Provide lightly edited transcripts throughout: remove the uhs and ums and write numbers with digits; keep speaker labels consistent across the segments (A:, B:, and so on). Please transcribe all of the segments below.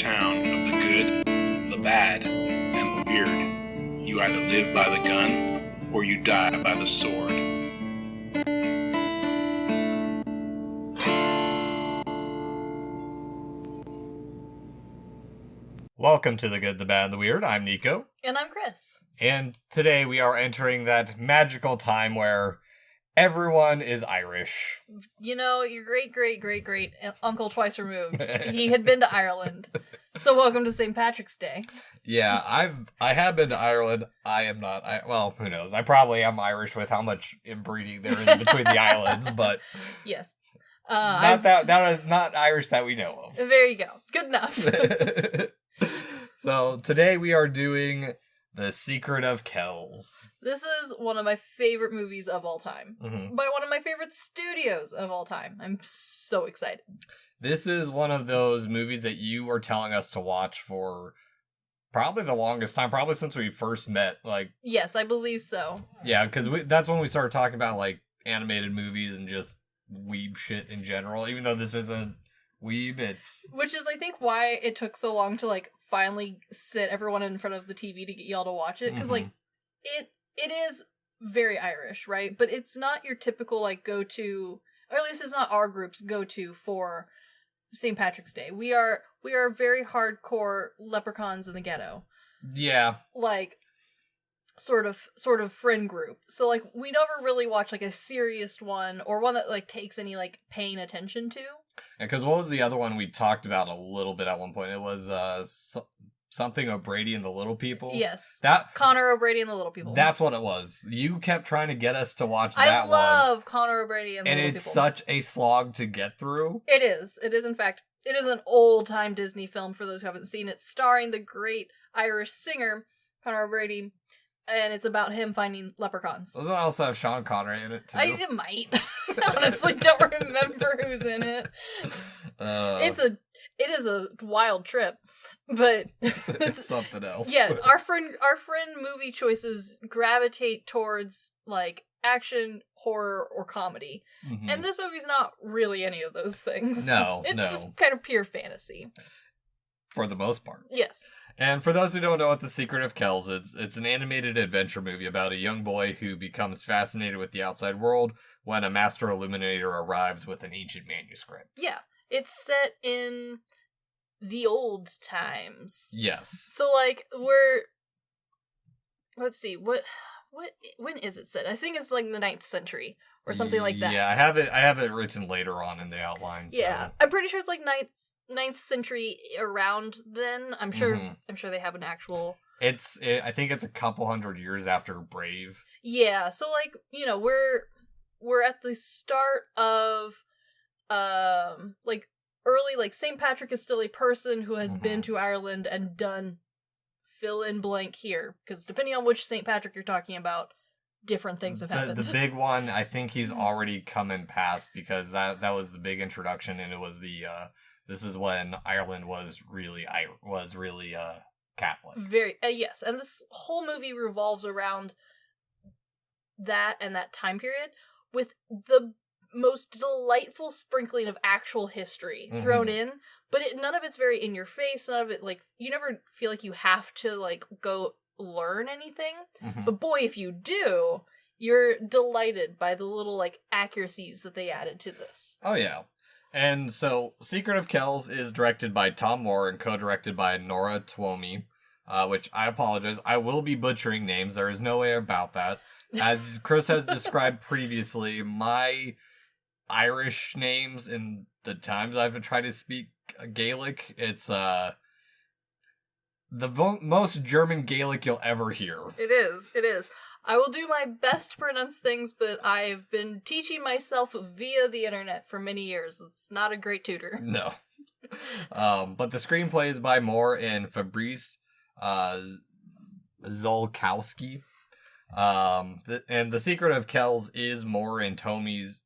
A: town of the good, the bad, and the weird. You either live by the gun, or you die by the sword.
B: Welcome to The Good, the Bad, and the Weird. I'm Nicho.
C: And I'm Chris.
B: And today we are entering that magical time where everyone is Irish.
C: You know, your great uncle twice removed. He had been to Ireland. So welcome to St. Patrick's Day.
B: Yeah, I have been to Ireland. I am not, well, who knows? I probably am Irish with how much inbreeding there is between the islands, but...
C: Yes.
B: That is not Irish that we know of.
C: There you go. Good enough.
B: So today we are doing The Secret of Kells.
C: This is one of my favorite movies of all time.
B: Mm-hmm.
C: By one of my favorite studios of all time. I'm so excited.
B: This is one of those movies that you were telling us to watch for probably the longest time, probably since we first met.
C: Yes, I believe so.
B: Yeah, because that's when we started talking about animated movies and just weeb shit in general. Even though this isn't weeb, it's...
C: Which is, I think, why it took so long to, finally sit everyone in front of the TV to get y'all to watch it. Because, it is very Irish, right? But it's not your typical, go-to... Or at least it's not our group's go-to for St. Patrick's Day. We are very hardcore leprechauns in the ghetto.
B: Yeah.
C: Sort of friend group. So, we never really watch, a serious one, or one that, takes any, paying attention to.
B: Because what was the other one we talked about a little bit at one point? It was, something O'Brady and the Little People.
C: Yes. Connor O'Brady and the Little People.
B: That's what it was. You kept trying to get us to watch that one.
C: I love Connor O'Brady and the Little People.
B: And it's such a slog to get through.
C: It is. It is, in fact, it is an old-time Disney film for those who haven't seen it, starring the great Irish singer, Connor O'Brady. And it's about him finding leprechauns.
B: Doesn't it also have Sean Connery in it, too?
C: It might. I honestly don't remember who's in it. It is a wild trip, but...
B: it's something else.
C: Yeah, our friend movie choices gravitate towards, action, horror, or comedy. Mm-hmm. And this movie's not really any of those things.
B: No,
C: It's just kind of pure fantasy.
B: For the most part.
C: Yes.
B: And for those who don't know what The Secret of Kells is, it's an animated adventure movie about a young boy who becomes fascinated with the outside world when a master illuminator arrives with an ancient manuscript.
C: Yeah. It's set in the old times.
B: Yes.
C: So, let's see, when is it set? I think it's, the 9th century, or something like that.
B: Yeah, I have it written later on in the outline.
C: Yeah.
B: So.
C: I'm pretty sure it's, 9th century around then. I'm sure they have an actual...
B: I think it's a couple hundred years after Brave.
C: Yeah, so, we're at the start of, early, St. Patrick is still a person who has been to Ireland and done fill in blank here. Because depending on which St. Patrick you're talking about, different things have happened.
B: The big one, I think he's already come and passed, because that was the big introduction, and it was the... This is when Ireland was really Catholic.
C: Very yes, and this whole movie revolves around that and that time period, with the most delightful sprinkling of actual history thrown in. But none of it's very in your face. None of it you never feel like you have to go learn anything. Mm-hmm. But boy, if you do, you're delighted by the little accuracies that they added to this.
B: Oh yeah. And so, Secret of Kells is directed by Tom Moore and co-directed by Nora Twomey, which I apologize. I will be butchering names. There is no way about that. As Chris has described previously, my Irish names in the times I've tried to speak Gaelic, it's the most German Gaelic you'll ever hear.
C: It is. I will do my best to pronounce things, but I've been teaching myself via the internet for many years. It's not a great tutor.
B: No. But the screenplay is by Moore and Fabrice Zolkowski. And The Secret of Kells is Moore and Tomey's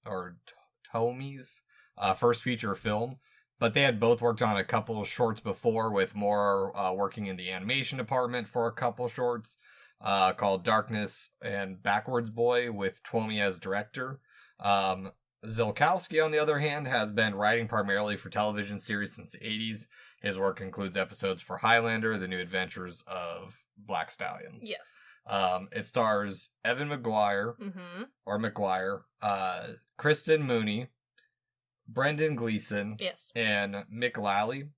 B: first feature film. But they had both worked on a couple of shorts before, with Moore working in the animation department for a couple shorts. Called Darkness and Backwards Boy, with Twomey as director. Zilkowski, on the other hand, has been writing primarily for television series since the 80s. His work includes episodes for Highlander, The New Adventures of Black Stallion.
C: Yes.
B: It stars Evan McGuire, or McGuire, Kristen Mooney, Brendan Gleeson,
C: yes,
B: and Mick Lally.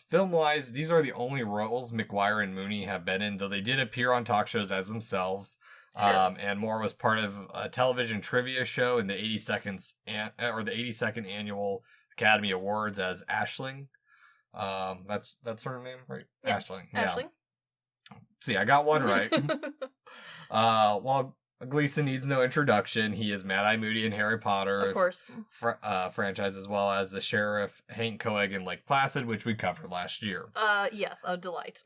B: Film-wise, these are the only roles McGuire and Mooney have been in, though they did appear on talk shows as themselves.
C: Sure.
B: And Moore was part of a television trivia show in the 82nd annual Academy Awards as Aisling. That's her name, right?
C: Yeah.
B: Aisling.
C: Aisling.
B: Yeah. See, I got one right. While Gleason needs no introduction, he is Mad-Eye Moody in Harry Potter.
C: Of course.
B: Franchise, as well as the Sheriff Hank Coeg in Lake Placid, which we covered last year.
C: Yes, a delight.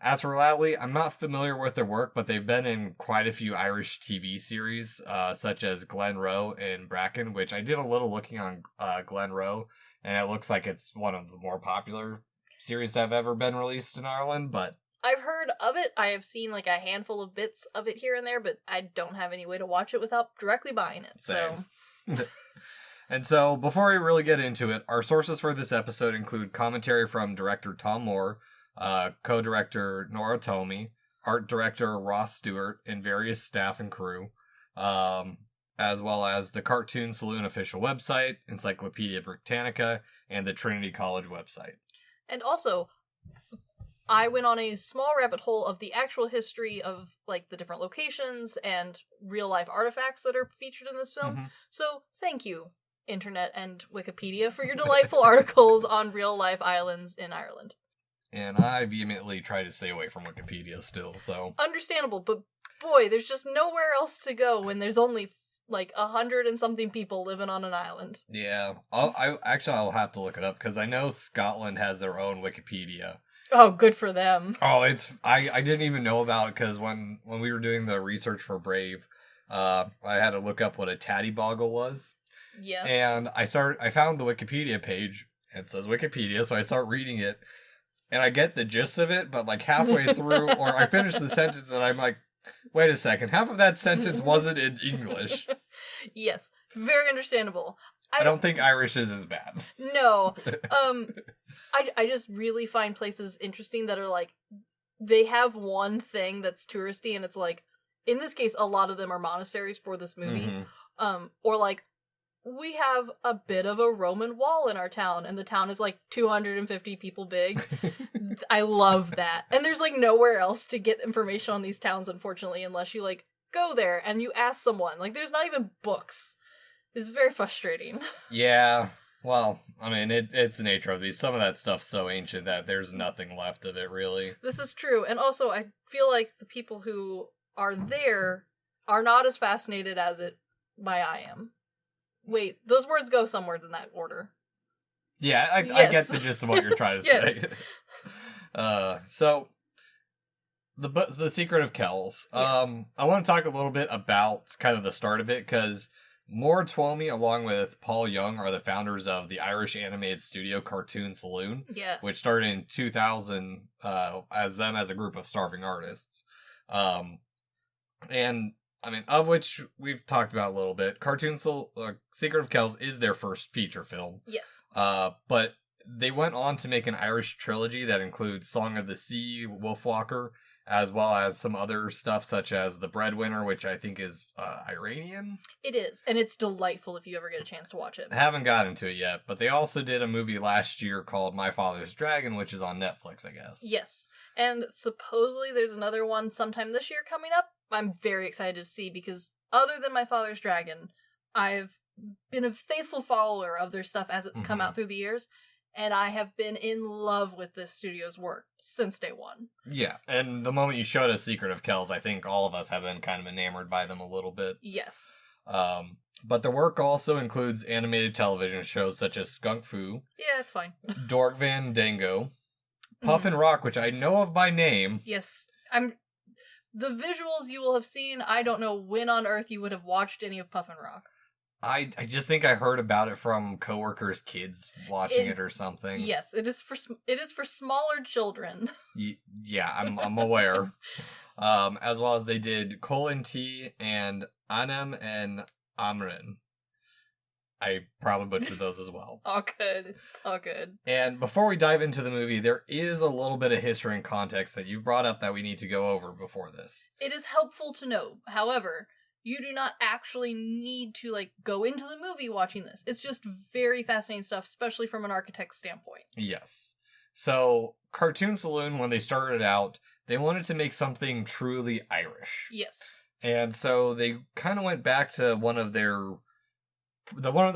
B: As for Lally, I'm not familiar with their work, but they've been in quite a few Irish TV series, such as Glen Roe and Bracken, which I did a little looking on Glen Roe, and it looks like it's one of the more popular series that have ever been released in Ireland, but
C: I've heard of it. I have seen like a handful of bits of it here and there, but I don't have any way to watch it without directly buying it.
B: Same. So, and so before we really get into it, our sources for this episode include commentary from director Tom Moore, co-director Nora Tomey, art director Ross Stewart, and various staff and crew, as well as the Cartoon Saloon official website, Encyclopedia Britannica, and the Trinity College website.
C: And also, I went on a small rabbit hole of the actual history of, like, the different locations and real-life artifacts that are featured in this film. So, thank you, Internet and Wikipedia, for your delightful articles on real-life islands in Ireland.
B: And I vehemently try to stay away from Wikipedia still, so...
C: Understandable, but boy, there's just nowhere else to go when there's only, like, 100 and something people living on an island.
B: Yeah. I'll have to look it up, because I know Scotland has their own Wikipedia.
C: Oh, good for them.
B: Oh, I didn't even know about it because when we were doing the research for Brave, I had to look up what a tatty boggle was.
C: Yes.
B: And I found the Wikipedia page. It says Wikipedia, so I start reading it, and I get the gist of it, but like halfway through, or I finish the sentence, and I'm like, wait a second, half of that sentence wasn't in English.
C: Yes, very understandable.
B: I don't think Irish is as bad.
C: No. I just really find places interesting that are like, they have one thing that's touristy, and it's like, in this case, a lot of them are monasteries for this movie. Or like, we have a bit of a Roman wall in our town, and the town is like 250 people big. I love that. And there's like nowhere else to get information on these towns, unfortunately, unless you like go there and you ask someone. Like, there's not even books. It's very frustrating. Yeah.
B: Well, I mean, it's the nature of these. Some of that stuff's so ancient that there's nothing left of it, really.
C: This is true. And also, I feel like the people who are there are not as fascinated as I am. Wait, those words go somewhere in that order.
B: Yeah, I get the gist of what you're trying to say. So, the Secret of Kells.
C: Yes.
B: I want to talk a little bit about kind of the start of it, because Moore Twomey, along with Paul Young, are the founders of the Irish animated studio Cartoon Saloon,
C: yes,
B: which started in 2000 as a group of starving artists. And, I mean, of which we've talked about a little bit. Secret of Kells is their first feature film.
C: Yes.
B: But they went on to make an Irish trilogy that includes Song of the Sea, Wolfwalker, as well as some other stuff such as The Breadwinner, which I think is Iranian.
C: It is, and it's delightful if you ever get a chance to watch it.
B: I haven't gotten to it yet, but they also did a movie last year called My Father's Dragon, which is on Netflix, I guess.
C: Yes, and supposedly there's another one sometime this year coming up. I'm very excited to see, because other than My Father's Dragon, I've been a faithful follower of their stuff as it's come out through the years. And I have been in love with this studio's work since day one. Yeah,
B: and the moment you showed us Secret of Kells, I think all of us have been kind of enamored by them a little bit.
C: Yes.
B: But their work also includes animated television shows such as Skunk Fu.
C: Yeah, it's fine.
B: Dork Van Dango. Puffin Rock, which I know of by name.
C: Yes. The visuals you will have seen, I don't know when on earth you would have watched any of Puffin Rock.
B: I just think I heard about it from coworkers' kids watching it or something.
C: Yes, it is for smaller children.
B: Yeah, I'm aware. As well as they did Colin T and Anam and Amrin. I probably butchered those as well.
C: All good. It's all good.
B: And before we dive into the movie, there is a little bit of history and context that you've brought up that we need to go over before this.
C: It is helpful to know. However, you do not actually need to, like, go into the movie watching this. It's just very fascinating stuff, especially from an architect's standpoint.
B: Yes. So, Cartoon Saloon, when they started out, they wanted to make something truly Irish.
C: Yes.
B: And so they kind of went back to one of the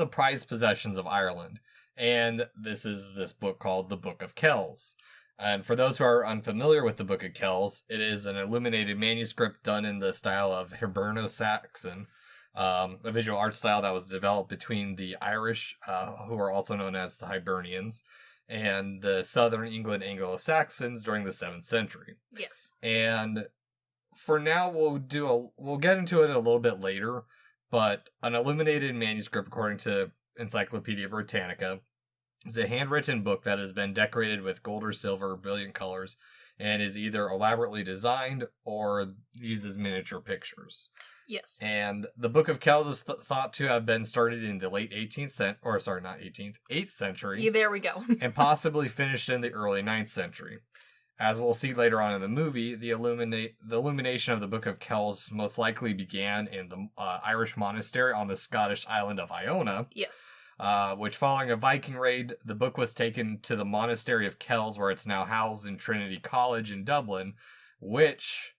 B: prized possessions of Ireland. And this is this book called the Book of Kells. And for those who are unfamiliar with the Book of Kells, it is an illuminated manuscript done in the style of Hiberno-Saxon, a visual art style that was developed between the Irish, who are also known as the Hibernians, and the Southern England Anglo-Saxons during the 7th century.
C: Yes.
B: And for now, we'll get into it a little bit later, but an illuminated manuscript, according to Encyclopedia Britannica, is a handwritten book that has been decorated with gold or silver, brilliant colors, and is either elaborately designed or uses miniature pictures.
C: Yes.
B: And the Book of Kells is thought to have been started in the late 8th century.
C: Yeah, there we go.
B: And possibly finished in the early 9th century. As we'll see later on in the movie, the illumination of the Book of Kells most likely began in the Irish monastery on the Scottish island of Iona.
C: Yes.
B: Which, following a Viking raid, the book was taken to the monastery of Kells, where it's now housed in Trinity College in Dublin, which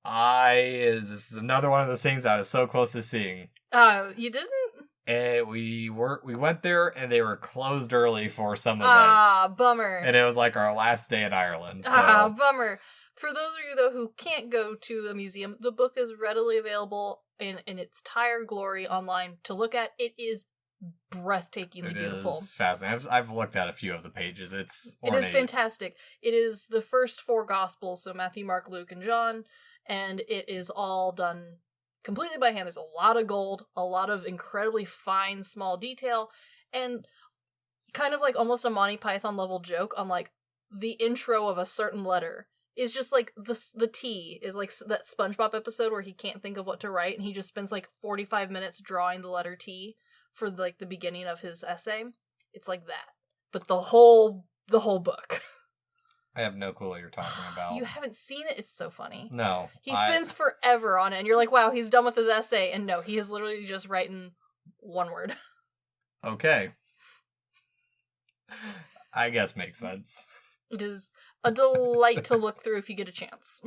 B: this is another one of those things I was so close to seeing.
C: You didn't?
B: And we went there, and they were closed early for some events.
C: Ah, bummer.
B: And it was like our last day in Ireland. So.
C: Ah, bummer. For those of you, though, who can't go to a museum, the book is readily available in its entire glory online to look at. It is breathtakingly beautiful.
B: It is fascinating. I've looked at a few of the pages. It
C: is fantastic. It is the first 4 Gospels, so Matthew, Mark, Luke, and John, and it is all done completely by hand. There's a lot of gold, a lot of incredibly fine, small detail, and kind of like almost a Monty Python level joke on like the intro of a certain letter is just like the T is like that SpongeBob episode where he can't think of what to write and he just spends like 45 minutes drawing the letter T for like the beginning of his essay. It's like that, but the whole book.
B: I have no clue what you're talking about.
C: You haven't seen it? It's so funny.
B: No.
C: He spends forever on it, and you're like, wow, he's done with his essay, and no, he is literally just writing one word.
B: Okay. I guess makes sense.
C: It is a delight to look through if you get a chance.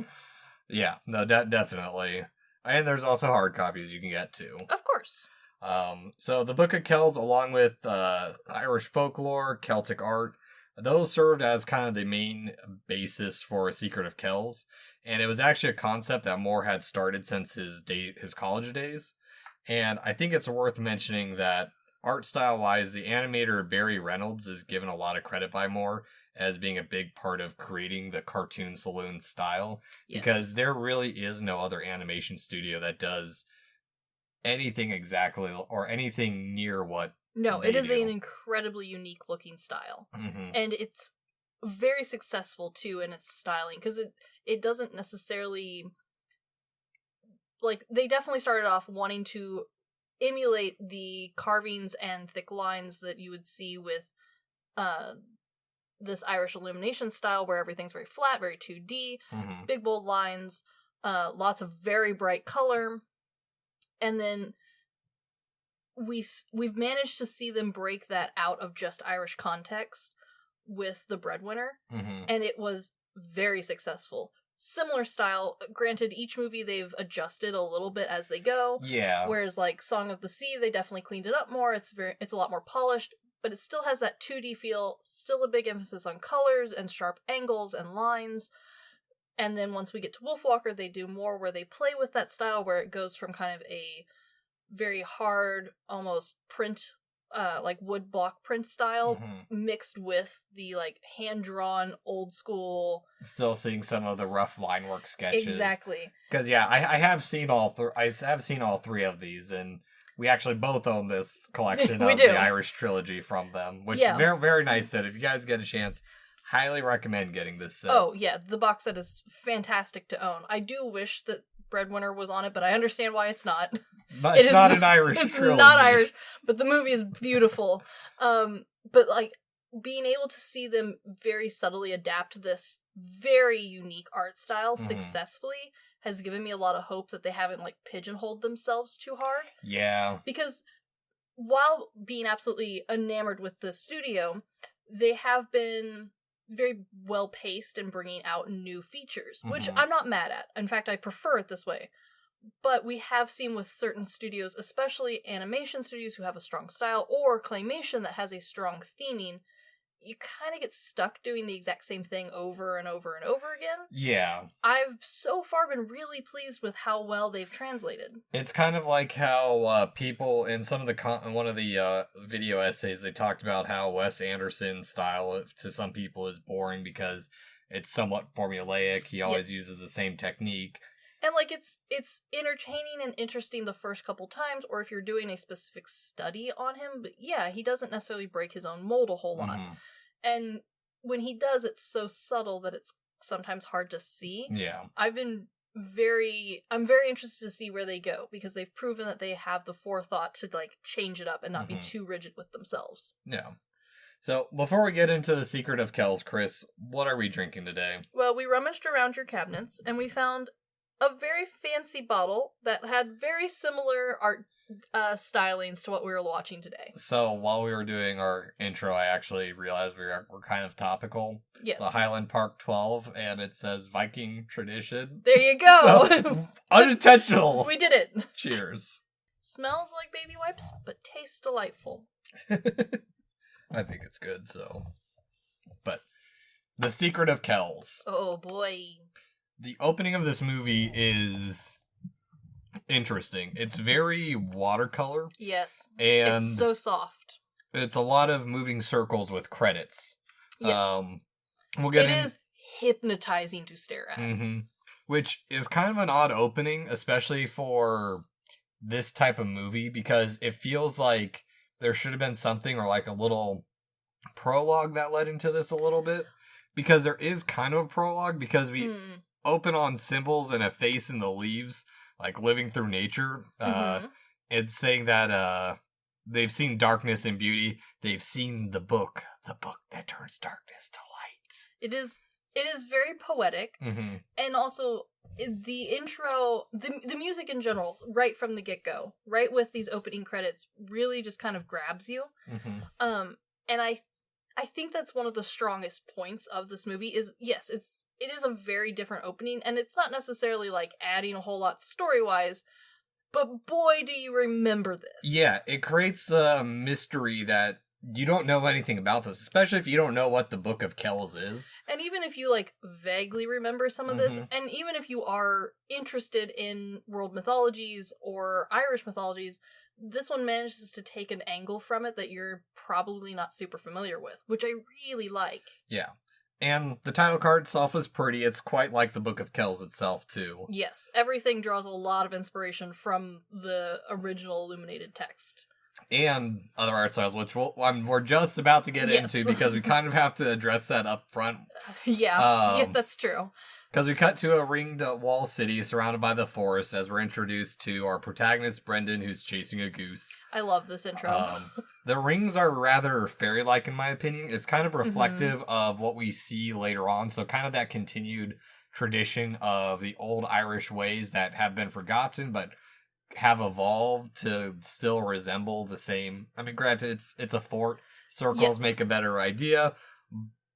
B: Yeah, no, definitely. And there's also hard copies you can get too.
C: Of course.
B: So the Book of Kells, along with Irish folklore, Celtic art, those served as kind of the main basis for Secret of Kells. And it was actually a concept that Moore had started since his college days. And I think it's worth mentioning that art style-wise, the animator Barry Reynolds is given a lot of credit by Moore as being a big part of creating the Cartoon Saloon style. Yes. Because there really is no other animation studio that does anything exactly or anything near what
C: it is an incredibly unique looking style.
B: Mm-hmm.
C: And it's very successful too in its styling because it doesn't necessarily like they definitely started off wanting to emulate the carvings and thick lines that you would see with this Irish illumination style where everything's very flat, very 2D,
B: mm-hmm.
C: big bold lines, lots of very bright color. And then we've managed to see them break that out of just Irish context with The Breadwinner,
B: mm-hmm.
C: and it was very successful. Similar style, granted, each movie they've adjusted a little bit as they go.
B: Yeah.
C: Whereas like Song of the Sea, they definitely cleaned it up more. It's a lot more polished, but it still has that 2D feel. Still a big emphasis on colors and sharp angles and lines. And then once we get to Wolfwalker, they do more where they play with that style, where it goes from kind of a very hard, almost print, like wood block print style,
B: mm-hmm.
C: mixed with the like hand-drawn, old school.
B: Still seeing some of the rough line work sketches.
C: Exactly.
B: Because I have seen all three of these, and we actually both own this collection of the Irish trilogy from them, which is very, very nice set. If you guys get a chance, highly recommend getting this set.
C: Oh, yeah, the box set is fantastic to own. I do wish that Breadwinner was on it, but I understand why it's not.
B: But it's not an Irish
C: It's
B: trilogy.
C: not Irish, but the movie is beautiful. But like being able to see them very subtly adapt this very unique art style successfully has given me a lot of hope that they haven't like pigeonholed themselves too hard.
B: Yeah.
C: Because while being absolutely enamored with the studio, they have been very well paced in bringing out new features, which I'm not mad at. In fact, I prefer it this way. But we have seen with certain studios, especially animation studios who have a strong style, or claymation that has a strong theming, you kind of get stuck doing the exact same thing over and over and over again.
B: Yeah.
C: I've so far been really pleased with how well they've translated.
B: It's kind of like how people in some of the one of the video essays, they talked about how Wes Anderson's style to some people is boring because it's somewhat formulaic. He always uses the same technique.
C: And like it's entertaining and interesting the first couple times, or if you're doing a specific study on him, but yeah, he doesn't necessarily break his own mold a whole lot. And when he does, it's so subtle that it's sometimes hard to see.
B: Yeah.
C: I'm very interested to see where they go, because they've proven that they have the forethought to like change it up and not be too rigid with themselves.
B: Yeah. So, before we get into the Secret of Kells, Chris, what are we drinking today?
C: Well, we rummaged around your cabinets and we found a very fancy bottle that had very similar art stylings to what we were watching today.
B: So while we were doing our intro, I actually realized we're kind of topical.
C: Yes.
B: It's a Highland Park 12, and it says Viking tradition.
C: There you go!
B: So, unintentional!
C: We did it!
B: Cheers.
C: Smells like baby wipes, but tastes delightful.
B: I think it's good, so... But, The Secret of Kells.
C: Oh boy.
B: The opening of this movie is interesting. It's very watercolor.
C: Yes.
B: And
C: it's so soft.
B: It's a lot of moving circles with credits.
C: Yes.
B: It
C: is hypnotizing to stare at.
B: Which is kind of an odd opening, especially for this type of movie, because it feels like there should have been something, or like a little prologue that led into this a little bit. Because there is kind of a prologue, because we open on symbols and a face in the leaves, like living through nature. It's saying that they've seen darkness and beauty. They've seen the book that turns darkness to light.
C: It is very poetic, and also the intro, the music in general, right from the get-go, right with these opening credits, really just kind of grabs you. And I think that's one of the strongest points of this movie is, yes, it is a very different opening, and it's not necessarily like adding a whole lot story-wise, but boy, do you remember this.
B: Yeah, it creates a mystery that you don't know anything about this, especially if you don't know what the Book of Kells is. And
C: even if you like vaguely remember some of this, and even if you are interested in world mythologies or Irish mythologies, this one manages to take an angle from it that you're probably not super familiar with, which I really like.
B: Yeah. And the title card itself is pretty. It's quite like the Book of Kells itself, too.
C: Yes. Everything draws a lot of inspiration from the original illuminated text.
B: And other art styles, which we're just about to get into, because we kind of have to address that up front.
C: Yeah, that's true.
B: Because we cut to a ringed wall city surrounded by the forest as we're introduced to our protagonist, Brendan, who's chasing a goose.
C: I love this intro.
B: The rings are rather fairy-like, in my opinion. It's kind of reflective of what we see later on, so kind of that continued tradition of the old Irish ways that have been forgotten, but have evolved to still resemble the same. I mean, granted, it's a fort. Circles make a better idea,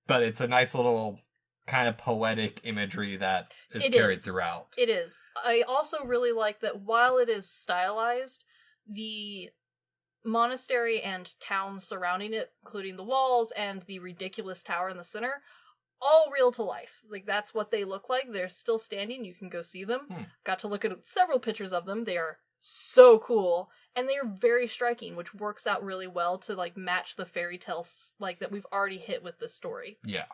B: but it's a nice little kind of poetic imagery that is carried throughout.
C: It is. I also really like that while it is stylized, the monastery and town surrounding it, including the walls and the ridiculous tower in the center, all real to life. Like, that's what they look like. They're still standing. You can go see them. Got to look at several pictures of them. They are so cool. And they are very striking, which works out really well to, like, match the fairy tales, like, that we've already hit with this story.
B: Yeah.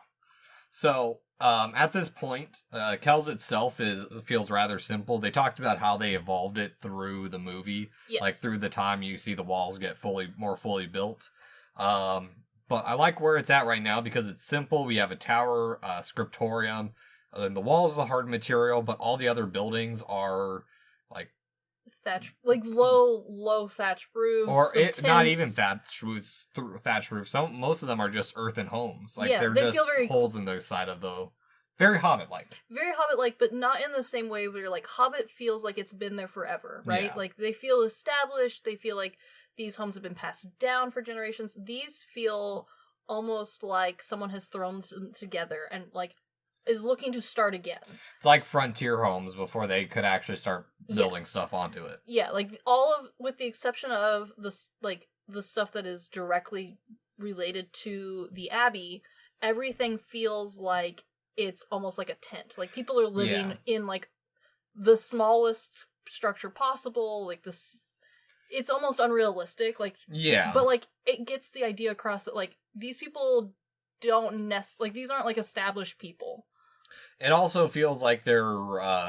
B: So, at this point, Kells itself feels rather simple. They talked about how they evolved it through the movie.
C: Yes.
B: Like, through the time you see the walls get more fully built. But I like where it's at right now because it's simple. We have a tower, scriptorium, and the walls are hard material, but all the other buildings are, like,
C: low thatch roofs,
B: or not
C: tents.
B: even thatch roofs. Most of them are just earthen homes. Like
C: Yeah,
B: they're
C: they
B: just
C: feel very
B: holes in their side of the very Hobbit-like.
C: Very Hobbit-like, but not in the same way where like Hobbit feels like it's been there forever, right?
B: Yeah.
C: Like they feel established. They feel like these homes have been passed down for generations. These feel almost like someone has thrown them together and like is looking to start again.
B: It's like frontier homes before they could actually start building
C: Yes.
B: stuff onto it.
C: Yeah, like with the exception of the stuff that is directly related to the Abbey, everything feels like it's almost like a tent. Like people are living in like the smallest structure possible. Like this, it's almost unrealistic. Like but like it gets the idea across that like these people don't these aren't like established people.
B: It also feels like they're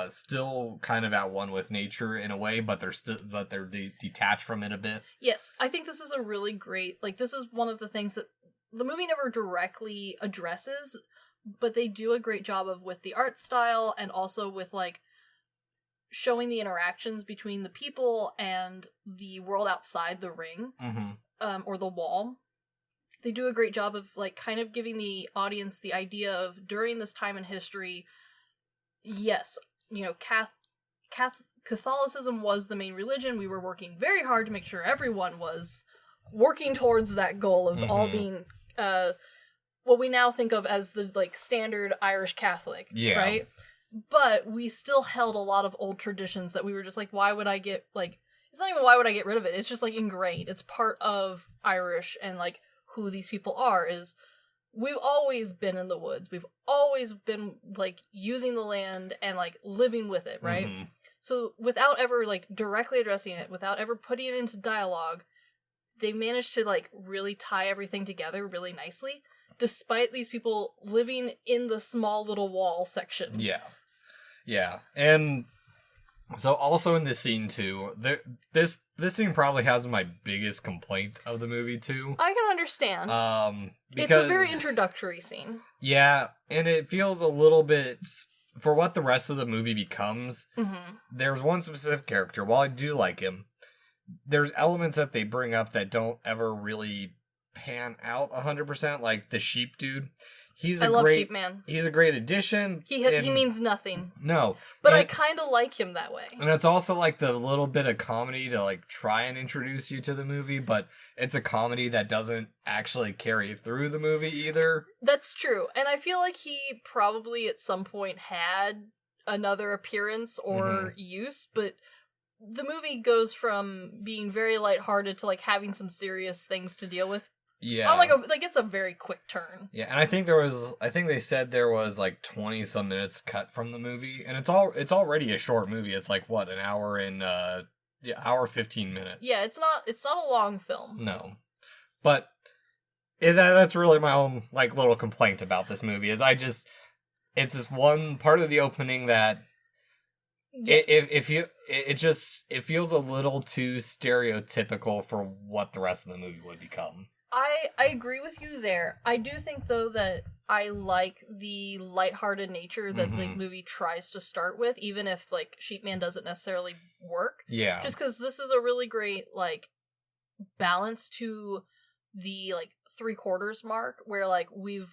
B: still kind of at one with nature in a way, but they're detached from it a bit.
C: Yes, I think this is a really great, like, this is one of the things that the movie never directly addresses, but they do a great job of with the art style and also with, like, showing the interactions between the people and the world outside the ring, or the wall. They do a great job of, like, kind of giving the audience the idea of, during this time in history, yes, you know, Catholicism was the main religion. We were working very hard to make sure everyone was working towards that goal of all being, what we now think of as the, like, standard Irish Catholic, right? But we still held a lot of old traditions that we were just like, why would I get, like, it's not even why would I get rid of it, it's just, like, ingrained. It's part of Irish and, like, who these people are is we've always been in the woods. We've always been like using the land and like living with it, right? So without ever like directly addressing it, without ever putting it into dialogue, they managed to like really tie everything together really nicely, despite these people living in the small little wall section.
B: Yeah. And so also in this scene too, this scene probably has my biggest complaint of the movie too.
C: I can understand.
B: Because,
C: it's a very introductory scene.
B: Yeah, and it feels a little bit for what the rest of the movie becomes. There's one specific character. While I do like him, there's elements that they bring up that don't ever really pan out 100%. Like the sheep dude. I love Sheep Man. He's a great addition.
C: He means nothing.
B: No.
C: But I kind of like him that way.
B: And it's also like the little bit of comedy to like try and introduce you to the movie, but it's a comedy that doesn't actually carry through the movie either.
C: That's true. And I feel like he probably at some point had another appearance or use, but the movie goes from being very lighthearted to like having some serious things to deal with.
B: Yeah.
C: Like it's a very quick turn.
B: Yeah, and I think they said there was like 20 some minutes cut from the movie, and it's already a short movie. It's like what, an hour and hour 15 minutes.
C: Yeah, it's not a long film.
B: No. But that's really my own like little complaint about this movie is it's this one part of the opening that it feels a little too stereotypical for what the rest of the movie would become.
C: I agree with you there. I do think, though, that I like the lighthearted nature that the movie tries to start with, even if, like, Sheep Man doesn't necessarily work.
B: Yeah.
C: Just because this is a really great, like, balance to the, like, 3/4 mark, where, like, we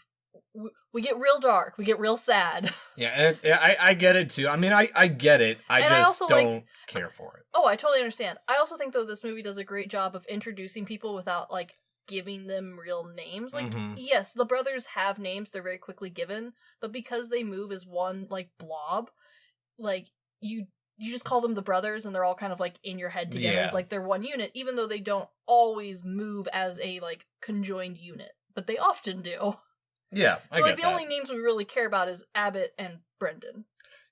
C: get real dark, we get real sad.
B: Yeah, and I get it, too. I mean, I get it. I just don't care for it.
C: Oh, I totally understand. I also think, though, this movie does a great job of introducing people without, like, giving them real names. Like, yes, the brothers have names, they're very quickly given, but because they move as one, like, blob, like, you just call them the brothers, and they're all kind of, like, in your head together as, like, they're one unit, even though they don't always move as a, like, conjoined unit. But they often do.
B: Yeah,
C: so, like, the only names we really care about is Abbott and Brendan.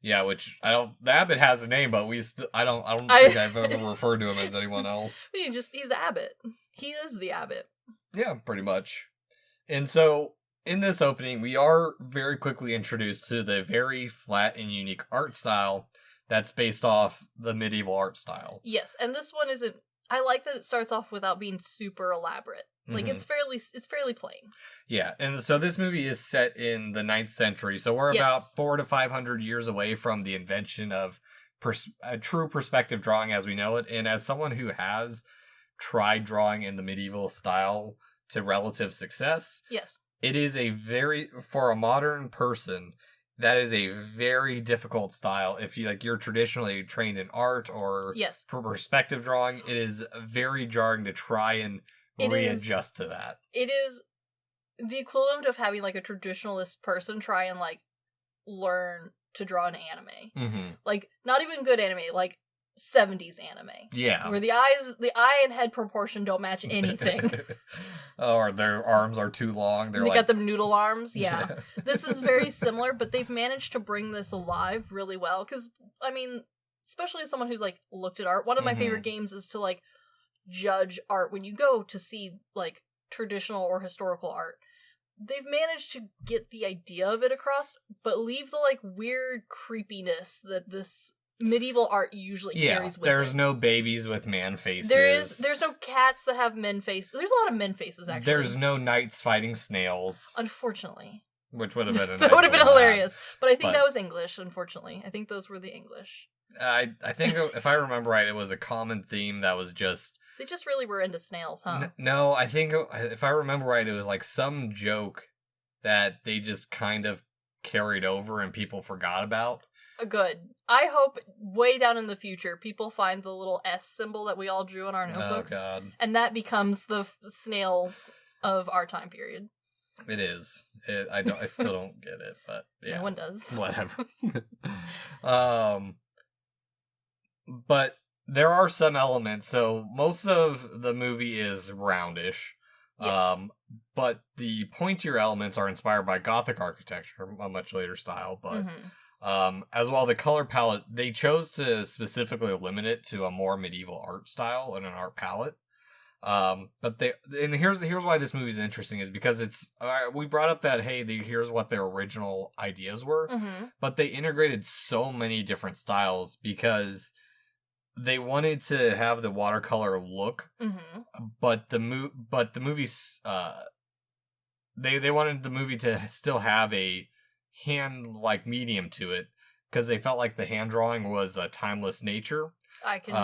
B: Yeah, which the Abbott has a name, but I don't think I've ever referred to him as anyone else.
C: He's Abbott. He is the Abbott.
B: Yeah, pretty much. And so, in this opening, we are very quickly introduced to the very flat and unique art style that's based off the medieval art style.
C: Yes, and this one isn't... I like that it starts off without being super elaborate. Like, it's fairly plain.
B: Yeah, and so this movie is set in the 9th century, so we're about 400 to 500 years away from the invention of a true perspective drawing as we know it. And as someone who has tried drawing in the medieval style to relative success,
C: yes,
B: it is for a modern person, that is a very difficult style. If you're traditionally trained in art or
C: yes,
B: for perspective drawing, it is very jarring to try and readjust to that.
C: It is the equivalent of having like a traditionalist person try and like learn to draw an anime.
B: Mm-hmm.
C: Like not even good anime, like 70s anime.
B: Yeah.
C: Where the eye and head proportion don't match anything.
B: Or their arms are too long.
C: They got them noodle arms. Yeah. This is very similar, but they've managed to bring this alive really well. Because, I mean, especially as someone who's like looked at art, one of my favorite games is to like judge art when you go to see like traditional or historical art. They've managed to get the idea of it across, but leave the like weird creepiness that this medieval art usually carries with
B: there's
C: it.
B: no babies with man faces.
C: There's no cats that have men faces. There's a lot of men faces, actually.
B: There's no knights fighting snails.
C: Unfortunately.
B: Which would have been
C: that would have been hilarious. But I think
B: that
C: was English, unfortunately. I think those were the English.
B: I think, if I remember right, it was a common theme that was just...
C: They just really were into snails, huh?
B: No, I think, if I remember right, it was like some joke that they just kind of carried over and people forgot about.
C: Good. I hope way down in the future people find the little S symbol that we all drew in our notebooks.
B: Oh, God.
C: And that becomes the snails of our time period.
B: It is. I still don't get it, but yeah.
C: No one does.
B: Whatever. But there are some elements. So most of the movie is roundish.
C: Yes.
B: But the pointier elements are inspired by Gothic architecture, a much later style, but as well, the color palette, they chose to specifically limit it to a more medieval art style and an art palette. But here's why this movie is interesting is because we brought up that, hey, here's what their original ideas were, but they integrated so many different styles because they wanted to have the watercolor look, but the movie's they wanted the movie to still have a hand-like medium to it because they felt like the hand drawing was a timeless nature.
C: I can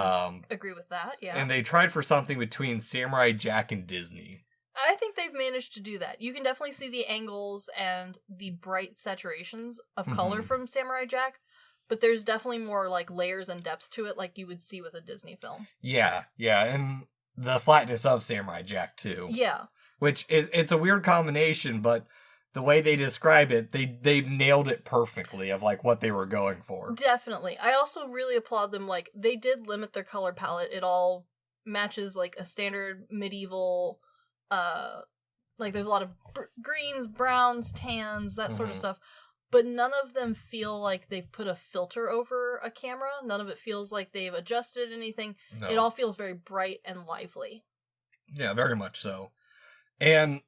C: agree with that, yeah.
B: And they tried for something between Samurai Jack and Disney.
C: I think they've managed to do that. You can definitely see the angles and the bright saturations of color from Samurai Jack, but there's definitely more like layers and depth to it like you would see with a Disney film.
B: Yeah, and the flatness of Samurai Jack too.
C: Yeah. Which
B: it's a weird combination, but the way they describe it, they nailed it perfectly of like what they were going for.
C: Definitely. I also really applaud them. Like, they did limit their color palette. It all matches like a standard medieval, like there's a lot of greens, browns, tans, that sort of stuff. But none of them feel like they've put a filter over a camera. None of it feels like they've adjusted anything. No. It all feels very bright and lively.
B: Yeah, very much so. And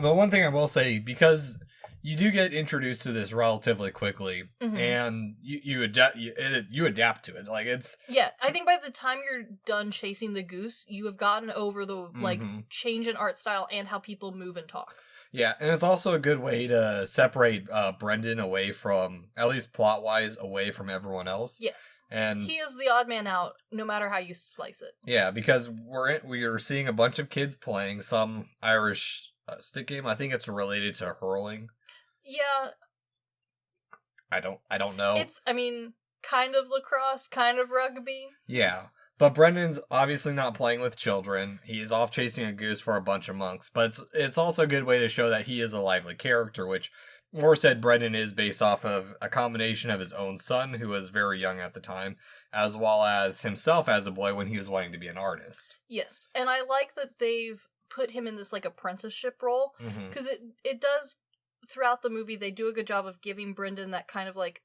B: the one thing I will say, because you do get introduced to this relatively quickly, and you adapt to it. Like it's
C: I think by the time you're done chasing the goose, you have gotten over the like change in art style and how people move and talk.
B: Yeah, and it's also a good way to separate Brendan away from, at least plot-wise, away from everyone else.
C: Yes,
B: and
C: he is the odd man out, no matter how you slice it.
B: Yeah, because we are seeing a bunch of kids playing some Irish stick game. I think it's related to hurling.
C: Yeah,
B: I don't know.
C: It's, I mean, kind of lacrosse, kind of rugby.
B: Yeah. But Brendan's obviously not playing with children. He's off chasing a goose for a bunch of monks. But it's also a good way to show that he is a lively character, which Moore said Brendan is based off of a combination of his own son, who was very young at the time, as well as himself as a boy when he was wanting to be an artist.
C: Yes, and I like that they've put him in this like apprenticeship role, because it does, throughout the movie, they do a good job of giving Brendan that kind of like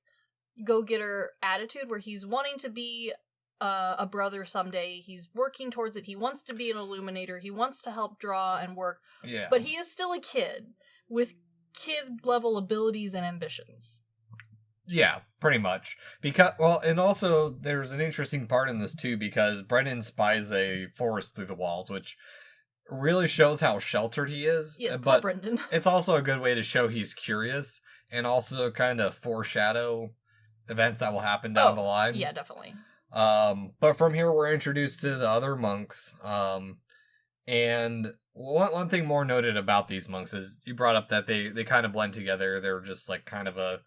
C: go-getter attitude where he's wanting to be a brother someday. He's working towards it. He wants to be an illuminator. He wants to help draw and work.
B: Yeah.
C: But he is still a kid with kid-level abilities and ambitions.
B: Yeah, pretty much. And also there's an interesting part in this too, because Brendan spies a forest through the walls, which really shows how sheltered he is.
C: Yes,
B: but
C: poor Brendan.
B: It's also a good way to show he's curious and also kind of foreshadow events that will happen down the line.
C: Yeah, definitely.
B: But from here, we're introduced to the other monks. And one thing more noted about these monks is you brought up that they kind of blend together. They're just like kind of a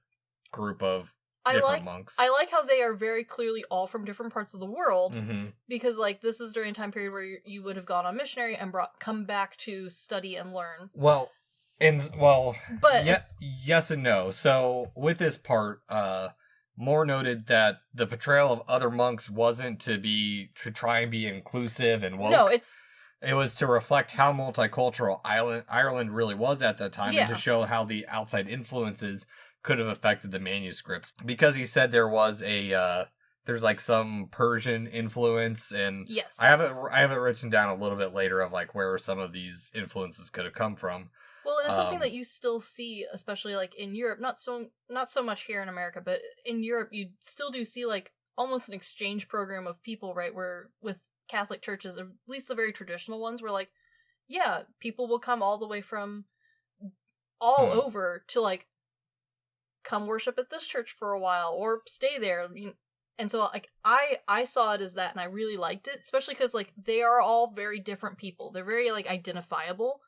B: group of different monks.
C: I like how they are very clearly all from different parts of the world,
B: Mm-hmm.
C: because like this is during a time period where you would have gone on missionary and come back to study and learn.
B: But yes and no. So with this part, Moore noted that the portrayal of other monks wasn't to try and be inclusive and woke.
C: No,
B: it was to reflect how multicultural Ireland really was at that time, and to show how the outside influences could have affected the manuscripts. Because he said there was there's like some Persian influence, and
C: yes,
B: I have it written down a little bit later of like where some of these influences could have come from.
C: Well, and it's something that you still see, especially like in Europe, not so much here in America, but in Europe you still do see like almost an exchange program of people, right, where with Catholic churches, at least the very traditional ones, where like, yeah, people will come all the way from all over to like come worship at this church for a while or stay there. And so like I saw it as that, and I really liked it, especially because like they are all very different people. They're very like identifiable.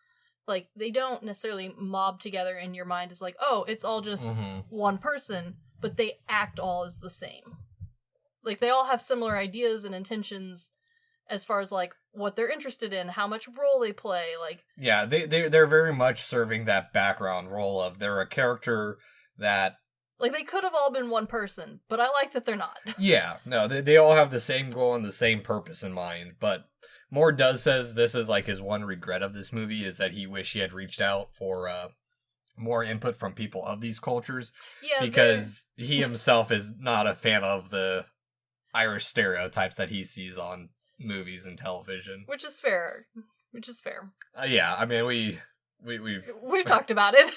C: Like they don't necessarily mob together in your mind as like, oh, it's all just one person, but they act all as the same. Like they all have similar ideas and intentions as far as like what they're interested in, how much role they play, like
B: they're very much serving that background role of they're a character that
C: like they could have all been one person, but I like that they're not. Yeah,
B: no, they all have the same goal and the same purpose in mind. But Moore says this is like his one regret of this movie is that he wished he had reached out for more input from people of these cultures.
C: Yeah,
B: because he himself is not a fan of the Irish stereotypes that he sees on movies and television,
C: which is fair.
B: Yeah, I mean we've
C: talked about it.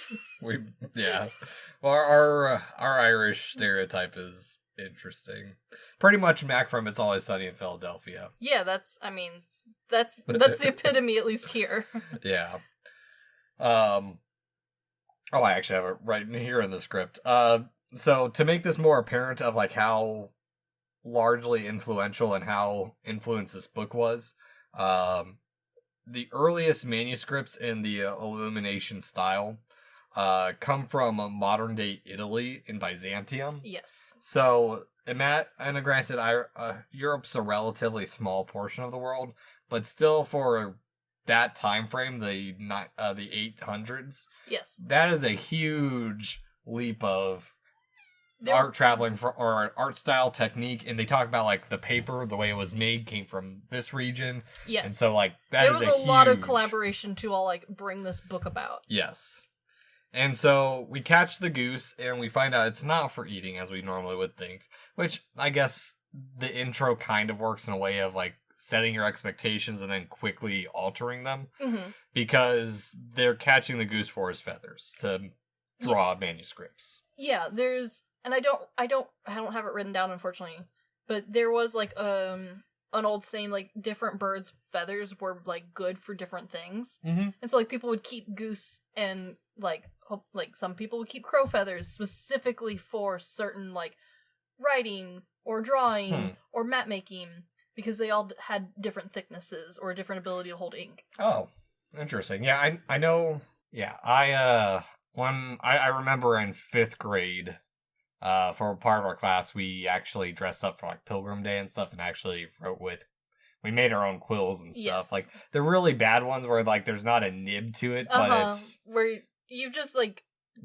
B: Well, our Irish stereotype is interesting. Pretty much Mac from It's Always Sunny in Philadelphia.
C: Yeah, that's the epitome, at least here.
B: Yeah. I actually have it right here in the script. So to make this more apparent of like how largely influential and how influenced this book was, the earliest manuscripts in the Illumination style come from modern day Italy in Byzantium.
C: Yes.
B: So, and granted, Europe's a relatively small portion of the world, but still for that time frame, the 800s.
C: Yes.
B: That is a huge leap of art traveling or art style technique, and they talk about like the paper, the way it was made came from this region.
C: Yes.
B: And so like
C: there was a lot of collaboration to all like bring this book about.
B: Yes. And so we catch the goose and we find out it's not for eating as we normally would think, which I guess the intro kind of works in a way of like setting your expectations and then quickly altering them, because they're catching the goose for his feathers to draw manuscripts.
C: Yeah, and I don't have it written down, unfortunately, but there was like an old saying like different birds' feathers were like good for different things, and so like people would keep goose and like some people would keep crow feathers specifically for certain like writing or drawing or map making, because they all had different thicknesses or a different ability to hold ink.
B: Oh, interesting. Yeah, I know. Yeah, I remember in 5th grade, for part of our class, we actually dressed up for like Pilgrim Day and stuff, and actually we made our own quills and stuff.
C: Yes.
B: Like the really bad ones where like there's not a nib to it, but it's
C: where you've just like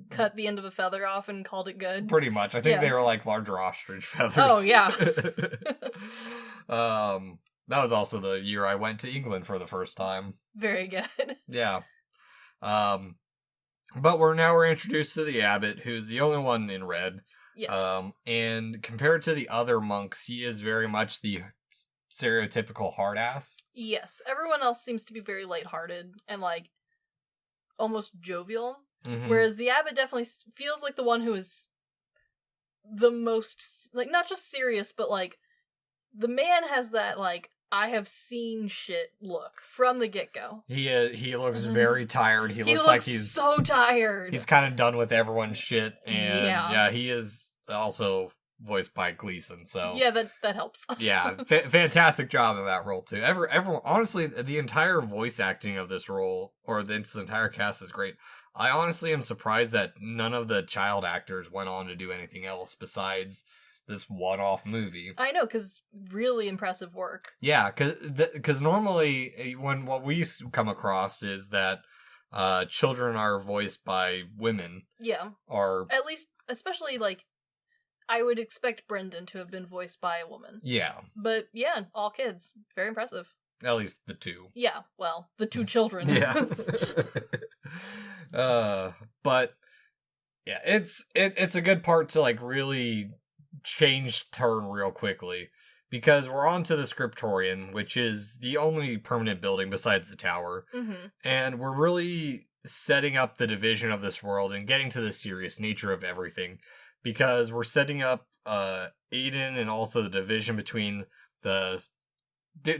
C: cut the end of a feather off and called it good.
B: Pretty much. I think they were like larger ostrich feathers.
C: Oh yeah.
B: That was also the year I went to England for the first time.
C: Very good.
B: Yeah. But we're introduced to the abbot, who's the only one in red.
C: Yes.
B: And compared to the other monks, he is very much the stereotypical hard ass.
C: Yes. Everyone else seems to be very lighthearted and like almost jovial. Whereas the abbot definitely feels like the one who is the most, like, not just serious, but like the man has that like I have seen shit look from the get-go.
B: He looks very tired. He looks like he's
C: so tired.
B: He's kind of done with everyone's shit, and yeah, he is also voiced by Gleason. So
C: yeah, that helps.
B: yeah, fantastic job in that role too. Everyone, honestly, the entire voice acting of this role, or this entire cast, is great. I honestly am surprised that none of the child actors went on to do anything else besides this one-off movie.
C: I know, because really impressive work.
B: Yeah, because normally when what we come across is that children are voiced by women.
C: Yeah.
B: Or
C: at least, especially, like, I would expect Brendan to have been voiced by a woman.
B: Yeah.
C: But yeah, all kids. Very impressive.
B: At least the two.
C: Yeah, well, the two children.
B: Yes. But yeah, it's a good part to like really change turn real quickly, because we're on to the Scriptorium, which is the only permanent building besides the tower.
C: Mm-hmm.
B: And we're really setting up the division of this world and getting to the serious nature of everything, because we're setting up Aiden and also the division between the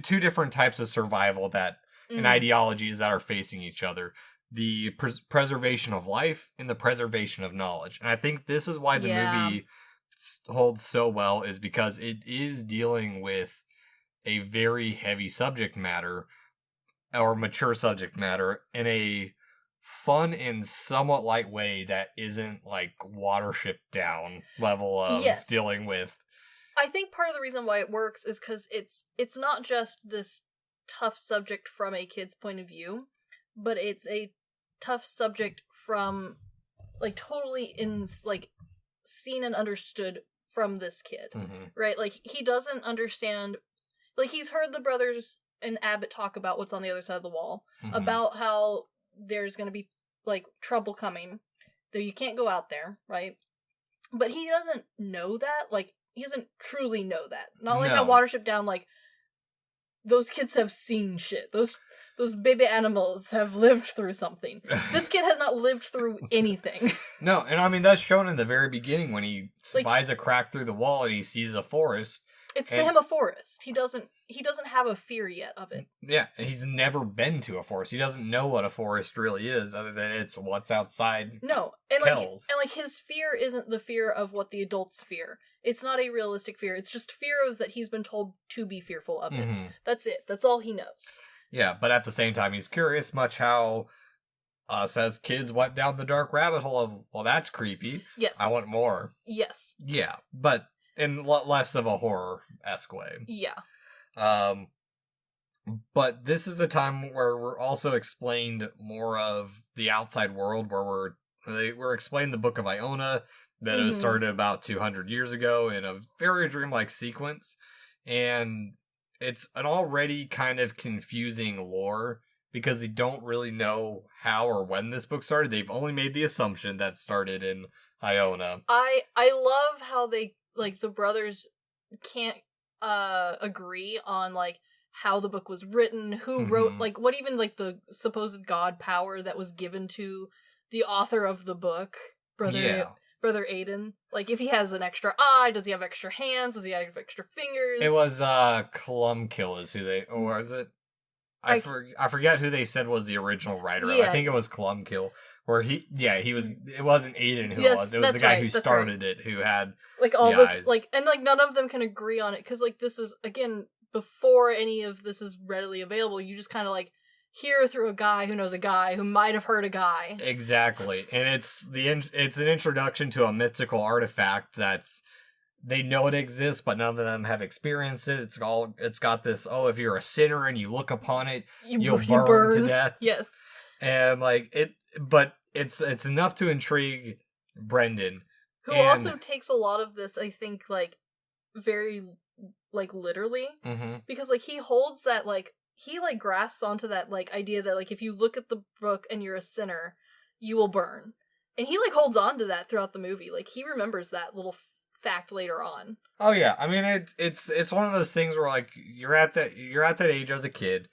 B: two different types of survival that and ideologies that are facing each other. The preservation of life and the preservation of knowledge. And I think this is why the movie holds so well, is because it is dealing with a very heavy subject matter, or mature subject matter, in a fun and somewhat light way that isn't like Watership Down level of dealing with.
C: I think part of the reason why it works is because it's not just this tough subject from a kid's point of view, but it's a tough subject from, like, totally in, like, seen and understood from this kid, right? Like, he doesn't understand, like, he's heard the brothers and Abbott talk about what's on the other side of the wall, about how there's going to be, like, trouble coming, that you can't go out there, right? But he doesn't know that, like, he doesn't truly know that. Not like how Watership Down, like, those kids have seen shit. Those baby animals have lived through something. This kid has not lived through anything.
B: No, and I mean, that's shown in the very beginning when he spies a crack through the wall and he sees a forest.
C: It's to him a forest. He doesn't have a fear yet of it.
B: Yeah, he's never been to a forest. He doesn't know what a forest really is, other than it's what's outside.
C: No, and
B: Kells.
C: like his fear isn't the fear of what the adults fear. It's not a realistic fear. It's just fear of that he's been told to be fearful of it. That's it. That's all he knows.
B: Yeah, but at the same time, he's curious, much how us as kids went down the dark rabbit hole of, well, that's creepy.
C: Yes.
B: I want more.
C: Yes.
B: Yeah, but in less of a horror-esque way.
C: Yeah.
B: But this is the time where we're also explained more of the outside world, where we're explained the Book of Iona, that it was started about 200 years ago in a very dreamlike sequence. And it's an already kind of confusing lore, because they don't really know how or when this book started. They've only made the assumption that it started in Iona.
C: I love how they, like, the brothers can't agree on, like, how the book was written, who wrote, like, what even, like, the supposed god power that was given to the author of the book, Brother Aiden. Like, if he has an extra eye, does he have extra hands? Does he have extra fingers?
B: It was Clumkill is who they, or is it? I forget who they said was the original writer.
C: Yeah.
B: I think it was Clumkill, where he was. It wasn't Aiden who it was. It was the guy who started it, who had
C: like all this
B: eyes.
C: like, and like none of them can agree on it, because like this is, again, before any of this is readily available. You just kind of like hear through a guy who knows a guy who might have heard a guy. Exactly.
B: And it's an introduction to a mythical artifact that's, they know it exists, but none of them have experienced it. It's got this, if you're a sinner and you look upon it, you'll burn to death.
C: Yes.
B: And like but it's enough to intrigue Brendan.
C: Who also takes a lot of this, I think, like, very, like, literally. Because, like, he holds that, like, he, like, grasps onto that, like, idea that, like, if you look at the book and you're a sinner, you will burn. And he, like, holds on to that throughout the movie. Like, he remembers that little fact later on.
B: Oh, yeah. I mean, it's one of those things where, like, you're at that age as a kid,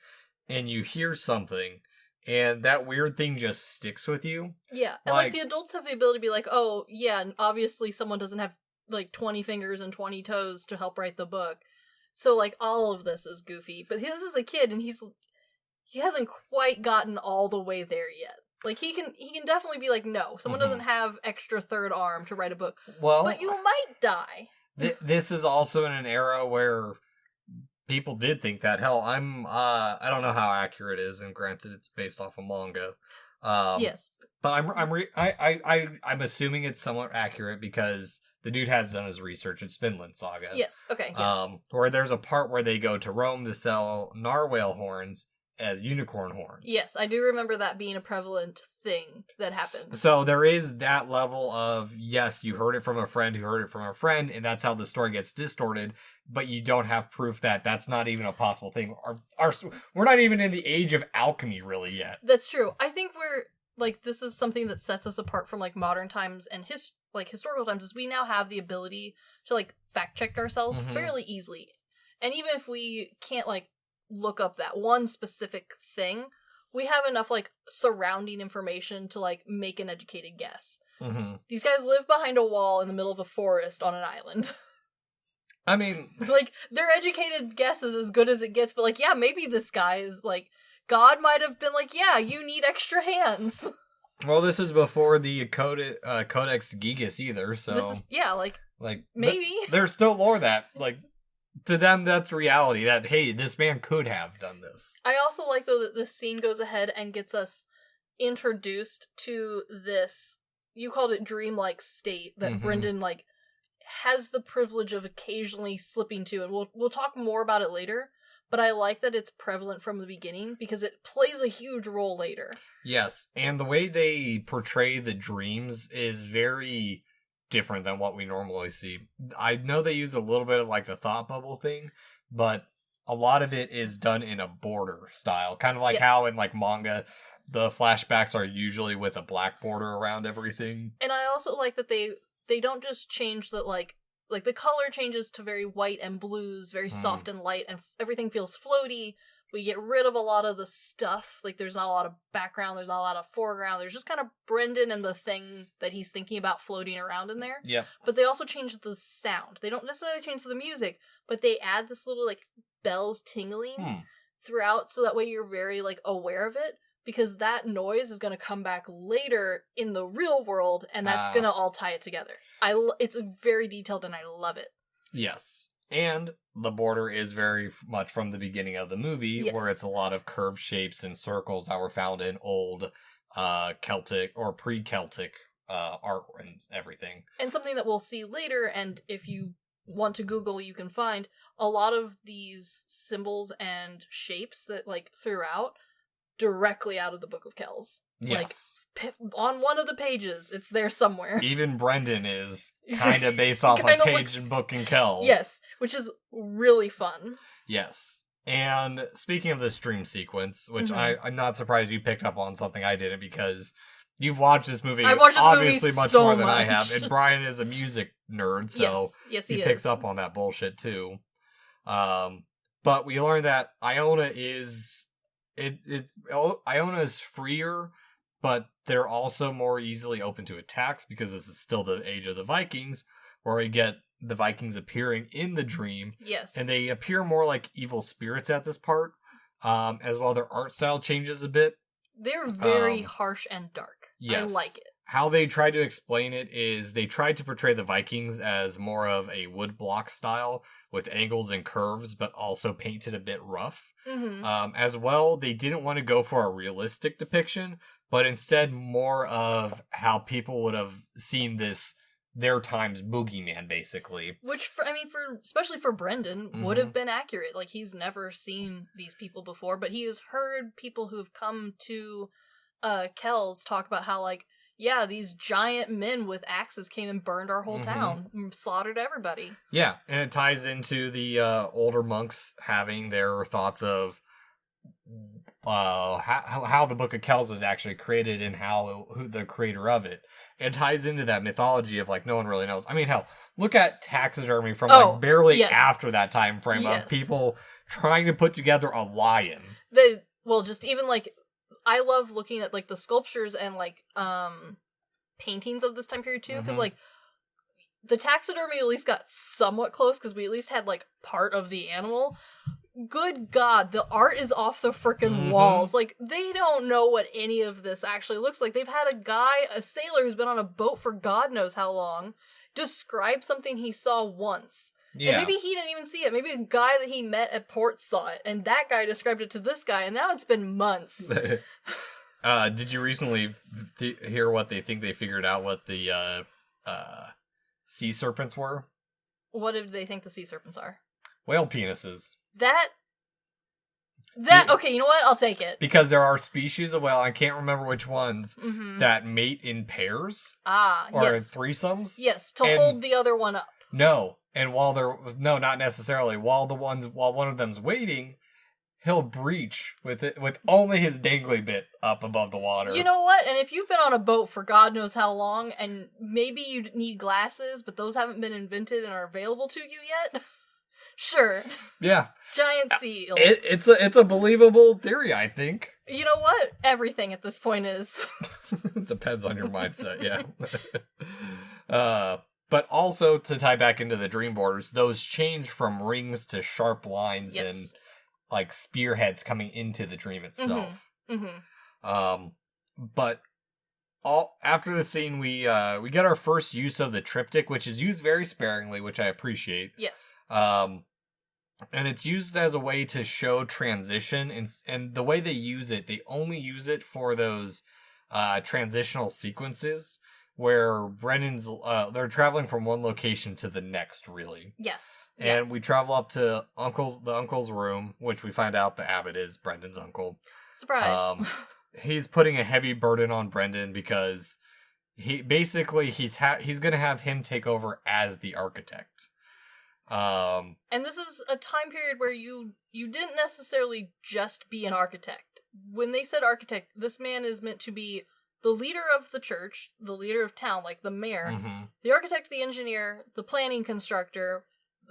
B: and you hear something, and that weird thing just sticks with you.
C: Yeah. And, like, the adults have the ability to be like, oh, yeah, and obviously someone doesn't have, like, 20 fingers and 20 toes to help write the book. So, like, all of this is goofy. But this is a kid, and he hasn't quite gotten all the way there yet. Like, he can definitely be like, no, someone doesn't have extra third arm to write a book.
B: Well,
C: but you might die.
B: This is also in an era where people did think that. Hell, I don't know how accurate it is, and granted, it's based off a manga.
C: Yes.
B: But I'm assuming it's somewhat accurate because the dude has done his research. It's Vinland Saga.
C: Yes. Okay. Yeah.
B: Where there's a part where they go to Rome to sell narwhal horns as unicorn horns.
C: Yes, I do remember that being a prevalent thing that happened.
B: So there is that level of, yes, you heard it from a friend who heard it from a friend, and that's how the story gets distorted, but you don't have proof that that's not even a possible thing. We're not even in the age of alchemy, really, yet.
C: That's true. I think this is something that sets us apart from, modern times and historical times, is we now have the ability to, fact-check ourselves fairly easily. And even if we can't, look up that one specific thing, we have enough surrounding information to make an educated guess. These guys live behind a wall in the middle of a forest on an island.
B: I mean,
C: their educated guess is as good as it gets, but yeah, maybe this guy is God might have been yeah, you need extra hands.
B: Well, this is before the Codex Gigas either, so
C: this is, yeah, maybe
B: there's still lore that to them, that's reality, that, hey, this man could have done this.
C: I also like, though, that this scene goes ahead and gets us introduced to this, you called it dreamlike state, that Brendan, has the privilege of occasionally slipping to, and we'll talk more about it later, but I like that it's prevalent from the beginning, because it plays a huge role later. Yes,
B: and the way they portray the dreams is very different than what we normally see. I know they use a little bit of the thought bubble thing, but a lot of it is done in a border style, kind of how in manga the flashbacks are usually with a black border around everything.
C: And I also like that they don't just change that the color changes to very white and blues, very soft and light, and everything feels floaty. We get rid of a lot of the stuff. There's not a lot of background, there's not a lot of foreground. There's just kind of Brendan and the thing that he's thinking about floating around in there.
B: Yeah.
C: But they also change the sound. They don't necessarily change the music, but they add this little, bells tingling throughout, so that way you're very, aware of it, because that noise is going to come back later in the real world, and that's going to all tie it together. It's very detailed, and I love it.
B: Yes. And the border is very much from the beginning of the movie, where it's a lot of curved shapes and circles that were found in old Celtic or pre-Celtic art and everything.
C: And something that we'll see later, and if you want to Google, you can find a lot of these symbols and shapes that throughout directly out of the Book of Kells.
B: Yes.
C: On one of the pages, it's there somewhere.
B: Even Brendan is kind of based off a page in Book of Kells.
C: Yes, which is really fun.
B: Yes. And speaking of this dream sequence, which I'm not surprised you picked up on something I didn't, because you've watched this movie obviously much more than I have, and Brian is a music nerd, so
C: yes,
B: he picks up on that bullshit too. But we learned that Iona is Iona is freer, but they're also more easily open to attacks, because this is still the age of the Vikings, where we get the Vikings appearing in the dream.
C: Yes.
B: And they appear more like evil spirits at this part. As well, their art style changes a bit.
C: They're very harsh and dark.
B: Yes.
C: I like it.
B: How they try to explain it is they tried to portray the Vikings as more of a woodblock style with angles and curves, but also painted a bit rough. As well, they didn't want to go for a realistic depiction, but instead more of how people would have seen their time's boogeyman, basically.
C: Which, especially for Brendan, would have been accurate. He's never seen these people before, but he has heard people who have come to Kells talk about how, yeah, these giant men with axes came and burned our whole town, and slaughtered everybody.
B: Yeah, and it ties into the older monks having their thoughts of how the Book of Kells was actually created, and who the creator of it. It ties into that mythology of no one really knows. Hell, look at taxidermy from barely after that time frame of people trying to put together a lion.
C: Just even I love looking at the sculptures and paintings of this time period too, because the taxidermy at least got somewhat close, because we at least had part of the animal. Good God, the art is off the frickin' walls. They don't know what any of this actually looks like. They've had a sailor who's been on a boat for God knows how long, describe something he saw once.
B: Yeah.
C: And maybe he didn't even see it. Maybe a guy that he met at port saw it, and that guy described it to this guy, and now it's been months.
B: Did you recently hear what they think they figured out what the sea serpents were?
C: What did they think the sea serpents are?
B: Whale penises.
C: Okay, you know what? I'll take it.
B: Because there are species of whale, I can't remember which ones, that mate in pairs. Or
C: yes.
B: threesomes.
C: Yes, to hold the other one up.
B: No, and no, not necessarily. While one of them's waiting, he'll breach with only his dangly bit up above the water.
C: You know what? And if you've been on a boat for God knows how long, and maybe you need glasses, but those haven't been invented and are available to you yet, sure.
B: Yeah.
C: Giant seal.
B: It's a believable theory, I think.
C: You know what? Everything at this point is.
B: Depends on your mindset, yeah. But also, to tie back into the dream borders, those change from rings to sharp lines and like spearheads coming into the dream itself. But after the scene, we get our first use of the triptych, which is used very sparingly, which I appreciate.
C: Yes.
B: And it's used as a way to show transition, and the way they use it, they only use it for those transitional sequences where Brendan's they're traveling from one location to the next, really.
C: Yes.
B: And we travel up to the uncle's room, which we find out the abbot is Brendan's uncle.
C: Surprise.
B: He's putting a heavy burden on Brendan because he's going to have him take over as the architect.
C: And this is a time period where you didn't necessarily just be an architect. When they said architect, this man is meant to be the leader of the church, the leader of town, like the mayor, the architect, the engineer, the planning constructor,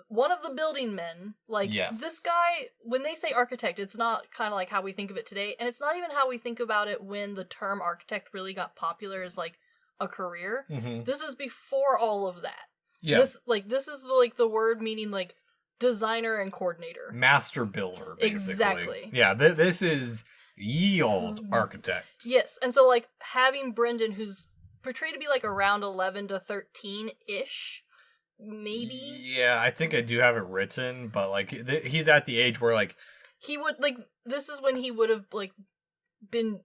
C: one of the building men. Like, this guy, when they say architect, it's not kind of like how we think of it today, and it's not even how we think about it when the term architect really got popular as, like, a career. This is before all of that. Yeah. This is the word meaning, like, designer and coordinator.
B: Master builder, basically.
C: Exactly.
B: Yeah, this is ye old architect.
C: Yes, and so, like, having Brendan, who's portrayed to be, like, around 11 to 13-ish, maybe?
B: Yeah, I think I do have it written, but, like, he's at the age where, like...
C: He would, like, this is when he would have, like, been...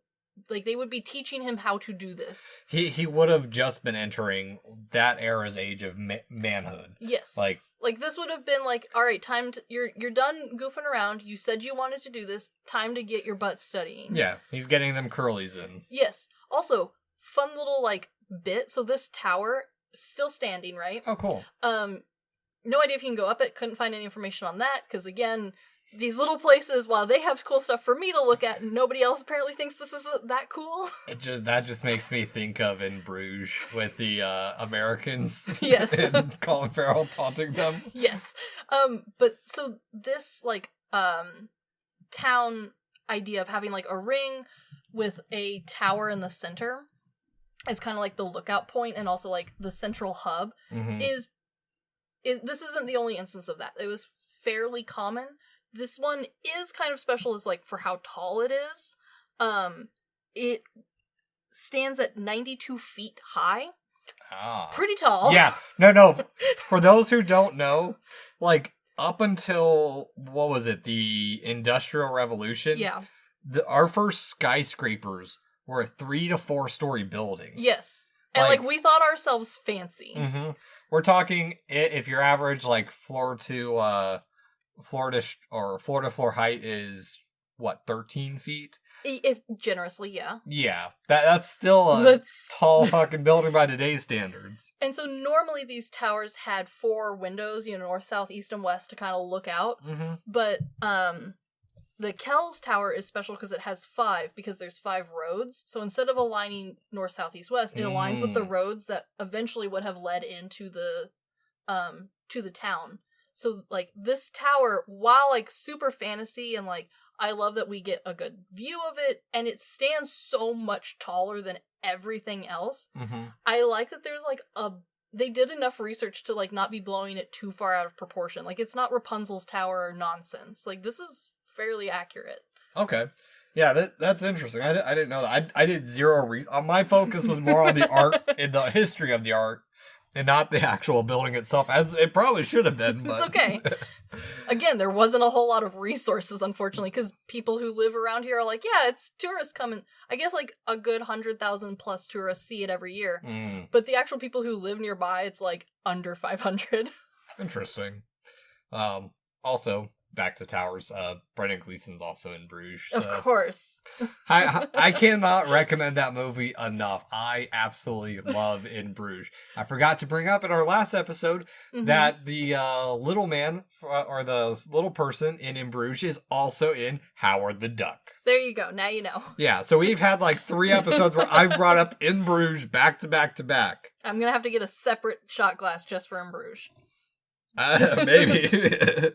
C: Like, they would be teaching him how to do this.
B: He would have just been entering that era's age of manhood.
C: Yes. Like, this would have been like, all right, time to... You're done goofing around. You said you wanted to do this. Time to get your butt studying.
B: Yeah, he's getting them curlies in.
C: Yes. Also, fun little, like, bit. So this tower, still standing, right?
B: Oh, cool.
C: No idea if you can go up it. Couldn't find any information on that, because, again... These little places, while they have cool stuff for me to look at, nobody else apparently thinks this is that cool. That just
B: makes me think of In Bruges with the Americans.
C: Yes.
B: And Colin Farrell taunting them.
C: Yes. But so this, like, town idea of having, like, a ring with a tower in the center is kind of like the lookout point and also, like, the central hub is this isn't the only instance of that. It was fairly common. This one is kind of special as, like, for how tall it is. It stands at 92 feet high. Pretty tall.
B: Yeah. No. For those who don't know, like, up until, what was it, the Industrial Revolution?
C: Yeah.
B: Our first skyscrapers were 3 to 4 story buildings.
C: Yes. And, like, we thought ourselves fancy.
B: We're talking, if your average, like, floor to floor height is what, 13 feet?
C: If generously, yeah.
B: Yeah, that's still a tall fucking building by today's standards.
C: And so normally these towers had 4 windows, north, south, east, and west to kind of look out. But the Kells Tower is special because it has 5, because there's 5 roads. So instead of aligning north, south, east, west, it aligns with the roads that eventually would have led into the town. So, like, this tower, while, like, super fantasy and, like, I love that we get a good view of it, and it stands so much taller than everything else. I like that there's, like, they did enough research to, like, not be blowing it too far out of proportion. Like, it's not Rapunzel's tower or nonsense. Like, this is fairly accurate.
B: Okay. Yeah, that's interesting. I didn't know that. I did zero my focus was more on the art and the history of the art and not the actual building itself, as it probably should have been. But...
C: It's okay. Again, there wasn't a whole lot of resources, unfortunately, because people who live around here are like, yeah, it's tourists coming. I guess like a good 100,000 plus tourists see it every year. But the actual people who live nearby, it's like under 500.
B: Interesting. Also, back to Towers, Brendan Gleeson's also in Bruges.
C: Of course.
B: I cannot recommend that movie enough. I absolutely love In Bruges. I forgot to bring up in our last episode that the little man, or the little person in Bruges is also in Howard the Duck.
C: There you go. Now you know.
B: Yeah, so we've had like 3 episodes where I've brought up In Bruges back to back to back.
C: I'm going to have to get a separate shot glass just for In Bruges.
B: Maybe.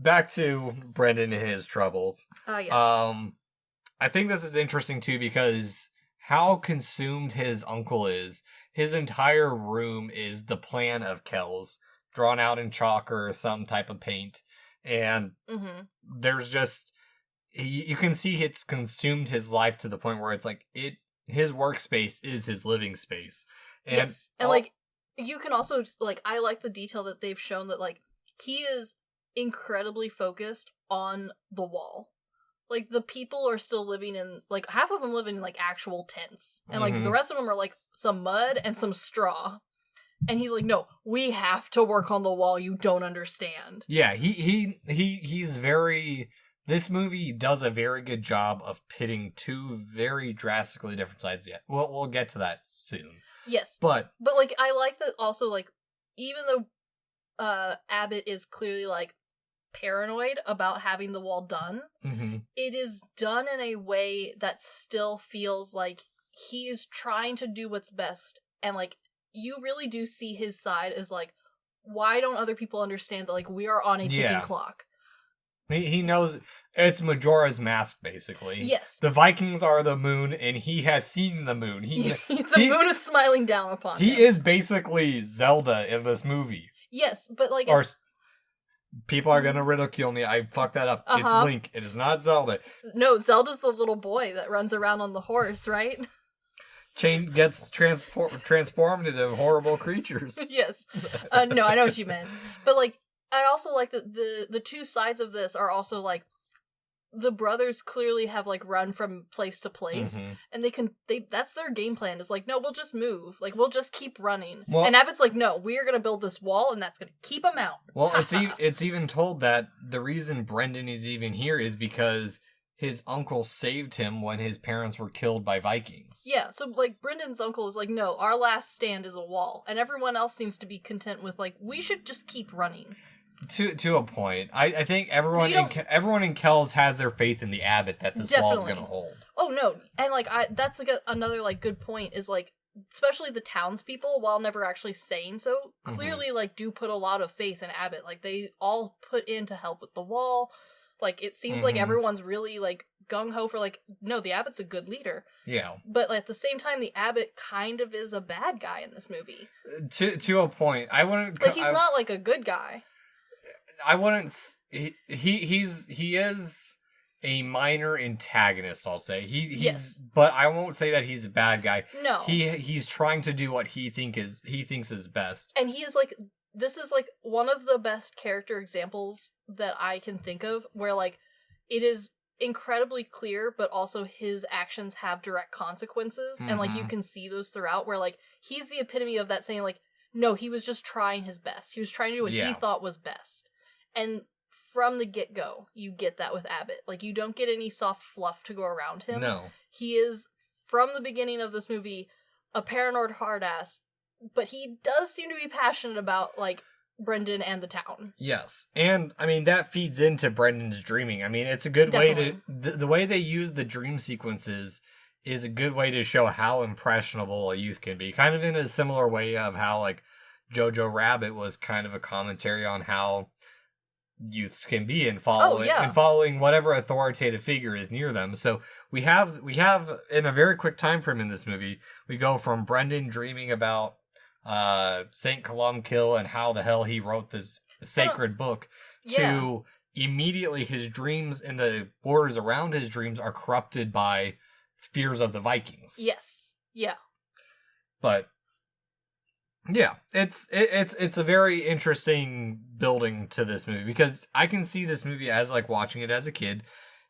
B: Back to Brendan and his troubles.
C: Yes.
B: I think this is interesting too because how consumed his uncle is. His entire room is the plan of Kells, drawn out in chalk or some type of paint, and there's just you can see it's consumed his life to the point where it's like his workspace is his living space. And
C: yes, and like you can also like I like the detail that they've shown that like he is incredibly focused on the wall. Like the people are still living in like half of them live in like actual tents, and like the rest of them are like some mud and some straw. And he's like, no, we have to work on the wall. You don't understand.
B: Yeah, he's very. This movie does a very good job of pitting 2 very drastically different sides. Yet we'll get to that soon.
C: Yes,
B: but
C: like I like that also. Like even though Abbott is clearly like paranoid about having the wall done, it is done in a way that still feels like he is trying to do what's best, and like you really do see his side as like, why don't other people understand that like we are on a ticking clock?
B: He knows it's Majora's Mask, basically.
C: Yes.
B: The Vikings are the moon, and he has seen the moon.
C: The moon is smiling down upon him.
B: He is basically Zelda in this movie.
C: Yes, but like...
B: Or people are gonna ridicule me. I fucked that up. It's Link. It is not Zelda.
C: No, Zelda's the little boy that runs around on the horse, right?
B: Chain gets transformed into horrible creatures.
C: Yes. No, I know what you meant. But like, I also like that the 2 sides of this are also like, the brothers clearly have like run from place to place, and that's their game plan is like, no, we'll just move, like we'll just keep running. Well, and Abbott's like, no, we are gonna build this wall, and that's gonna keep them out.
B: Well, it's even told that the reason Brendan is even here is because his uncle saved him when his parents were killed by Vikings.
C: Yeah, so like Brendan's uncle is like, no, our last stand is a wall, and everyone else seems to be content with like, we should just keep running. To
B: a point. I think everyone in Kells has their faith in the Abbott that this wall is going to hold.
C: Oh, no. And, like, that's like another, like, good point is, like, especially the townspeople, while never actually saying so, clearly, like, do put a lot of faith in Abbott. Like, they all put in to help with the wall. Like, it seems like everyone's really, like, gung-ho for, like, no, the Abbott's a good leader.
B: Yeah.
C: But like, at the same time, the Abbott kind of is a bad guy in this movie.
B: To a point. I wouldn't...
C: Like, he's not, like, a good guy.
B: I wouldn't. He is a minor antagonist. I'll say he's, but I won't say that he's a bad guy.
C: No,
B: he's trying to do what he thinks is best.
C: And he is like, this is like one of the best character examples that I can think of, where like it is incredibly clear, but also his actions have direct consequences, and like you can see those throughout. Where like he's the epitome of that, saying like, no, he was just trying his best. He was trying to do what he thought was best. And from the get-go, you get that with Abbott. Like, you don't get any soft fluff to go around him.
B: No.
C: He is, from the beginning of this movie, a paranoid hard-ass, but he does seem to be passionate about, like, Brendan and the town.
B: Yes. And, I mean, that feeds into Brendan's dreaming. I mean, it's a good way to... The way they use the dream sequences is a good way to show how impressionable a youth can be. Kind of in a similar way of how, like, Jojo Rabbit was kind of a commentary on how youths can be in following whatever authoritative figure is near them. So we have in a very quick time frame in this movie, we go from Brendan dreaming about St. Columkill and how the hell he wrote this sacred book to immediately his dreams and the borders around his dreams are corrupted by fears of the Vikings.
C: Yes. Yeah.
B: But Yeah, it's a very interesting building to this movie because I can see this movie as like watching it as a kid,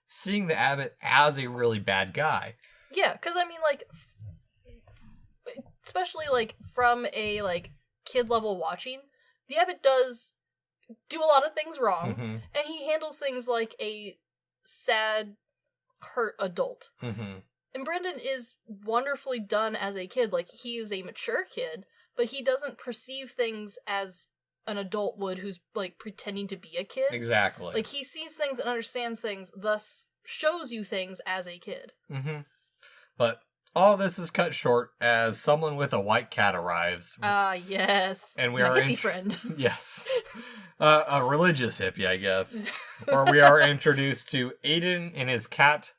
B: seeing the abbot as a really bad guy.
C: Yeah, because I mean, like, especially like from a like kid level watching, the abbot does do a lot of things wrong, and he handles things like a sad, hurt adult. And Brendan is wonderfully done as a kid. Like, he is a mature kid, but he doesn't perceive things as an adult would who's, like, pretending to be a kid.
B: Exactly.
C: Like, he sees things and understands things, thus shows you things as a kid.
B: But all of this is cut short as someone with a white cat arrives.
C: Yes.
B: And we
C: my
B: are
C: hippie friend.
B: Yes. A religious hippie, I guess. Where we are introduced to Aiden and his cat,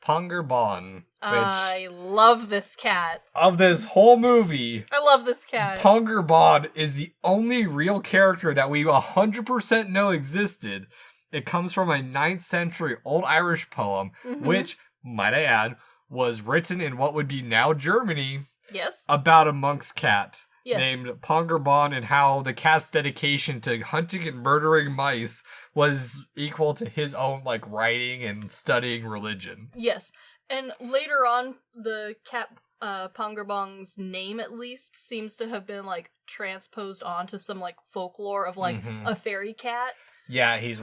B: Pongerbon.
C: I love this cat.
B: Of this whole movie,
C: I love this cat.
B: Pongerbon is the only real character that we 100% know existed. It comes from a 9th century Old Irish poem, which, might I add, was written in what would be now Germany.
C: Yes.
B: About a monk's cat.
C: Yes.
B: Named Pongerbon, and how the cat's dedication to hunting and murdering mice was equal to his own, like, writing and studying religion.
C: Yes. And later on, the cat Pongerbon's name, at least, seems to have been, like, transposed onto some, like, folklore of, like, a fairy cat.
B: Yeah, it's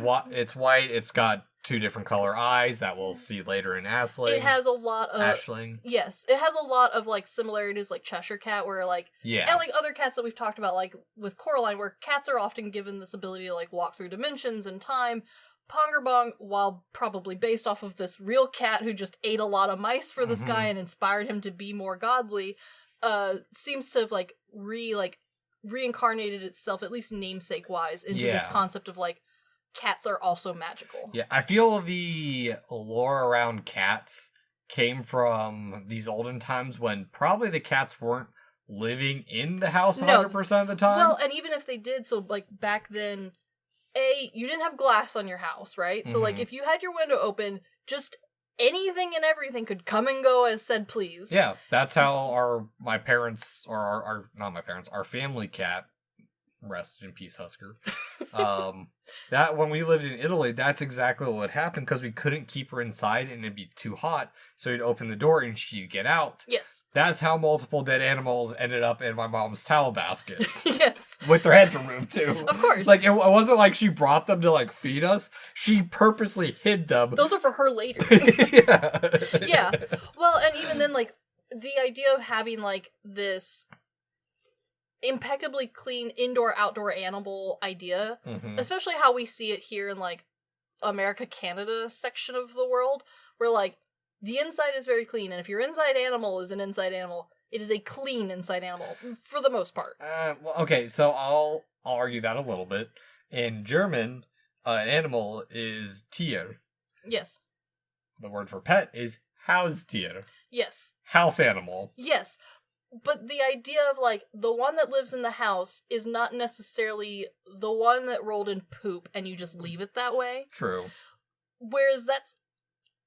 B: white, it's got 2 different color eyes that we'll see later in Ashling.
C: It has a lot of...
B: Ashling.
C: Yes, it has a lot of, like, similarities, like Cheshire Cat, where, like...
B: Yeah.
C: And, like, other cats that we've talked about, like, with Coraline, where cats are often given this ability to, like, walk through dimensions and time. Pongerbon, while probably based off of this real cat who just ate a lot of mice for this guy and inspired him to be more godly, seems to have, like, reincarnated itself, at least namesake-wise, into this concept of, like, cats are also magical. Yeah,
B: I feel the lore around cats came from these olden times when probably the cats weren't living in the house 100% of the time.
C: Well, and even if they did, so, like, back then, you didn't have glass on your house, right? So, like, if you had your window open, just anything and everything could come and go as said please.
B: Yeah, that's how our family cat, rest in peace, Husker. That when we lived in Italy, that's exactly what would happen because we couldn't keep her inside and it'd be too hot. So we'd open the door and she'd get out.
C: Yes.
B: That's how multiple dead animals ended up in my mom's towel basket.
C: Yes.
B: With their heads removed too.
C: Of course.
B: Like, it wasn't like she brought them to, like, feed us. She purposely hid them.
C: Those are for her later.
B: Yeah.
C: Yeah. Well, and even then, like, the idea of having, like, this impeccably clean indoor-outdoor animal idea, especially how we see it here in, like, America, Canada section of the world, where, like, the inside is very clean, and if your inside animal is an inside animal, it is a clean inside animal, for the most part.
B: Well, okay, so I'll argue that a little bit. In German, an animal is Tier.
C: Yes.
B: The word for pet is Haustier.
C: Yes.
B: House animal.
C: Yes. But the idea of, like, the one that lives in the house is not necessarily the one that rolled in poop and you just leave it that way.
B: True.
C: Whereas that's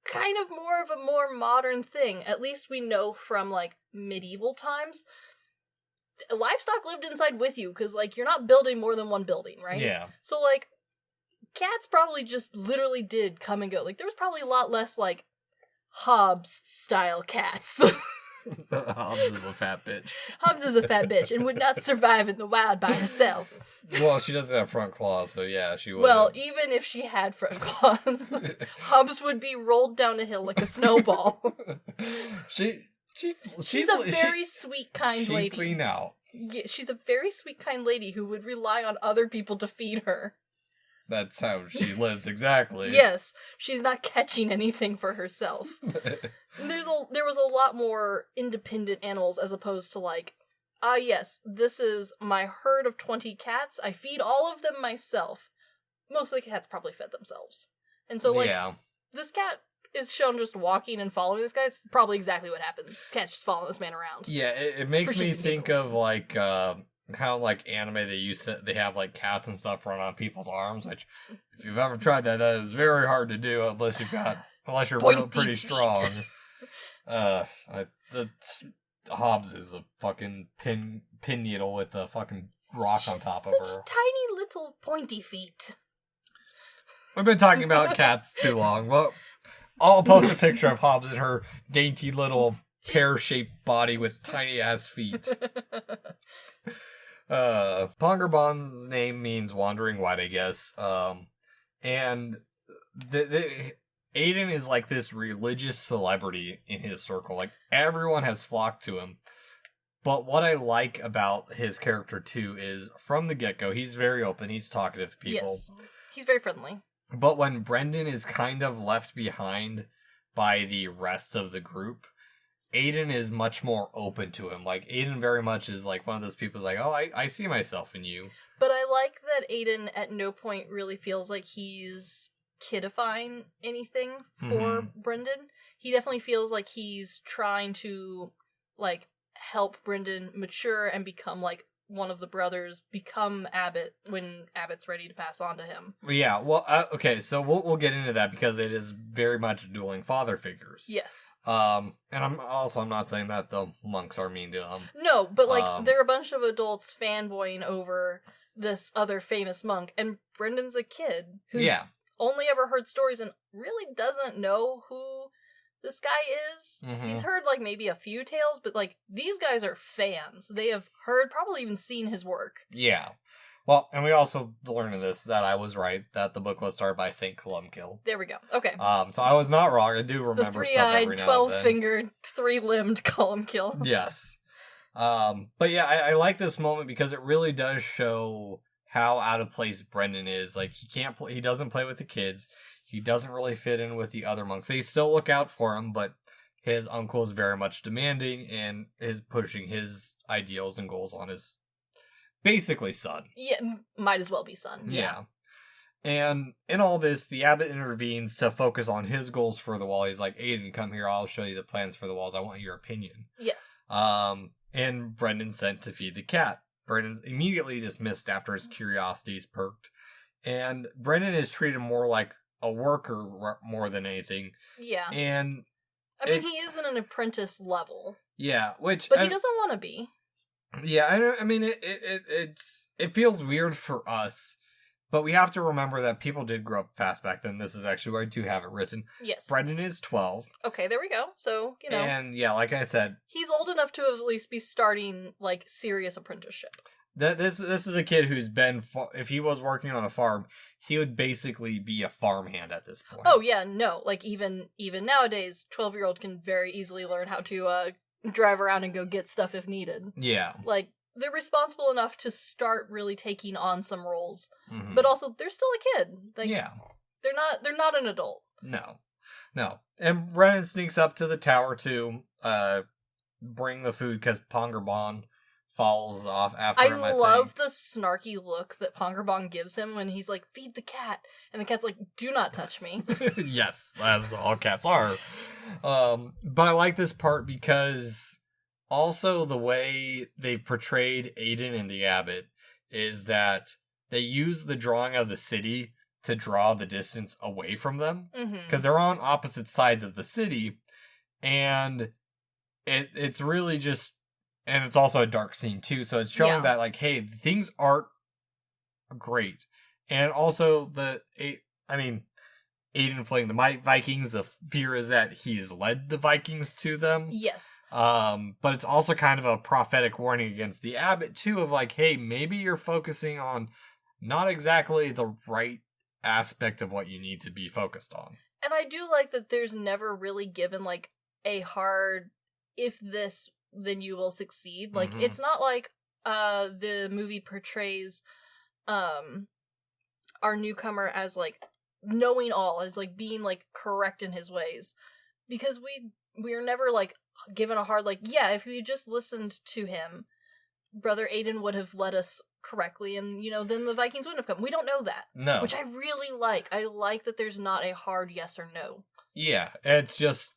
C: kind of more of a more modern thing. At least we know from, like, medieval times. Livestock lived inside with you, because, like, you're not building more than one building, right?
B: Yeah.
C: So, like, cats probably just literally did come and go. Like, there was probably a lot less, like, Hobbes-style cats.
B: Hobbs is a fat bitch.
C: Hobbs is a fat bitch and would not survive in the wild by herself.
B: Well, she doesn't have front claws, so yeah, she would.
C: Well, even if she had front claws, Hobbs would be rolled down a hill like a snowball. She's a very sweet, kind lady.
B: She'd clean out.
C: Yeah, she's a very sweet, kind lady who would rely on other people to feed her.
B: That's how she lives, exactly.
C: Yes, she's not catching anything for herself. There was a lot more independent animals as opposed to, like, yes, this is my herd of 20 cats. I feed all of them myself. Most of the cats probably fed themselves. And so, like, this cat is shown just walking and following this guy. It's probably exactly what happened. Cat's just following this man around.
B: Yeah, it makes me think of, like, how, like, anime they have, like, cats and stuff run on people's arms, which, if you've ever tried that is very hard to do unless you're pretty strong. Hobbs is a fucking pin needle with a fucking rock on top of her.
C: Such tiny little pointy feet.
B: We've been talking about cats too long. Well, I'll post a picture of Hobbs and her dainty little pear-shaped body with tiny-ass feet. Pongerbon's name means wandering white, I guess. And Aiden is like this religious celebrity in his circle. Like, everyone has flocked to him. But what I like about his character, too, is from the get-go, he's very open. He's talkative to people.
C: Yes, he's very friendly.
B: But when Brendan is kind of left behind by the rest of the group, Aiden is much more open to him. Like, Aiden very much is like one of those people who's like, oh, I see myself in you.
C: But I like that Aiden at no point really feels like he's kidifying anything for Brendan. He definitely feels like he's trying to, like, help Brendan mature and become, like, one of the brothers, become Abbott when Abbott's ready to pass on to him.
B: Yeah, well, okay, so we'll get into that because it is very much dueling father figures.
C: Yes.
B: And I'm not saying that the monks are mean to him.
C: No, but, like, there are a bunch of adults fanboying over this other famous monk, and Brendan's a kid who's only ever heard stories and really doesn't know who this guy is. He's heard, like, maybe a few tales, but, like, these guys are fans. They have heard, probably even seen his work.
B: Yeah. Well, and we also learned in this that I was right, that the book was started by St. Columkill.
C: There we go. Okay.
B: So I was not wrong. I do remember stuff every now and then.
C: The 3-eyed, 12-fingered, 3-limbed Columkill.
B: Yes. But yeah, I like this moment because it really does show how out of place Brendan is. Like, he doesn't play with the kids. He doesn't really fit in with the other monks. They still look out for him, but his uncle is very much demanding and is pushing his ideals and goals on his, basically, son. Yeah,
C: might as well be son. Yeah.
B: And in all this, the abbot intervenes to focus on his goals for the wall. He's like, Aiden, come here. I'll show you the plans for the walls. I want your opinion.
C: Yes.
B: And Brendan's sent to feed the cat. Brendan's immediately dismissed after his curiosities perked. And Brendan is treated more like a worker more than anything.
C: Yeah.
B: And
C: I mean, he is in an apprentice level.
B: Yeah,
C: but he doesn't want to be.
B: Yeah, I mean, it feels weird for us, but we have to remember that people did grow up fast back then. This is actually where I do have it written.
C: Yes.
B: Brendan is 12.
C: Okay, there we go. So, you know.
B: And yeah, like I said,
C: he's old enough to at least be starting, like, serious apprenticeship.
B: This is a kid who's been, if he was working on a farm, he would basically be a farmhand at this point.
C: Oh yeah, no, like even nowadays, 12-year-old can very easily learn how to drive around and go get stuff if needed.
B: Yeah.
C: Like, they're responsible enough to start really taking on some roles, but also they're still a kid. Like,
B: yeah.
C: They're not an adult.
B: No. And Brennan sneaks up to the tower to bring the food because Pongerbon falls off after him, I
C: love the snarky look that Pongerbon gives him when he's like, feed the cat. And the cat's like, do not touch me.
B: Yes, as all cats are. But I like this part because also the way they've portrayed Aiden and the abbot is that they use the drawing of the city to draw the distance away from them. Because they're on opposite sides of the city. And it's really just... And it's also a dark scene, too, so it's showing that, like, hey, things aren't great. And also, Aiden fleeing the Vikings, the fear is that he's led the Vikings to them.
C: Yes.
B: But it's also kind of a prophetic warning against the abbot, too, of, like, hey, maybe you're focusing on not exactly the right aspect of what you need to be focused on.
C: And I do like that there's never really given, like, a hard, if this... then you will succeed. Like, it's not like the movie portrays our newcomer as, like, knowing all, as, like, being, like, correct in his ways. Because we are never, like, given a hard, like, yeah, if we just listened to him, Brother Aiden would have led us correctly, and, you know, then the Vikings wouldn't have come. We don't know that.
B: No.
C: Which I really like. I like that there's not a hard yes or no.
B: Yeah, it's just...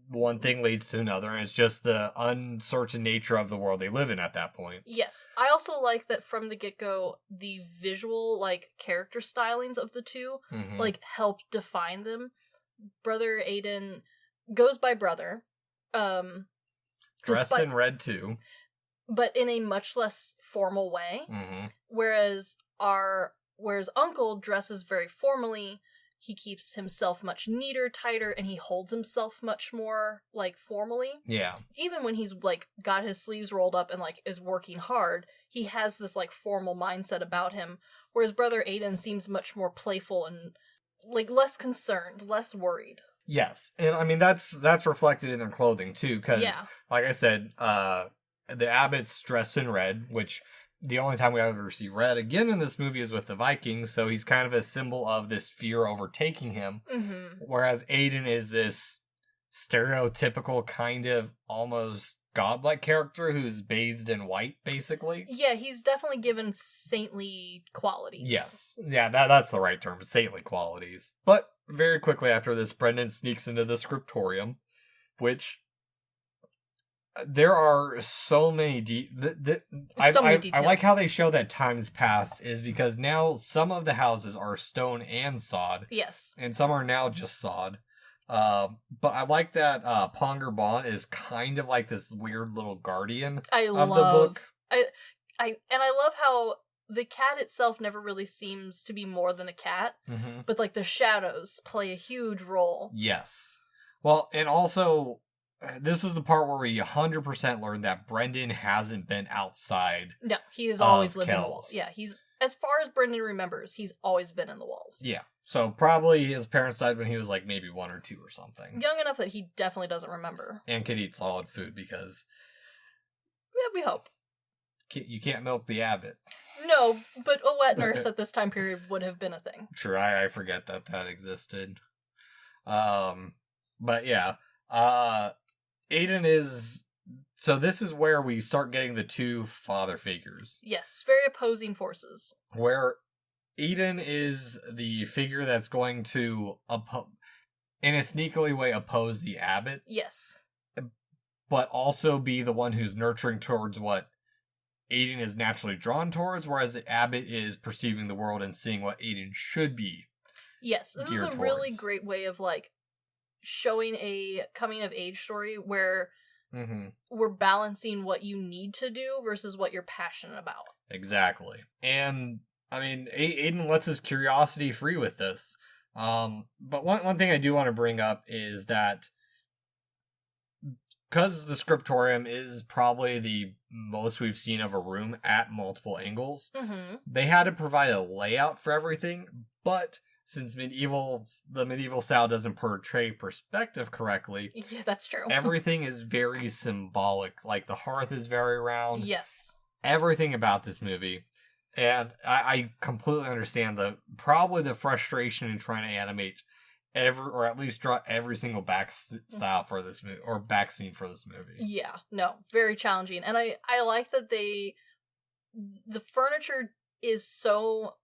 B: one thing leads to another, and it's just the uncertain nature of the world they live in at that point.
C: Yes. I also like that from the get-go, the visual, like, character stylings of the two, like, help define them. Brother Aiden goes by Brother.
B: Dressed in red too.
C: But in a much less formal way.
B: Mm-hmm.
C: Whereas Uncle dresses very formally. He keeps himself much neater, tighter, and he holds himself much more, like, formally.
B: Yeah.
C: Even when he's, like, got his sleeves rolled up and, like, is working hard, he has this, like, formal mindset about him. Whereas brother Aiden seems much more playful and, like, less concerned, less worried.
B: Yes. And, I mean, that's reflected in their clothing, too, because, like I said, the Abbot's dressed in red, which... The only time we ever see red again in this movie is with the Vikings, so he's kind of a symbol of this fear overtaking him.
C: Mm-hmm.
B: Whereas Aiden is this stereotypical kind of almost godlike character who's bathed in white, basically.
C: Yeah, he's definitely given saintly qualities.
B: Yes. Yeah, that's the right term, saintly qualities. But very quickly after this, Brendan sneaks into the scriptorium, which... There are so many details. I like how they show that time's passed is because now some of the houses are stone and sod.
C: Yes. And
B: some are now just sod. But I like that Ponger Bon is kind of like this weird little guardian of the book.
C: I love how the cat itself never really seems to be more than a cat, but like the shadows play a huge role.
B: Yes. Well, and also... This is the part where we 100% learn that Brendan hasn't been outside.
C: No, he has always lived
B: Kells.
C: in the walls. Yeah, he's, as far as Brendan remembers, he's always been in the walls.
B: Yeah. So probably his parents died when he was like maybe 1 or 2 or something.
C: Young enough that he definitely doesn't remember.
B: And could eat solid food because...
C: Yeah, we hope.
B: You can't milk the Abbot.
C: No, but a wet nurse at this time period would have been a thing.
B: Sure, I forget that existed. But yeah. Aiden is... So this is where we start getting the 2 father figures.
C: Yes, very opposing forces.
B: Where Aiden is the figure that's going to, in a sneakily way, oppose the Abbot.
C: Yes.
B: But also be the one who's nurturing towards what Aiden is naturally drawn towards, whereas the Abbot is perceiving the world and seeing what Aiden should be.
C: Yes, this is a really great way of, like, showing a coming-of-age story where we're balancing what you need to do versus what you're passionate about.
B: Exactly. And, I mean, Aiden lets his curiosity free with this. But one thing I do want to bring up is that because the scriptorium is probably the most we've seen of a room at multiple angles, they had to provide a layout for everything, but... Since the medieval style doesn't portray perspective correctly.
C: Yeah, that's true.
B: Everything is very symbolic. Like, the hearth is very round.
C: Yes.
B: Everything about this movie. And I completely understand probably the frustration in trying to animate or at least draw every single back style for this movie, or back scene for this movie.
C: Yeah, no, very challenging. And I like that the furniture is so...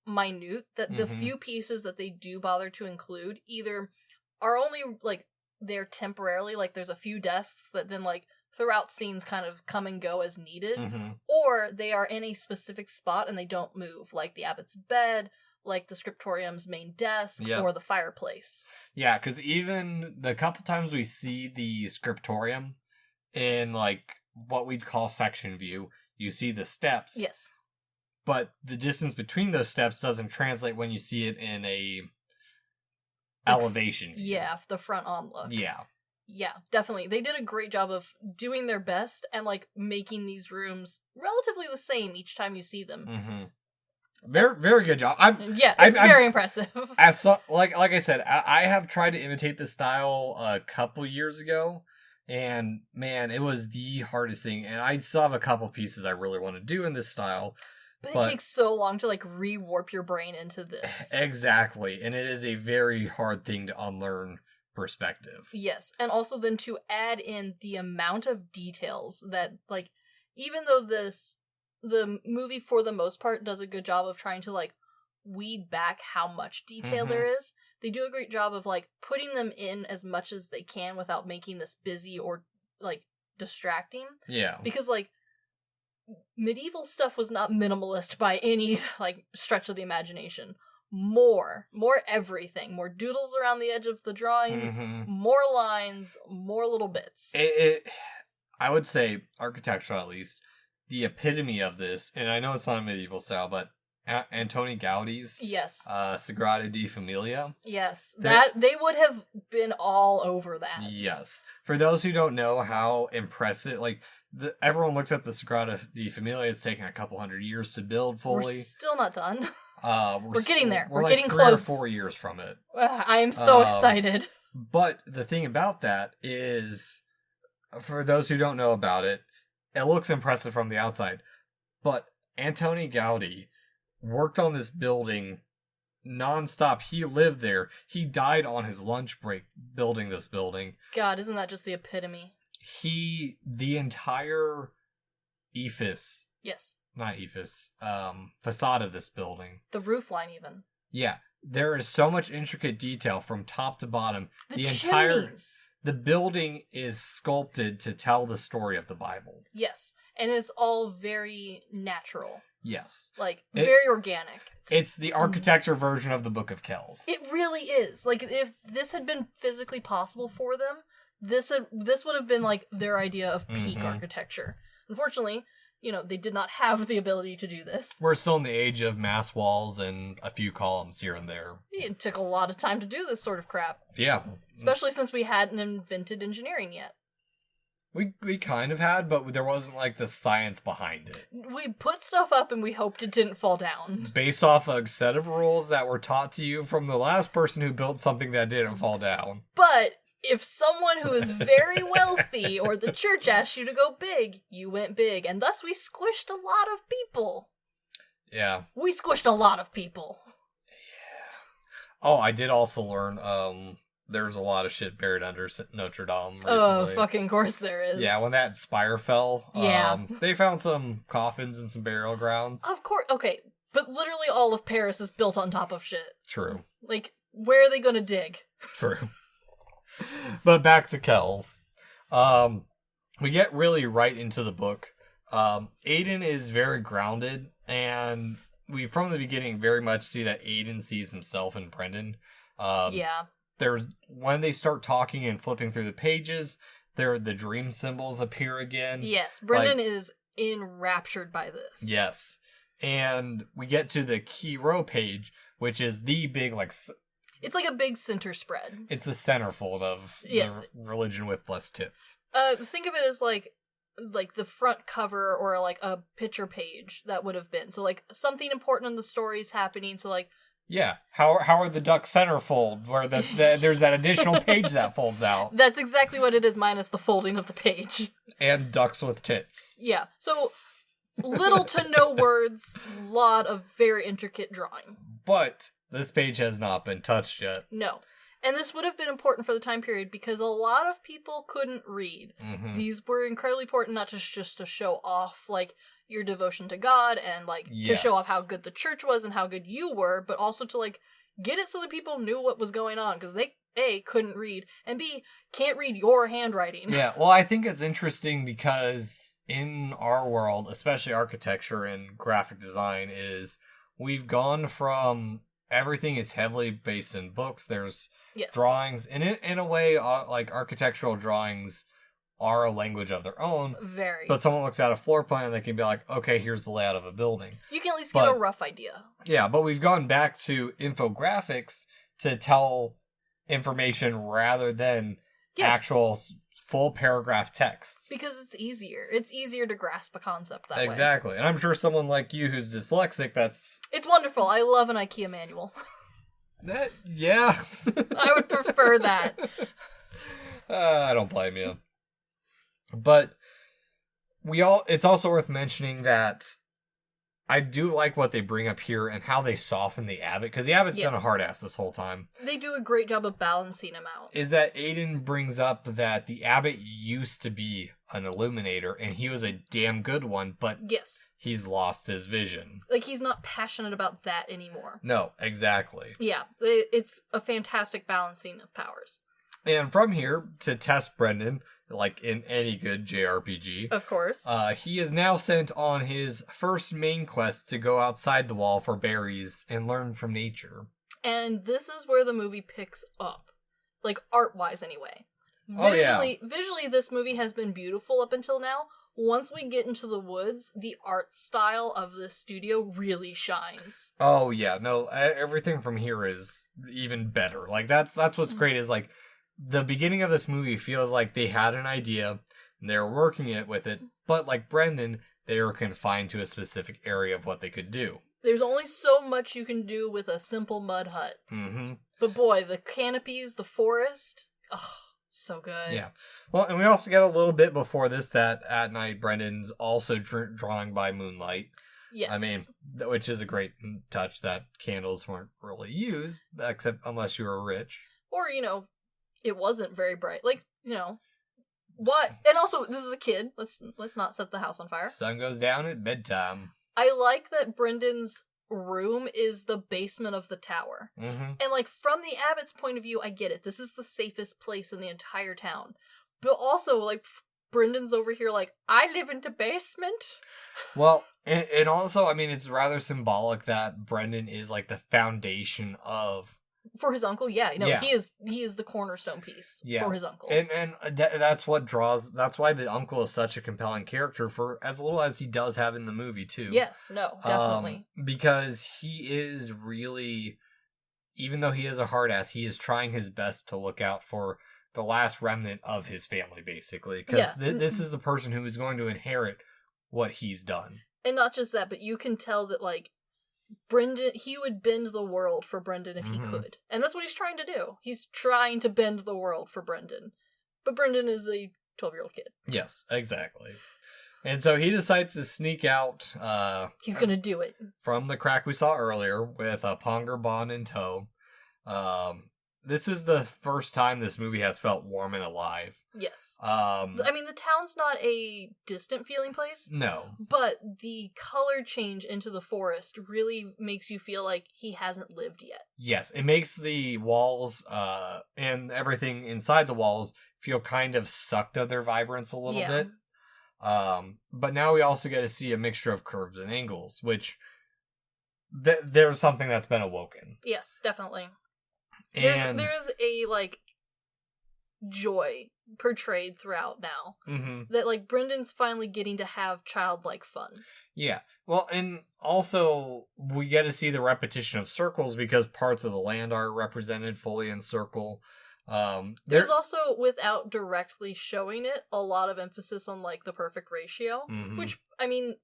C: minute that the few pieces that they do bother to include either are only like they're temporarily, like there's a few desks that then like throughout scenes kind of come and go as needed, or they are in a specific spot and they don't move, like the Abbot's bed, like the scriptorium's main desk, or the fireplace. Yeah,
B: because even the couple times we see the scriptorium in like what we'd call section view, you see the steps.
C: Yes.
B: But the distance between those steps doesn't translate when you see it in a elevation view.
C: Yeah, the front on look.
B: Yeah.
C: Yeah, definitely. They did a great job of doing their best and like making these rooms relatively the same each time you see them.
B: Very, very good job.
C: It's very impressive.
B: Like I said, I have tried to imitate this style a couple years ago, and man, it was the hardest thing. And I still have a couple pieces I really want to do in this style.
C: But it takes so long to, like, re-warp your brain into this.
B: Exactly. And it is a very hard thing to unlearn perspective.
C: Yes. And also then to add in the amount of details that, like, even though the movie, for the most part, does a good job of trying to, like, weed back how much detail there is, they do a great job of, like, putting them in as much as they can without making this busy or, like, distracting. Yeah. Because, like, medieval stuff was not minimalist by any, like, stretch of the imagination. More everything. More doodles around the edge of the drawing, more lines, more little bits.
B: I would say, architectural at least, the epitome of this, and I know it's not a medieval style, but Antoni Gaudi's
C: Yes.
B: Sagrada de Familia.
C: Yes. That they would have been all over that.
B: Yes. For those who don't know how impressive, like, everyone looks at the Sagrada de Familia, it's taken a couple hundred years to build fully.
C: We're still not done.
B: We're
C: getting there. We're
B: like
C: getting
B: 3
C: close.
B: or 4 years from it.
C: I am so excited.
B: But the thing about that is, for those who don't know about it, it looks impressive from the outside. But Antoni Gaudi worked on this building nonstop. He lived there. He died on his lunch break building this building.
C: God, isn't that just the epitome?
B: The entire ephes.
C: Yes.
B: Not ephes. Facade of this building.
C: The roof line, even.
B: Yeah. There is so much intricate detail from top to bottom.
C: The chimneys.
B: The building is sculpted to tell the story of the Bible.
C: Yes. And it's all very natural.
B: Yes.
C: Like, very organic.
B: It's the architecture version of the Book of Kells.
C: It really is. Like, if this had been physically possible for them, this would have been, like, their idea of peak architecture. Unfortunately, they did not have the ability to do this.
B: We're still in the age of mass walls and a few columns here and there.
C: It took a lot of time to do this sort of crap.
B: Yeah.
C: Especially since we hadn't invented engineering yet.
B: We kind of had, but there wasn't, like, the science behind it.
C: We put stuff up and we hoped it didn't fall down.
B: Based off a set of rules that were taught to you from the last person who built something that didn't fall down.
C: But if someone who is very wealthy or the church asked you to go big, you went big. And thus we squished a lot of people.
B: Yeah.
C: We squished a lot of people.
B: Yeah. Oh, I did also learn, there's a lot of shit buried under Notre Dame recently.
C: Oh, fucking course there is.
B: Yeah, when that spire fell, they found some coffins and some burial grounds.
C: Of course, okay, but literally all of Paris is built on top of shit.
B: True.
C: Like, where are they gonna dig?
B: True. But back to Kells. We get really right into the book. Aiden is very grounded, and we, from the beginning, very much see that Aiden sees himself in Brendan.
C: Yeah.
B: When they start talking and flipping through the pages, the dream symbols appear again.
C: Yes, Brendan is enraptured by this.
B: Yes. And we get to the key row page, which is the big, like...
C: It's like a big center spread.
B: It's the centerfold of the religion with less tits.
C: Think of it as like the front cover or like a picture page that would have been. So like something important in the story is happening. So like...
B: Yeah. How are the ducks centerfold where there's that additional page that folds out?
C: That's exactly what it is, minus the folding of the page.
B: And ducks with tits.
C: Yeah. So little to no words, lot of very intricate drawing.
B: But this page has not been touched yet.
C: No. And this would have been important for the time period because a lot of people couldn't read. Mm-hmm. These were incredibly important, not just to show off, like, your devotion to God and, like, to show off how good the church was and how good you were, but also to, like, get it so that people knew what was going on because they, A, couldn't read, and B, can't read your handwriting.
B: Yeah, well, I think it's interesting because in our world, especially architecture and graphic design, is we've gone from everything is heavily based in books. There's drawings, and in a way, like, architectural drawings are a language of their own.
C: Very.
B: But someone looks at a floor plan and they can be like, okay, here's the layout of a building.
C: You can at least get a rough idea.
B: Yeah, but we've gone back to infographics to tell information rather than actual full paragraph texts.
C: Because it's easier. It's easier to grasp a concept that way.
B: Exactly. And I'm sure someone like you who's dyslexic, It's
C: wonderful. I love an IKEA manual.
B: Yeah.
C: I would prefer that.
B: I don't blame you. But it's also worth mentioning that I do like what they bring up here and how they soften the abbot, because the abbot's been a hard ass this whole time.
C: They do a great job of balancing him out.
B: Is that Aiden brings up that the abbot used to be an illuminator, and he was a damn good one, but he's lost his vision.
C: Like, he's not passionate about that anymore.
B: No, exactly.
C: Yeah, it's a fantastic balancing of powers.
B: And from here, to test Brendan, like in any good JRPG.
C: Of course.
B: He is now sent on his first main quest to go outside the wall for berries and learn from nature.
C: And this is where the movie picks up. Like, art-wise, anyway. Visually, this movie has been beautiful up until now. Once we get into the woods, the art style of this studio really shines.
B: Oh yeah, no, everything from here is even better. Like that's what's great is like the beginning of this movie feels like they had an idea and they were working it with it, but like Brendan, they were confined to a specific area of what they could do.
C: There's only so much you can do with a simple mud hut.
B: Mm-hmm.
C: But boy, the canopies, the forest, oh, so good.
B: Yeah. Well, and we also get a little bit before this that at night Brendan's also drawing by moonlight.
C: Yes.
B: I mean, which is a great touch that candles weren't really used, except unless you were rich.
C: Or, it wasn't very bright. Like, what? And also, this is a kid. Let's not set the house on fire.
B: Sun goes down at bedtime.
C: I like that Brendan's room is the basement of the tower.
B: Mm-hmm.
C: And, like, from the Abbott's point of view, I get it. This is the safest place in the entire town. But also, like, Brendan's over here like, I live in the basement?
B: Well, and also, I mean, it's rather symbolic that Brendan is, like, the foundation of...
C: For his uncle, yeah.
B: Yeah.
C: He is the cornerstone piece for his uncle.
B: And that's what draws... That's why the uncle is such a compelling character for as little as he does have in the movie, too.
C: Yes, no, definitely.
B: Because he is really... Even though he is a hard ass, he is trying his best to look out for the last remnant of his family, basically. Because this is the person who is going to inherit what he's done.
C: And not just that, but you can tell that, like, Brendan, he would bend the world for Brendan if he could. And that's what he's trying to do. He's trying to bend the world for Brendan. But Brendan is a 12-year-old kid.
B: Yes, exactly. And so he decides to sneak out.
C: He's going to do it. From
B: the crack we saw earlier with a Ponger Bon in tow. This is the first time this movie has felt warm and alive.
C: Yes.
B: I
C: mean, the town's not a distant feeling place.
B: No.
C: But the color change into the forest really makes you feel like he hasn't lived yet.
B: Yes, it makes the walls and everything inside the walls feel kind of sucked of their vibrance a little bit. But now we also get to see a mixture of curves and angles, which there's something that's been awoken.
C: Yes, definitely.
B: And
C: there's a, like, joy portrayed throughout now. That, like, Brendan's finally getting to have childlike fun. Yeah.
B: Well, and also we get to see the repetition of circles because parts of the land are represented fully in circle.
C: There's also, without directly showing it, a lot of emphasis on, like, the perfect ratio, which, I mean,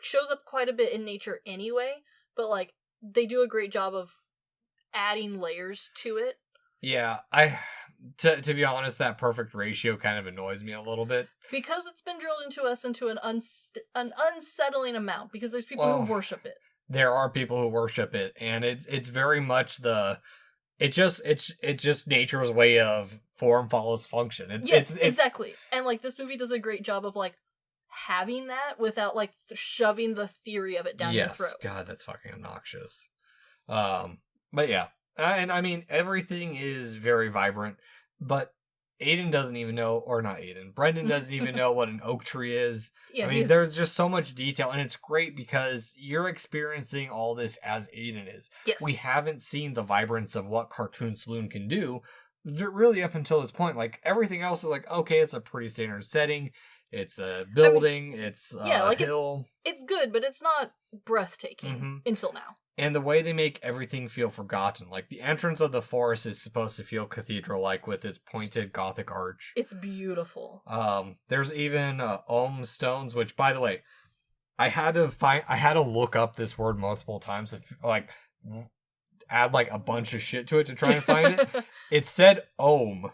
C: shows up quite a bit in nature anyway, but, like, they do a great job of adding layers to it.
B: Yeah, to be honest, that perfect ratio kind of annoys me a little bit.
C: Because it's been drilled into us into an unsettling amount, because there's people who worship it.
B: There are people who worship it, and it's very much it's just nature's way of form follows function. It's
C: exactly. And, like, this movie does a great job of, like, having that without, like, shoving the theory of it down your throat.
B: Yes, God, that's fucking obnoxious. But yeah, and I mean, everything is very vibrant, but Brendan doesn't even know what an oak tree is. Yeah, I mean, there's just so much detail, and it's great because you're experiencing all this as Aiden is.
C: Yes.
B: We haven't seen the vibrance of what Cartoon Saloon can do, really up until this point. Like, everything else is like, okay, it's a pretty standard setting, it's a building, it's a hill.
C: It's good, but it's not breathtaking until now.
B: And the way they make everything feel forgotten. Like, the entrance of the forest is supposed to feel cathedral-like with its pointed Gothic arch.
C: It's beautiful.
B: There's even Ohm stones, which, by the way, I had to look up this word multiple times to, like, add, like, a bunch of shit to it to try and find it. It said Ohm.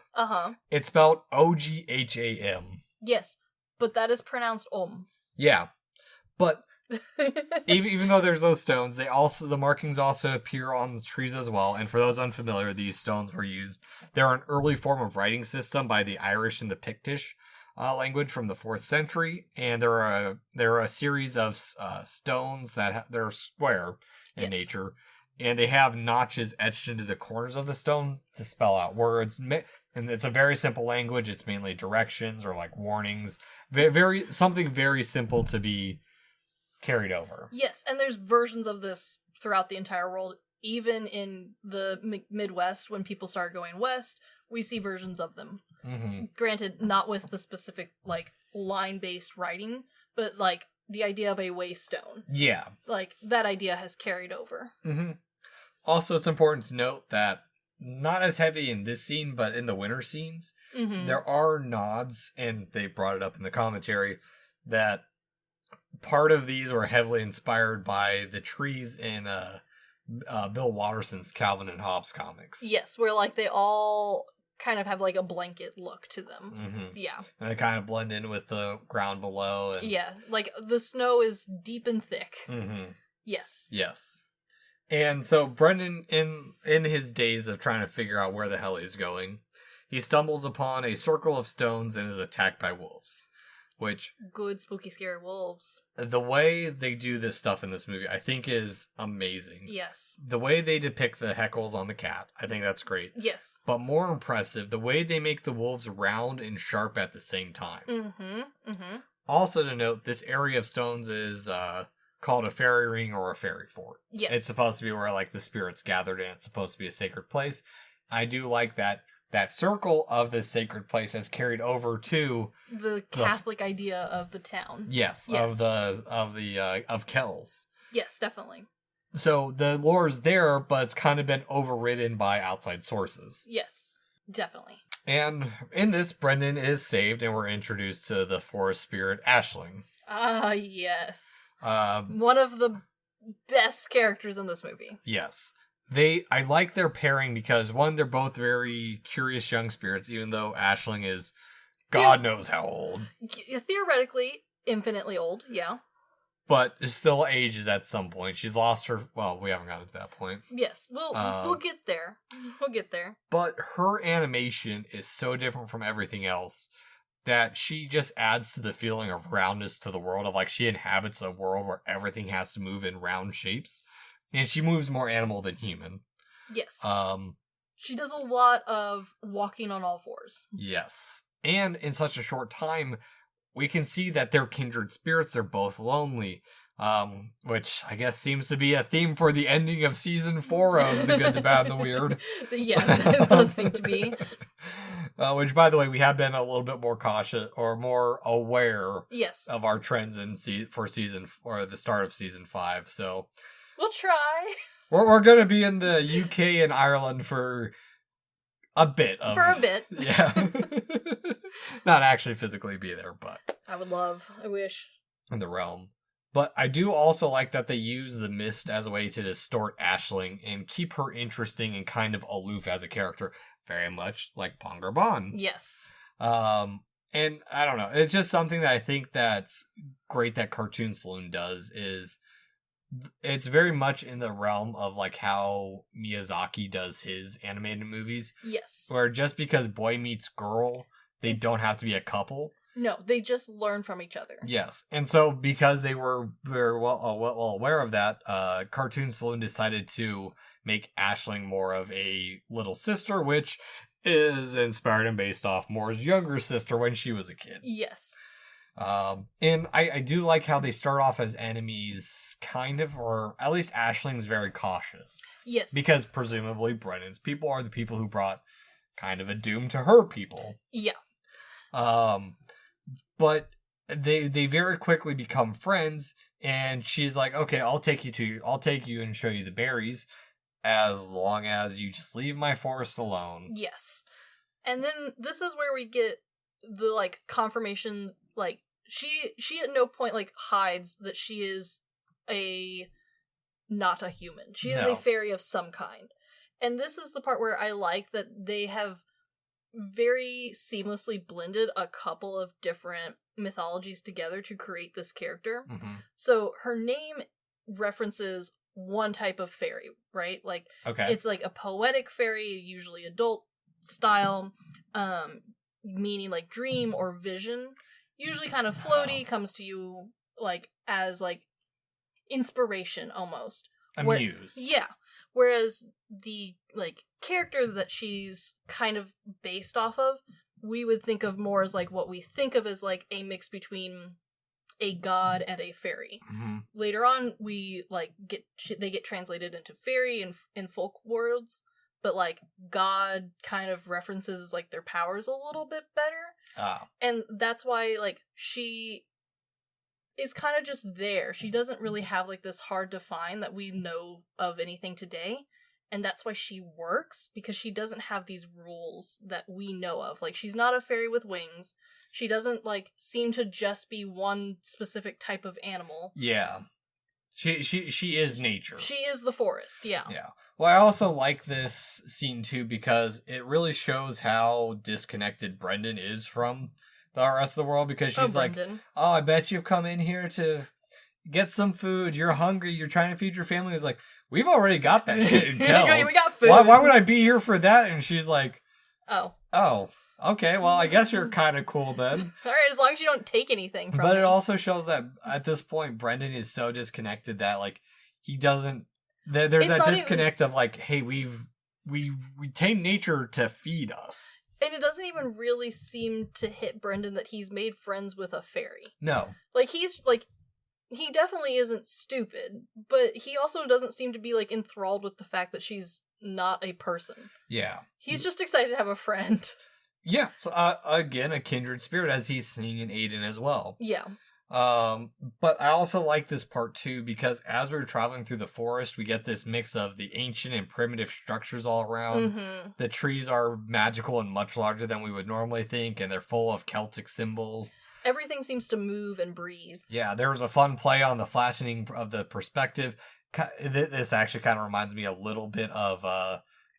B: It's spelled O-G-H-A-M.
C: Yes, but that is pronounced Ohm.
B: Yeah, but... even though there's those stones, the markings also appear on the trees as well. And for those unfamiliar, these stones were used. They're an early form of writing system by the Irish and the Pictish language from the 4th century. And there are a series of stones that they're square in nature, and they have notches etched into the corners of the stone to spell out words. And it's a very simple language. It's mainly directions or, like, warnings. Something very simple to be carried over.
C: Yes, and there's versions of this throughout the entire world. Even in the Midwest, when people start going west, we see versions of them. Granted, not with the specific, like, line-based writing, but, like, the idea of a waystone.
B: Yeah.
C: Like, that idea has carried over.
B: Also, it's important to note that not as heavy in this scene, but in the winter scenes, there are nods, and they brought it up in the commentary, that part of these were heavily inspired by the trees in Bill Watterson's Calvin and Hobbes comics.
C: Yes, where, like, they all kind of have, like, a blanket look to them. Yeah.
B: And they kind of blend in with the ground below. And...
C: yeah, like, the snow is deep and thick. Yes.
B: Yes. And so Brendan, in his days of trying to figure out where the hell he's going, he stumbles upon a circle of stones and is attacked by wolves. Which...
C: good, spooky, scary wolves.
B: the way they do this stuff in this movie, I think, is amazing.
C: Yes.
B: The way they depict the heckles on the cat, I think that's great.
C: Yes.
B: But more impressive, the way they make the wolves round and sharp at the same time. Also to note, this area of stones is called a fairy ring or a fairy fort.
C: Yes.
B: It's supposed to be where, like, the spirits gathered, and it's supposed to be a sacred place. I do like that circle of this sacred place has carried over to
C: the Catholic idea of the town.
B: Yes. Of Kells.
C: Yes, definitely.
B: So the lore's there, but it's kind of been overridden by outside sources.
C: Yes, definitely.
B: And in this, Brendan is saved, and we're introduced to the forest spirit Aisling.
C: Yes. One of the best characters in this movie.
B: Yes. I like their pairing because, one, they're both very curious young spirits, even though Aisling is God knows how old.
C: Theoretically, infinitely old, yeah.
B: But still ages at some point. She's lost her... well, we haven't gotten to that point.
C: Yes, we'll get there. We'll get there.
B: But her animation is so different from everything else that she just adds to the feeling of roundness to the world, of, like, she inhabits a world where everything has to move in round shapes. And she moves more animal than human.
C: Yes. She does a lot of walking on all fours.
B: Yes. And in such a short time, we can see that they're kindred spirits. They're both lonely. Which I guess seems to be a theme for the ending of season 4 of The Good, the Bad, and the Weird.
C: Yeah, it does seem to be.
B: Which, by the way, we have been a little bit more cautious or more aware of our trends for the start of season 5. So...
C: we'll try.
B: We're going to be in the UK and Ireland for a bit. Yeah. Not actually physically be there, but...
C: I wish.
B: In the realm. But I do also like that they use the mist as a way to distort Aisling and keep her interesting and kind of aloof as a character. Very much like Pongar Bon.
C: Yes.
B: And I don't know. It's just something that I think that's great that Cartoon Saloon does is... it's very much in the realm of, like, how Miyazaki does his animated movies.
C: Yes.
B: Where just because boy meets girl, they don't have to be a couple.
C: No, they just learn from each other.
B: Yes. And so because they were very well aware of that, Cartoon Saloon decided to make Aisling more of a little sister, which is inspired and based off Moore's younger sister when she was a kid.
C: Yes.
B: And I do like how they start off as enemies, kind of, or at least Aisling's very cautious.
C: Yes.
B: Because presumably Brennan's people are the people who brought kind of a doom to her people.
C: Yeah.
B: But they very quickly become friends, and she's like, okay, I'll take you and show you the berries, as long as you just leave my forest alone.
C: Yes. And then this is where we get the, like, confirmation, like, she at no point, like, hides that she is not a human. She is a fairy of some kind. And this is the part where I like that they have very seamlessly blended a couple of different mythologies together to create this character. Mm-hmm. So her name references one type of fairy, right? Like, it's like a poetic fairy, usually adult style, meaning like dream or vision. Usually kind of floaty, comes to you like as like inspiration almost.
B: A muse.
C: Yeah. Whereas the like character that she's kind of based off of, we would think of more as like what we think of as like a mix between a god and a fairy. Mm-hmm. Later on, we like they get translated into fairy in folk worlds, but like God kind of references like their powers a little bit better. And that's why like she is kind of just there. She doesn't really have like this hard to find that we know of anything today. And that's why she works, because she doesn't have these rules that we know of. Like, she's not a fairy with wings. She doesn't, like, seem to just be one specific type of animal.
B: Yeah. She is nature.
C: She is the forest, yeah.
B: Yeah. Well, I also like this scene, too, because it really shows how disconnected Brendan is from the rest of the world, because she's like, oh, I bet you've come in here to get some food. You're hungry. You're trying to feed your family. It's like, we've already got that shit in Kells.
C: We got food.
B: Why would I be here for that? And she's like,
C: oh,
B: okay, well, I guess you're kind of cool then.
C: All right, as long as you don't take anything from
B: But
C: me.
B: it also shows that at this point, Brendan is so disconnected that, like, he doesn't... There's that disconnect of, like, hey, we tame nature to feed us.
C: And it doesn't even really seem to hit Brendan that he's made friends with a fairy.
B: No.
C: Like, he definitely isn't stupid, but he also doesn't seem to be, like, enthralled with the fact that she's not a person.
B: Yeah.
C: He's just excited to have a friend.
B: Yeah. So, again, a kindred spirit, as he's seeing in Aiden as well.
C: Yeah.
B: But I also like this part, too, because as we're traveling through the forest, we get this mix of the ancient and primitive structures all around. Mm-hmm. The trees are magical and much larger than we would normally think, and they're full of Celtic symbols. Everything
C: seems to move and breathe.
B: Yeah, there was a fun play on the flattening of the perspective. This actually kind of reminds me a little bit of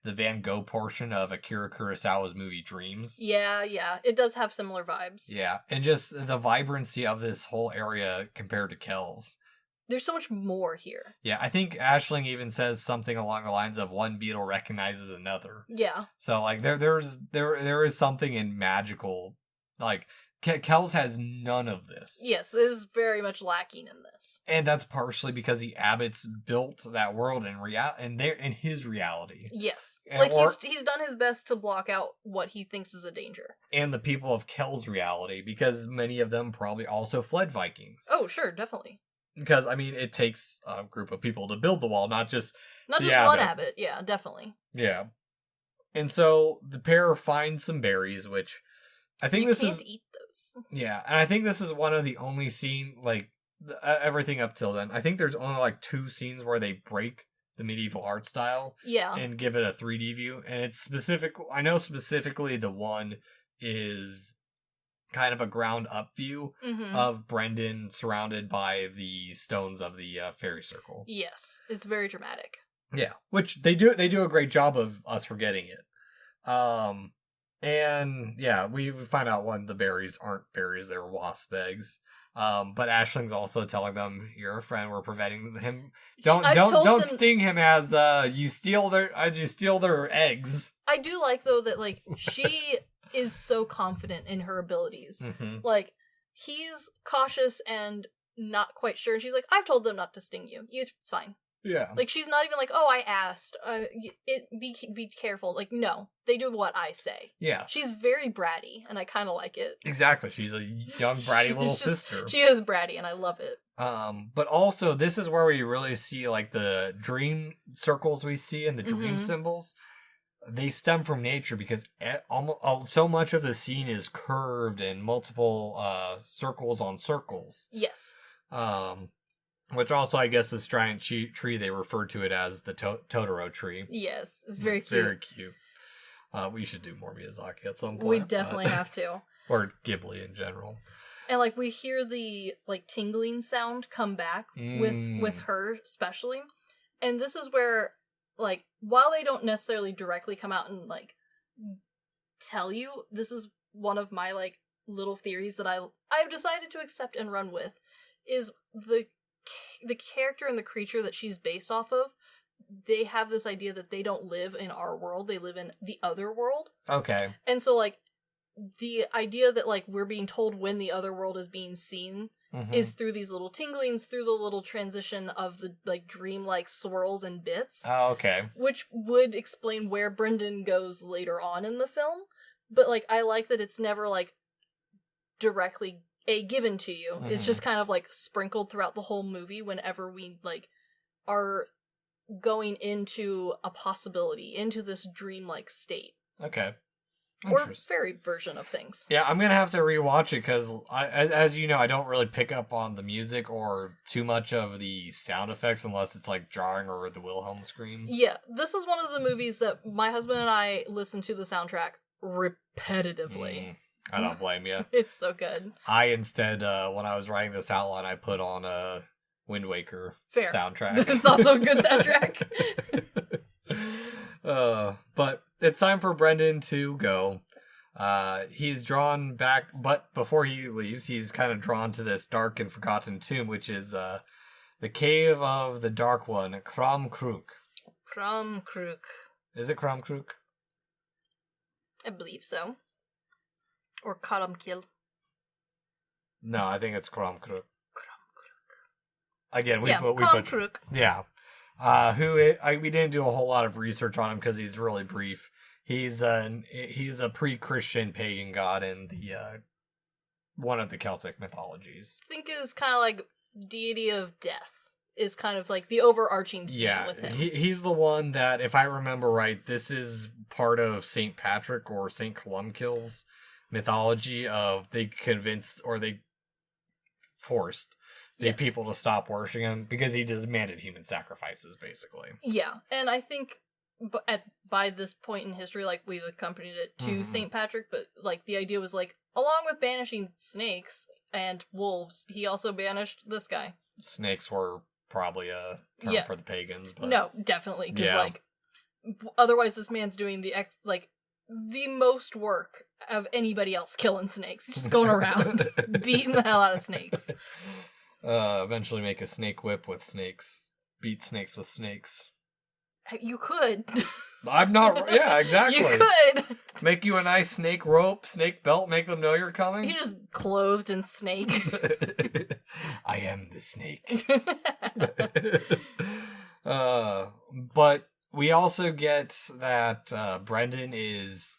B: the Van Gogh portion of Akira Kurosawa's movie Dreams.
C: Yeah, it does have similar vibes.
B: Yeah, and just the vibrancy of this whole area compared to Kells.
C: There's so much more here.
B: Yeah, I think Aisling even says something along the lines of one beetle recognizes another.
C: Yeah.
B: So like there is something in magical, like Kells has none of this.
C: Yes, this is very much lacking in this.
B: And that's partially because the abbots built that world in his reality.
C: Yes. He's done his best to block out what he thinks is a danger.
B: And the people of Kells' reality, because many of them probably also fled Vikings.
C: Oh, sure, definitely.
B: Because, I mean, it takes a group of people to build the wall, not just
C: one abbot. Yeah, definitely.
B: Yeah. And so the pair find some berries, which I think
C: you can't eat those.
B: Yeah, and I think this is one of the only scene, like, everything up till then. I think there's only, like, 2 scenes where they break the medieval art style.
C: Yeah.
B: And give it a 3D view. And it's I know specifically the one is kind of a ground up view of Brendan surrounded by the stones of the fairy circle.
C: Yes, it's very dramatic.
B: Yeah, which they do a great job of us forgetting it. And yeah, we find out the berries aren't berries, they're wasp eggs. But Aisling's also telling them, "You're a friend. We're preventing him. Don't sting him as you steal their eggs."
C: I do like though that like she is so confident in her abilities. Mm-hmm. Like he's cautious and not quite sure, and she's like, "I've told them not to sting you. It's fine."
B: Yeah.
C: Like, she's not even like, oh, I asked. Be careful. Like, no. They do what I say.
B: Yeah.
C: She's very bratty, and I kind of like it.
B: Exactly. She's a young, bratty little sister.
C: She is bratty, and I love it.
B: But also, this is where we really see, like, the dream circles we see and the dream symbols. They stem from nature because so much of the scene is curved and multiple circles on circles.
C: Yes.
B: Which also, I guess, this giant tree, they refer to it as the Totoro tree.
C: Yes, it's very cute.
B: Very cute. We should do more Miyazaki at some point.
C: We definitely have to.
B: Or Ghibli in general.
C: And, like, we hear the, like, tingling sound come back with her, especially. And this is where, like, while they don't necessarily directly come out and, like, tell you, this is one of my, like, little theories that I've decided to accept and run with, is the character and the creature that she's based off of, they have this idea that they don't live in our world, they live in the other world.
B: Okay.
C: And so, like, the idea that, like, we're being told when the other world is being seen is through these little tinglings, through the little transition of the, like, dreamlike swirls and bits.
B: Oh, okay.
C: Which would explain where Brendan goes later on in the film. But, like, I like that it's never, like, directly given to you. It's just kind of like sprinkled throughout the whole movie whenever we like are going into a possibility, into this dreamlike state.
B: Okay.
C: Or fairy version of things.
B: Yeah, I'm gonna have to rewatch it because, as you know, I don't really pick up on the music or too much of the sound effects unless it's like jarring or the Wilhelm scream.
C: Yeah, this is one of the movies that my husband and I listen to the soundtrack repetitively.
B: I don't blame you.
C: It's so good.
B: I instead, when I was writing this outline, I put on a Wind Waker soundtrack.
C: It's also a good soundtrack.
B: But it's time for Brendan to go. He's drawn back, but before he leaves, he's kind of drawn to this dark and forgotten tomb, which is the Cave of the Dark One, Kramkruk.
C: Kramkruk.
B: Is it Kramkruk?
C: I believe so. Or Karamkil.
B: No, I think it's Kramkruk. Again, we
C: Kramkruk.
B: Yeah. We didn't do a whole lot of research on him because he's really brief. He's a pre-Christian pagan god in the one of the Celtic mythologies.
C: I think is kind of like deity of death is kind of like the overarching theme with him.
B: He's the one that, if I remember right, this is part of St. Patrick or St. Columkill's mythology of they convinced or they forced the people to stop worshiping him because he demanded human sacrifices, basically.
C: Yeah, and I think by this point in history, like, we've accompanied it to St. Patrick, but like the idea was like, along with banishing snakes and wolves, he also banished this guy. Snakes
B: were probably a term for the pagans, but
C: no, definitely, because like otherwise this man's doing the most work of anybody else killing snakes. He's just going around beating the hell out of snakes.
B: Eventually make a snake whip with snakes. Beat snakes with snakes.
C: You could.
B: I'm not... Yeah, exactly.
C: You could.
B: Make you a nice snake rope, snake belt, make them know you're coming.
C: He's just clothed in snake.
B: I am the snake. But we also get that Brendan is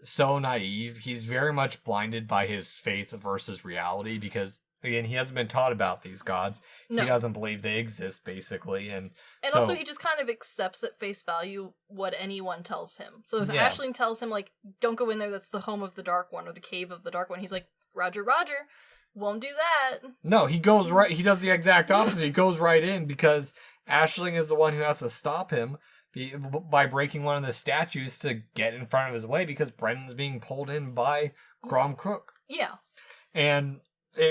B: so naive. He's very much blinded by his faith versus reality because, again, he hasn't been taught about these gods. No. He doesn't believe they exist, basically. And so,
C: also, he just kind of accepts at face value what anyone tells him. So if Aisling tells him, like, don't go in there, that's the home of the Dark One, or the cave of the Dark One, he's like, Roger, Roger, won't do that.
B: No, he goes right, he does the exact opposite. He goes right in because Aisling is the one who has to stop him by breaking one of the statues to get in front of his way because Brendan's being pulled in by Kramkruk.
C: Yeah.
B: And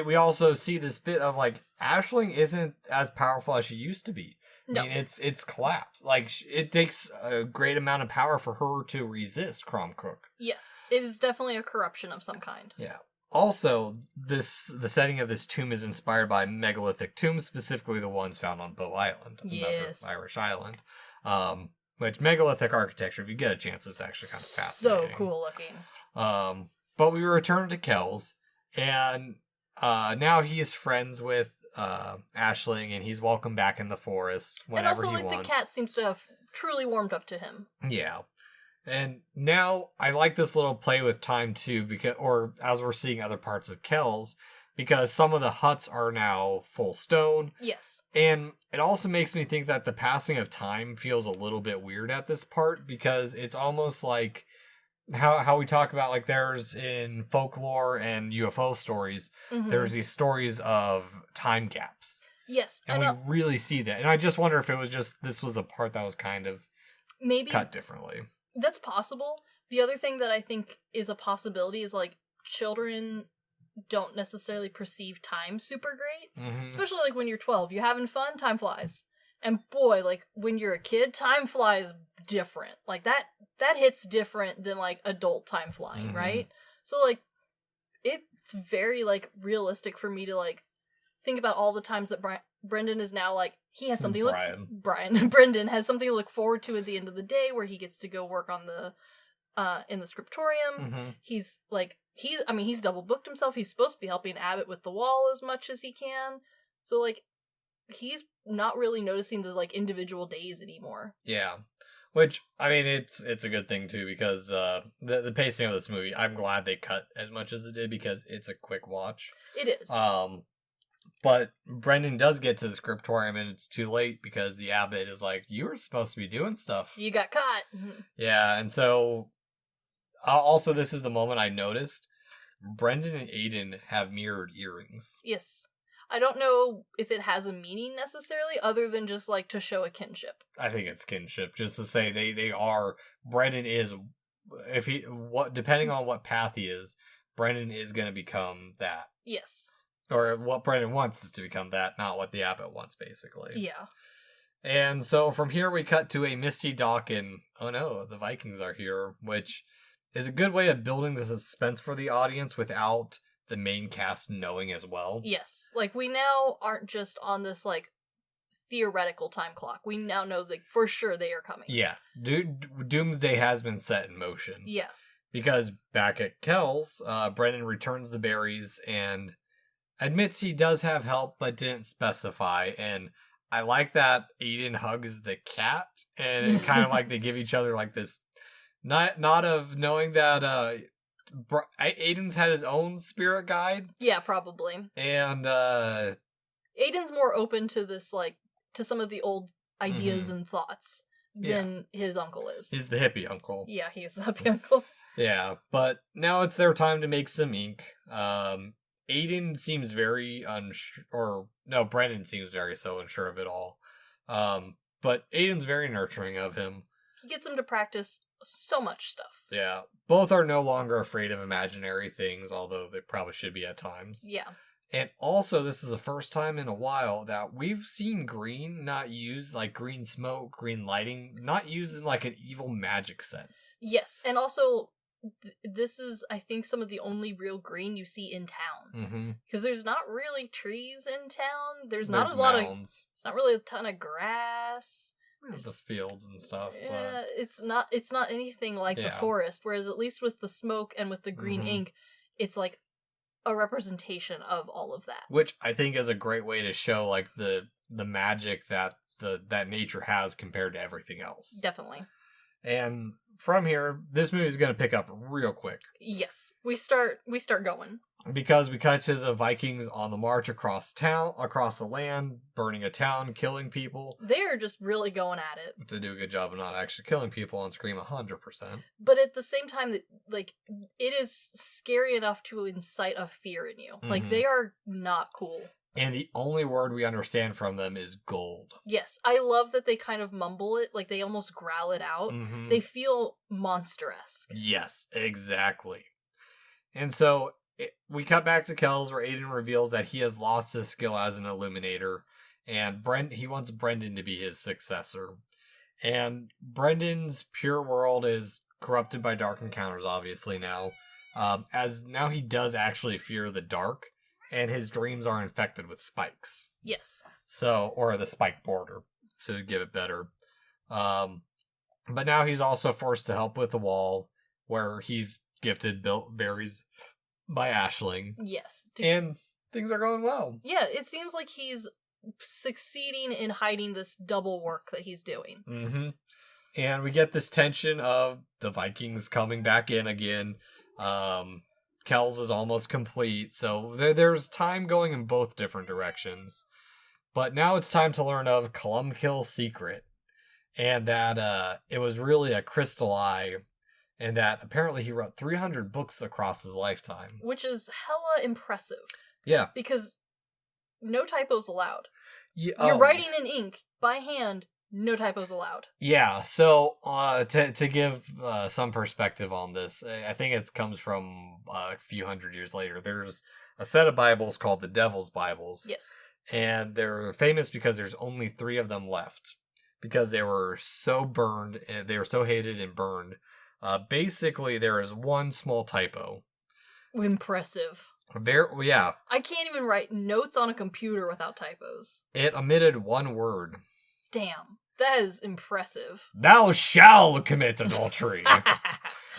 B: we also see this bit of, like, Aisling isn't as powerful as she used to be.
C: No.
B: I mean, it's collapsed. Like, it takes a great amount of power for her to resist Kramkruk.
C: Yes, it is definitely a corruption of some kind.
B: Yeah. Also, the setting of this tomb is inspired by megalithic tombs, specifically the ones found on Bow Island, another Irish island. Which megalithic architecture, if you get a chance, is actually kind of fascinating.
C: So cool looking.
B: But we return to Kells, and now he's friends with Aisling, and he's welcome back in the forest whenever he wants. And also,
C: the cat seems to have truly warmed up to him.
B: Yeah. And now, I like this little play with time, too, as we're seeing other parts of Kells, because some of the huts are now full stone.
C: Yes.
B: And it also makes me think that the passing of time feels a little bit weird at this part, because it's almost like how we talk about, like, there's in folklore and UFO stories, there's these stories of time gaps.
C: Yes.
B: And we really see that. And I just wonder if it was just, this was a part that was kind of
C: maybe
B: cut differently.
C: That's possible. The other thing that I think is a possibility is, like, children don't necessarily perceive time super great. Especially, like, when you're 12. You're having fun, time flies. And boy, like, when you're a kid, time flies different. Like, that hits different than, like, adult time flying, right? So, like, it's very, like, realistic for me to, like, think about all the times that Brendan is now, like, he has something Brendan has something to look forward to at the end of the day where he gets to go work on the in the scriptorium. He's like he's double booked himself. He's supposed to be helping Abbott with the wall as much as he can. So, like, he's not really noticing the, like, individual days anymore.
B: Yeah. Which, I mean, it's a good thing too, because the pacing of this movie, I'm glad they cut as much as it did because it's a quick watch.
C: It is.
B: But Brendan does get to the scriptorium, and it's too late because the abbot is like, you were supposed to be doing stuff.
C: You got caught.
B: Yeah, and so... also, this is the moment I noticed. Brendan and Aiden have mirrored earrings.
C: Yes. I don't know if it has a meaning necessarily, other than just, like, to show a kinship.
B: I think it's kinship, just to say they are... Brendan is... depending on what path he is, Brendan is going to become that.
C: Yes.
B: Or what Brendan wants is to become that, not what the abbot wants, basically.
C: Yeah.
B: And so from here we cut to a misty dock and, oh no, the Vikings are here, which is a good way of building the suspense for the audience without the main cast knowing as well.
C: Yes. Like, we now aren't just on this, like, theoretical time clock. We now know that for sure they are coming.
B: Yeah. Doomsday has been set in motion.
C: Yeah.
B: Because back at Kells, Brendan returns the berries and admits he does have help, but didn't specify. And I like that Aiden hugs the cat, and kind of like they give each other like this not of knowing that Aiden's had his own spirit guide.
C: Yeah, probably.
B: And
C: Aiden's more open to this, like, to some of the old ideas and thoughts than his uncle is.
B: He's the hippie uncle.
C: Yeah, he is the hippie uncle.
B: Yeah, but now it's their time to make some ink. Aiden seems very Brendan seems very so unsure of it all. But Aiden's very nurturing of him.
C: He gets him to practice so much stuff.
B: Yeah. Both are no longer afraid of imaginary things, although they probably should be at times.
C: Yeah.
B: And also, this is the first time in a while that we've seen green not used, like green smoke, green lighting, not used in like an evil magic sense.
C: Yes, and also... this is, I think, some of the only real green you see in town. Because there's not really trees in town. There's not a lot
B: mounds.
C: It's not really a ton of grass.
B: There's the fields and stuff.
C: Yeah,
B: but...
C: it's not anything like the forest. Whereas at least with the smoke and with the green ink, it's like a representation of all of that.
B: Which I think is a great way to show like the magic that that nature has compared to everything else.
C: Definitely.
B: And from here, this movie is going to pick up real quick.
C: Yes, we start going.
B: Because we cut to the Vikings on the march across the land, burning a town, killing people.
C: They're just really going at it.
B: To do a good job of not actually killing people on screen 100%.
C: But at the same time, like, it is scary enough to incite a fear in you. Like, they are not cool.
B: And the only word we understand from them is gold.
C: Yes, I love that they kind of mumble it, like they almost growl it out. They feel monster-esque.
B: Yes, exactly. And so we cut back to Kells where Aiden reveals that he has lost his skill as an illuminator, and he wants Brendan to be his successor. And Brendan's pure world is corrupted by dark encounters, obviously now, as now he does actually fear the dark. And his dreams are infected with spikes.
C: Yes.
B: So, or the spike border, to give it better. But now he's also forced to help with the wall, where he's gifted berries by Aisling.
C: Yes.
B: And things are going well.
C: Yeah, it seems like he's succeeding in hiding this double work that he's doing.
B: And we get this tension of the Vikings coming back in again. Kells is almost complete, so there's time going in both different directions. But now it's time to learn of Columbkill's secret, and that it was really a crystal eye, and that apparently he wrote 300 books across his lifetime.
C: Which is hella impressive.
B: Yeah.
C: Because no typos allowed.
B: You're
C: writing in ink, by hand, no typos allowed.
B: Yeah, so to give some perspective on this, I think it comes from a few hundred years later. There's a set of Bibles called the Devil's Bibles.
C: Yes.
B: And they're famous because there's only 3 of them left. Because they were so burned, and they were so hated and burned. Basically, there is one small typo.
C: Impressive.
B: Yeah.
C: I can't even write notes on a computer without typos.
B: It omitted one word.
C: Damn. That is impressive.
B: Thou shall commit adultery.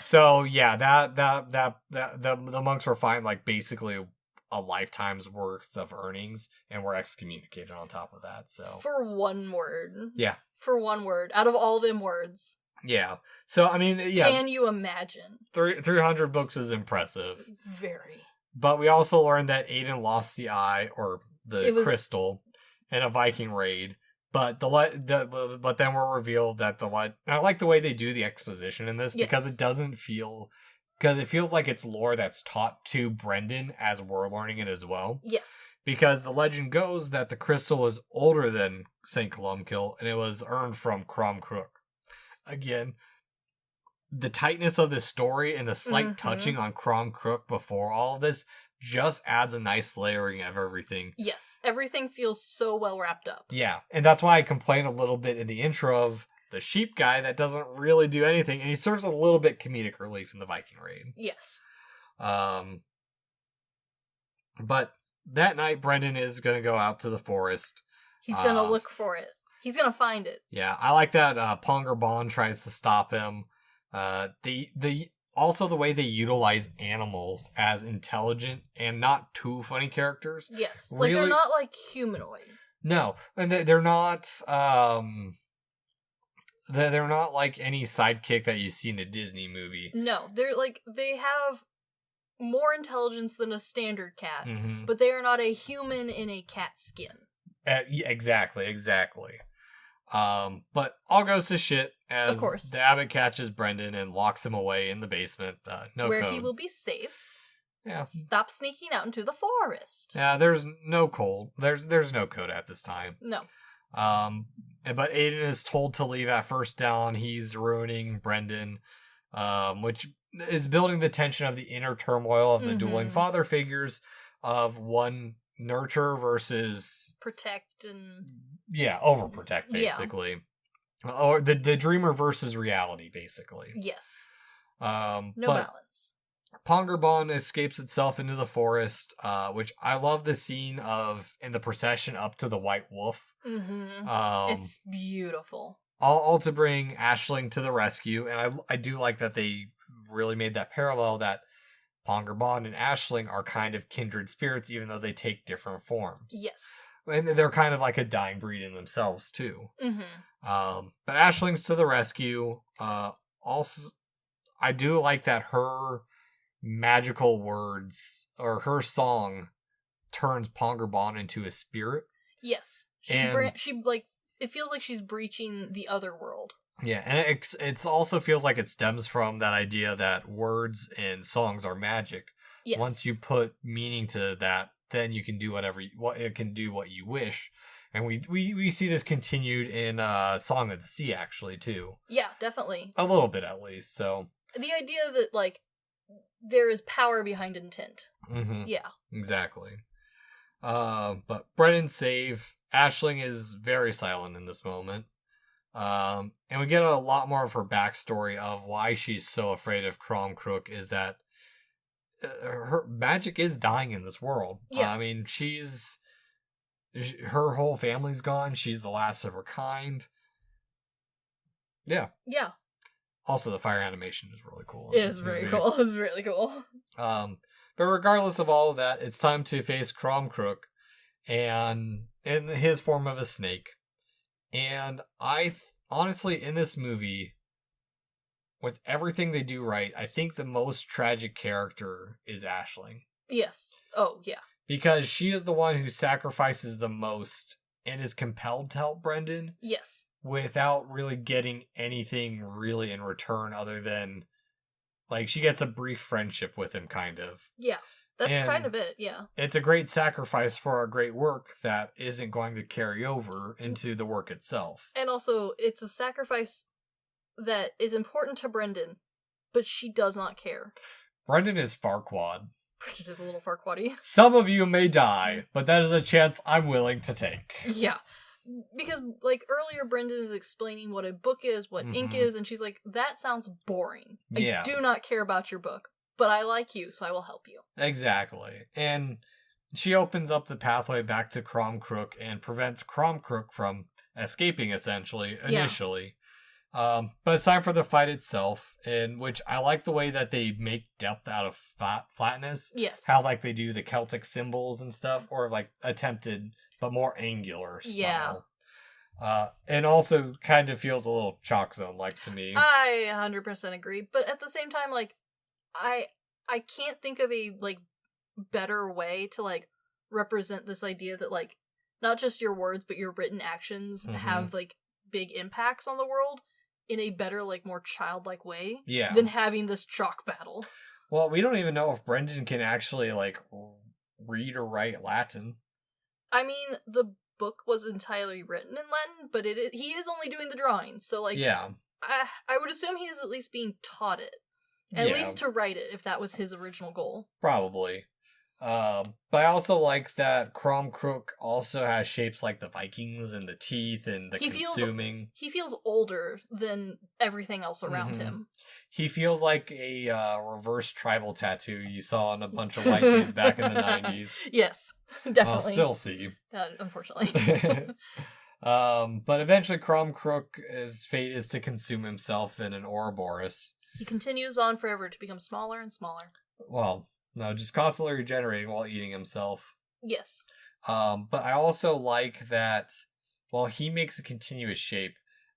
B: So yeah, the monks were fined like basically a lifetime's worth of earnings and were excommunicated on top of that. So
C: for one word.
B: Yeah.
C: For one word out of all them words.
B: Yeah. So I mean, yeah.
C: Can you imagine?
B: 300 books is impressive.
C: Very.
B: But we also learned that Aiden lost the eye, or crystal in a Viking raid. But but then we're revealed that I like the way they do the exposition in this because it doesn't feel, because it feels like it's lore that's taught to Brendan as we're learning it as well.
C: Yes. Because
B: the legend goes that the crystal is older than St. Columkill, and it was earned from Crom Crook. Again, the tightness of this story and the slight touching on Crom Crook before all of this just adds a nice layering of everything.
C: Yes, everything feels so well wrapped up.
B: Yeah, and that's why I complain a little bit in the intro of the sheep guy that doesn't really do anything, and he serves a little bit comedic relief in the Viking raid.
C: Yes.
B: But that night, Brendan is going to go out to the forest.
C: He's going to look for it. He's going to find it.
B: Yeah, I like that Ponger Bon tries to stop him. Also the way they utilize animals as intelligent and not too funny characters.
C: Yes, like they're not like humanoid.
B: No, and they're not. They're not like any sidekick that you see in a Disney movie.
C: No, they have more intelligence than a standard cat, but they are not a human in a cat skin.
B: Exactly. But all goes to shit as
C: of course.
B: The abbot catches Brendan and locks him away in the basement.
C: Where
B: code.
C: He will be safe.
B: Yeah.
C: Stop sneaking out into the forest.
B: Yeah, there's no code. There's no code at this time.
C: No.
B: But Aiden is told to leave at first dawn. He's ruining Brendan, which is building the tension of the inner turmoil of the dueling father figures of one nurture versus
C: protect and
B: overprotect basically, or the dreamer versus reality basically.
C: Yes.
B: No
C: balance.
B: Ponger Bon escapes itself into the forest, which I love the scene of in the procession up to the White Wolf.
C: It's beautiful.
B: All to bring Aisling to the rescue, and I do like that they really made that parallel that Ponger Bon and Aisling are kind of kindred spirits, even though they take different forms.
C: Yes.
B: And they're kind of like a dying breed in themselves, too. But Aisling's to the rescue. Also, I do like that her magical words, or her song, turns Ponger Bon into a spirit.
C: Yes. She it feels like she's breaching the other world.
B: Yeah, and it also feels like it stems from that idea that words and songs are magic.
C: Yes.
B: Once you put meaning to that, then you can do it can do what you wish. And we see this continued in Song of the Sea, actually, too.
C: Yeah, definitely.
B: A little bit, at least, so.
C: The idea that, like, there is power behind intent. Yeah.
B: Exactly. But Brendan's save, Aisling is very silent in this moment. And we get a lot more of her backstory of why she's so afraid of Crom Crook is that her magic is dying in this world.
C: Yeah.
B: I mean, her whole family's gone. She's the last of her kind. Yeah.
C: Yeah.
B: Also, the fire animation is really cool.
C: It is very cool. It's really cool.
B: But regardless of all of that, it's time to face Crom Crook and in his form of a snake. And honestly, in this movie, with everything they do right, I think the most tragic character is Aisling.
C: Yes. Oh, yeah.
B: Because she is the one who sacrifices the most and is compelled to help Brendan.
C: Yes.
B: Without really getting anything really in return other than, like, she gets a brief friendship with him, kind of.
C: Yeah. That's kind of it, yeah.
B: It's a great sacrifice for a great work that isn't going to carry over into the work itself.
C: And also, it's a sacrifice that is important to Brendan, but she does not care.
B: Brendan is Farquaad.
C: Brendan is a little Farquaad-y.
B: Some of you may die, but that is a chance I'm willing to take.
C: Yeah. Because, like, earlier Brendan is explaining what a book is, what ink is, and she's like, that sounds boring. I do not care about your book. But I like you, so I will help you. Exactly.
B: And she opens up the pathway back to Crom Crook and prevents Crom Crook from escaping, essentially, initially. Yeah. But it's time for the fight itself, in which I like the way that they make depth out of flatness.
C: Yes.
B: How, like, they do the Celtic symbols and stuff, or, like, attempted, but more angular style. Yeah. And also kind of feels a little Chalk Zone-like to me.
C: I 100% agree. But at the same time, like, I can't think of a, like, better way to, like, represent this idea that, like, not just your words, but your written actions have, like, big impacts on the world in a better, like, more childlike way than having this chalk battle.
B: Well, we don't even know if Brendan can actually, like, read or write Latin.
C: I mean, the book was entirely written in Latin, but he is only doing the drawings, so, like, I would assume he is at least being taught it. At least to write it, if that was his original goal.
B: Probably. But I also like that Cromcrook also has shapes like the Vikings and the teeth and the consuming.
C: He feels older than everything else around him.
B: He feels like a reverse tribal tattoo you saw on a bunch of white dudes back in the 90s.
C: Yes, definitely.
B: I'll still see.
C: Unfortunately.
B: But eventually Cromcrook's fate is to consume himself in an Ouroboros.
C: He continues on forever to become smaller and smaller.
B: Well, no, just constantly regenerating while eating himself.
C: Yes.
B: But I also like that while he makes a continuous shape,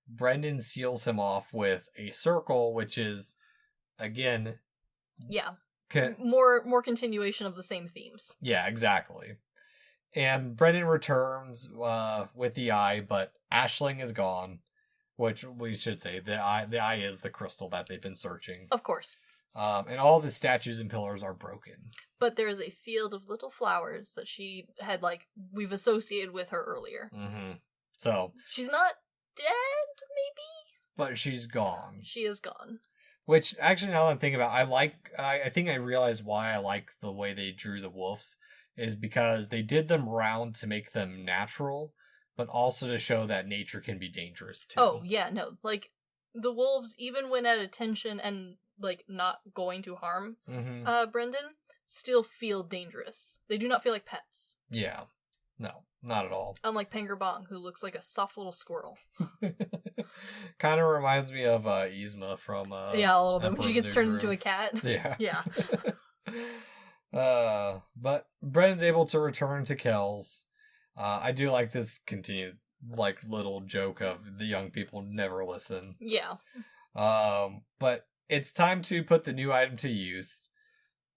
B: Brendan seals him off with a circle, which is, again...
C: Yeah. More continuation of the same themes.
B: Yeah, exactly. And Brendan returns with the eye, but Aisling is gone, which we should say, the eye is the crystal that they've been searching.
C: Of course.
B: And all the statues and pillars are broken.
C: But there is a field of little flowers that she had, like, we've associated with her earlier.
B: So... She's
C: not dead, maybe?
B: But she's gone.
C: She is gone.
B: Which, actually, now that I'm thinking about it, I think I realized why I like the way they drew the wolves, is because they did them round to make them natural, but also to show that nature can be dangerous, too.
C: Oh, yeah, no. Like, the wolves, even when at attention and... like, not going to harm Brendan, still feel dangerous. They do not feel like pets.
B: Yeah. No, not at all.
C: Unlike Pengerbong, who looks like a soft little squirrel.
B: Kind of reminds me of Yzma from...
C: yeah, a little bit. When she gets turned into a cat.
B: Yeah.
C: Yeah.
B: But Brendan's able to return to Kells. I do like this continued, like, little joke of the young people never listen.
C: Yeah.
B: But... it's time to put the new item to use.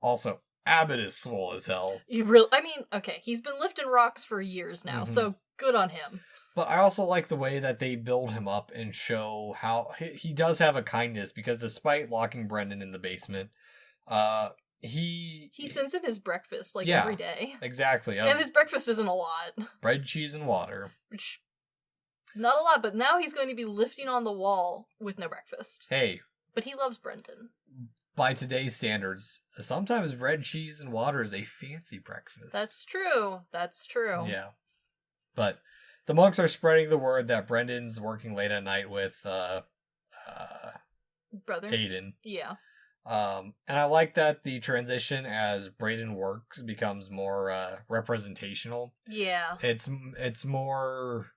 B: Also, Abbott is swole as hell.
C: Okay, he's been lifting rocks for years now, so good on him.
B: But I also like the way that they build him up and show how he does have a kindness, because despite locking Brendan in the basement, he
C: sends him his breakfast, every day.
B: Exactly.
C: And his breakfast isn't a lot.
B: Bread, cheese, and water.
C: Which, not a lot, but now he's going to be lifting on the wall with no breakfast.
B: Hey.
C: But he loves Brendan.
B: By today's standards, sometimes bread, cheese, and water is a fancy breakfast.
C: That's true.
B: Yeah. But the monks are spreading the word that Brendan's working late at night with
C: brother
B: Hayden.
C: Yeah.
B: And I like that the transition as Brayden works becomes more representational.
C: Yeah.
B: It's more...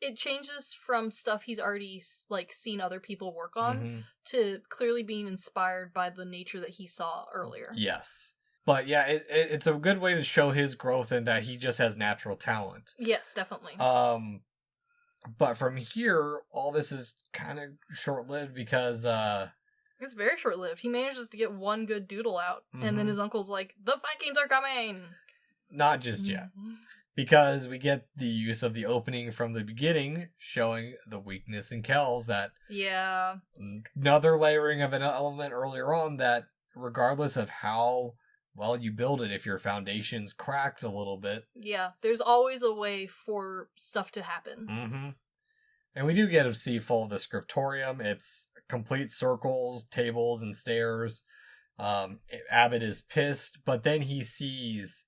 C: it changes from stuff he's already, seen other people work on to clearly being inspired by the nature that he saw earlier.
B: Yes. But yeah, it's a good way to show his growth and that he just has natural talent.
C: Yes, definitely.
B: But from here, all this is kind of short-lived because...
C: it's very short-lived. He manages to get one good doodle out, and then his uncle's like, the Vikings are coming!
B: Not just yet. Because we get the use of the opening from the beginning, showing the weakness in Kells, that...
C: yeah.
B: Another layering of an element earlier on that, regardless of how well you build it, if your foundation's cracked a little bit...
C: yeah, there's always a way for stuff to happen.
B: And we do get to see full of the scriptorium. It's complete circles, tables, and stairs. Abbott is pissed, but then he sees...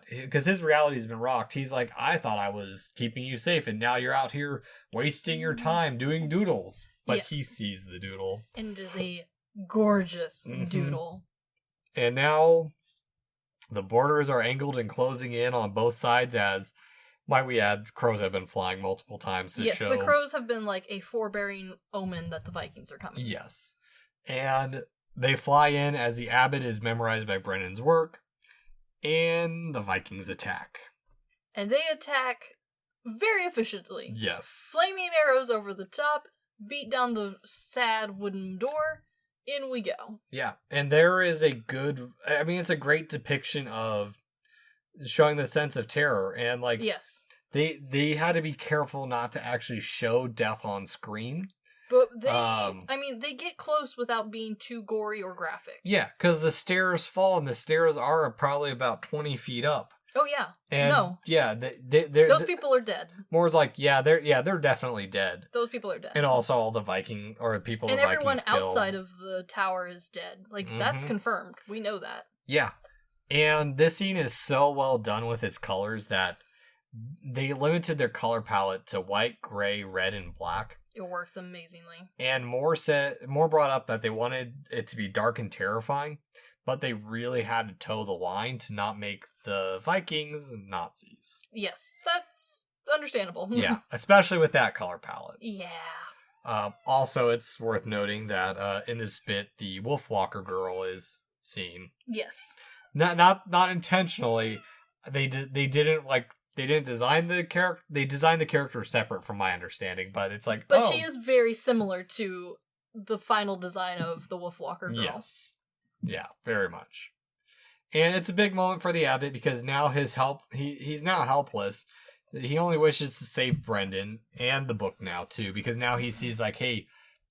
B: because his reality's been rocked. He's like, I thought I was keeping you safe, and now you're out here wasting your time doing doodles. But he sees the doodle.
C: And it is a gorgeous doodle.
B: And now the borders are angled and closing in on both sides, as, might we add, crows have been flying multiple times to show...
C: yes, the crows have been like a forbearing omen that the Vikings are coming.
B: Yes. And they fly in as the abbot is memorized by Brennan's work. And the Vikings attack.
C: And they attack very efficiently.
B: Yes.
C: Flaming arrows over the top, beat down the sad wooden door, in we go.
B: Yeah, and there is a good... it's a great depiction of showing the sense of terror. And, like,
C: Yes.
B: they had to be careful not to actually show death on screen.
C: But they get close without being too gory or graphic.
B: Yeah, because the stairs fall, and the stairs are probably about 20 feet up.
C: Oh, yeah.
B: And
C: no.
B: Yeah,
C: those people are dead.
B: Moore's like, they're definitely dead.
C: Those people are dead.
B: And also all the Viking, or people
C: and
B: the Vikings
C: everyone
B: killed.
C: outside of the tower is dead. Like, that's confirmed. We know that.
B: Yeah. And this scene is so well done with its colors that they limited their color palette to white, gray, red, and black.
C: It works amazingly.
B: And Moore brought up that they wanted it to be dark and terrifying, but they really had to toe the line to not make the Vikings Nazis.
C: Yes, that's understandable.
B: Yeah, especially with that color palette.
C: Yeah.
B: Also, it's worth noting that in this bit, the Wolfwalker girl is seen.
C: Yes.
B: Not intentionally. They didn't design the character. They designed the character separate, from my understanding. But it's like,
C: but she is very similar to the final design of the Wolfwalker girl.
B: Yes, yeah, very much. And it's a big moment for the abbot because now he's now helpless. He only wishes to save Brendan and the book now too, because now he sees like, hey,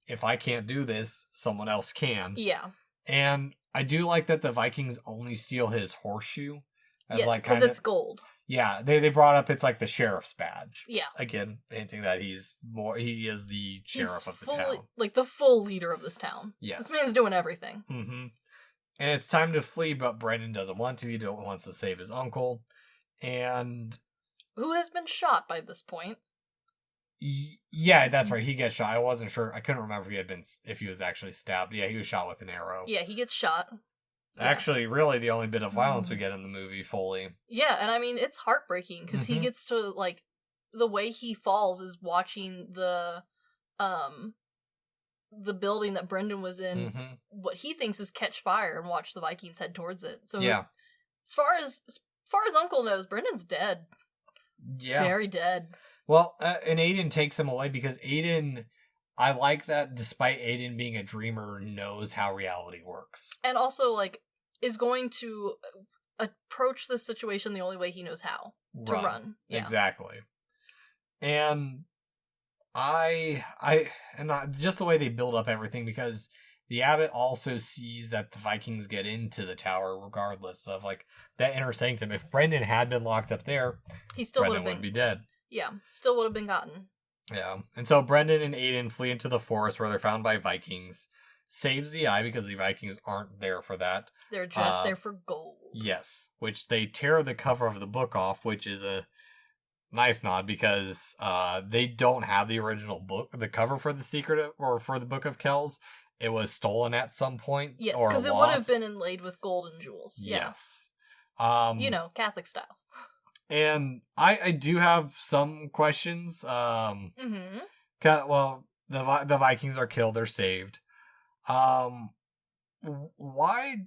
B: if I can't do this, someone else can.
C: Yeah. And
B: I do like that the Vikings only steal his horseshoe.
C: Because it's gold.
B: Yeah, they brought up it's like the sheriff's badge.
C: Yeah.
B: Again, hinting that he is the sheriff of the town.
C: Like the full leader of this town.
B: Yes.
C: This man's doing everything.
B: Mm-hmm. And it's time to flee, but Brendan doesn't want to. He wants to save his uncle. And
C: who has been shot by this point.
B: Yeah, that's right. He gets shot. I wasn't sure. I couldn't remember if he was actually stabbed. Yeah, he was shot with an arrow.
C: Yeah, he gets shot.
B: Actually, really the only bit of violence we get in the movie fully.
C: Yeah, and I mean, it's heartbreaking because he gets to, like, the way he falls is watching the building that Brendan was in, what he thinks is catch fire, and watch the Vikings head towards it. So yeah, as far as Uncle knows, Brendan's dead.
B: Yeah,
C: very dead.
B: Well, and Aiden takes him away because Aiden, I like that despite Aiden being a dreamer, knows how reality works. And
C: also, like, is going to approach this situation the only way he knows how. To run. Yeah.
B: Exactly. And just the way they build up everything, because the abbot also sees that the Vikings get into the tower regardless of, like, that inner sanctum. If Brendan had been locked up there,
C: he still
B: wouldn't be dead.
C: Yeah, still would have been gotten.
B: Yeah, and so Brendan and Aiden flee into the forest where they're found by Vikings. Saves the eye because the Vikings aren't there for that.
C: They're just there for gold.
B: Yes, which they tear the cover of the book off, which is a nice nod because they don't have the original book, the cover for for the Book of Kells. It was stolen at some point.
C: Yes, because it would have been inlaid with gold and jewels.
B: Yes.
C: Catholic style.
B: And I do have some questions. Well, the Vikings are killed. They're saved. Why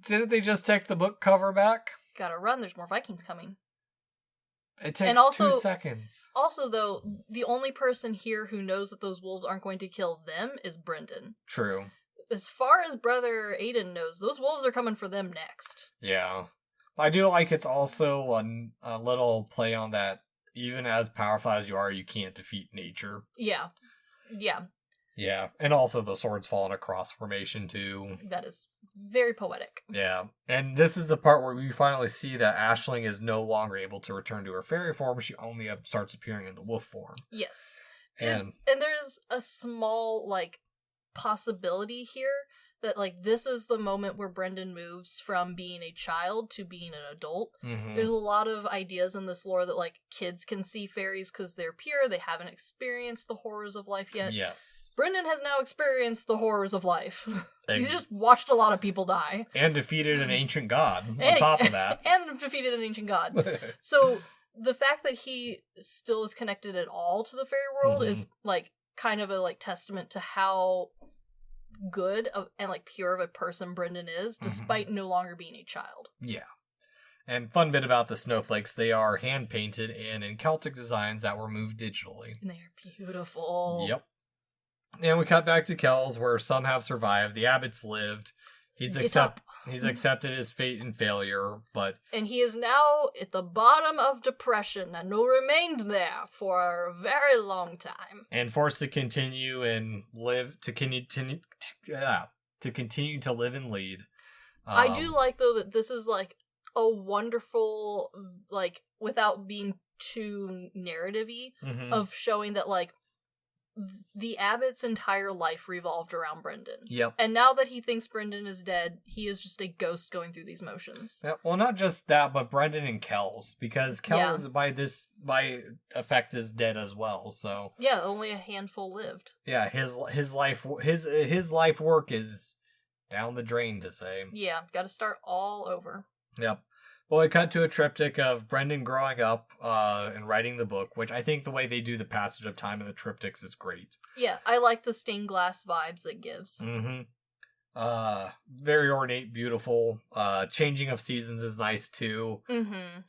B: didn't they just take the book cover back?
C: Gotta run. There's more Vikings coming.
B: It takes 2 seconds.
C: Also, though, the only person here who knows that those wolves aren't going to kill them is Brendan.
B: True.
C: As far as Brother Aiden knows, those wolves are coming for them next.
B: Yeah. I do like it's also a little play on that, even as powerful as you are, you can't defeat nature.
C: Yeah. Yeah.
B: Yeah. And also the swords fall in a cross formation, too.
C: That is very poetic.
B: Yeah. And this is the part where we finally see that Aisling is no longer able to return to her fairy form. She only starts appearing in the wolf form.
C: Yes. And there's a small, like, possibility here that, like, this is the moment where Brendan moves from being a child to being an adult. Mm-hmm. There's a lot of ideas in this lore that, like, kids can see fairies because they're pure, they haven't experienced the horrors of life yet.
B: Yes.
C: Brendan has now experienced the horrors of life. He's just watched a lot of people die.
B: And defeated an ancient god on top of that.
C: And defeated an ancient god. So, the fact that he still is connected at all to the fairy world is, like, kind of a, like, testament to how good and, like, pure of a person Brendan is, despite no longer being a child.
B: Yeah. And fun bit about the snowflakes, they are hand painted and in Celtic designs that were moved digitally.
C: And they are beautiful.
B: Yep. And we cut back to Kells, where some have survived. The abbots lived. He's
C: Get up.
B: He's accepted his fate and failure, but...
C: And he is now at the bottom of depression and will remain there for a very long time.
B: And forced to continue and live, to continue to live and lead.
C: I do like, though, that this is, like, a wonderful, like, without being too narrative-y, of showing that, like, the Abbot's entire life revolved around Brendan.
B: Yep.
C: And now that he thinks Brendan is dead, he is just a ghost going through these motions.
B: Yeah, well, not just that, but Brendan and Kells, because Kells by effect is dead as well. So
C: yeah, only a handful lived.
B: Yeah, his life work is down the drain, to say.
C: Yeah, got to start all over.
B: Yep. Well, we cut to a triptych of Brendan growing up and writing the book, which I think the way they do the passage of time in the triptychs is great.
C: Yeah, I like the stained glass vibes it gives.
B: Very ornate, beautiful. Changing of seasons is nice too.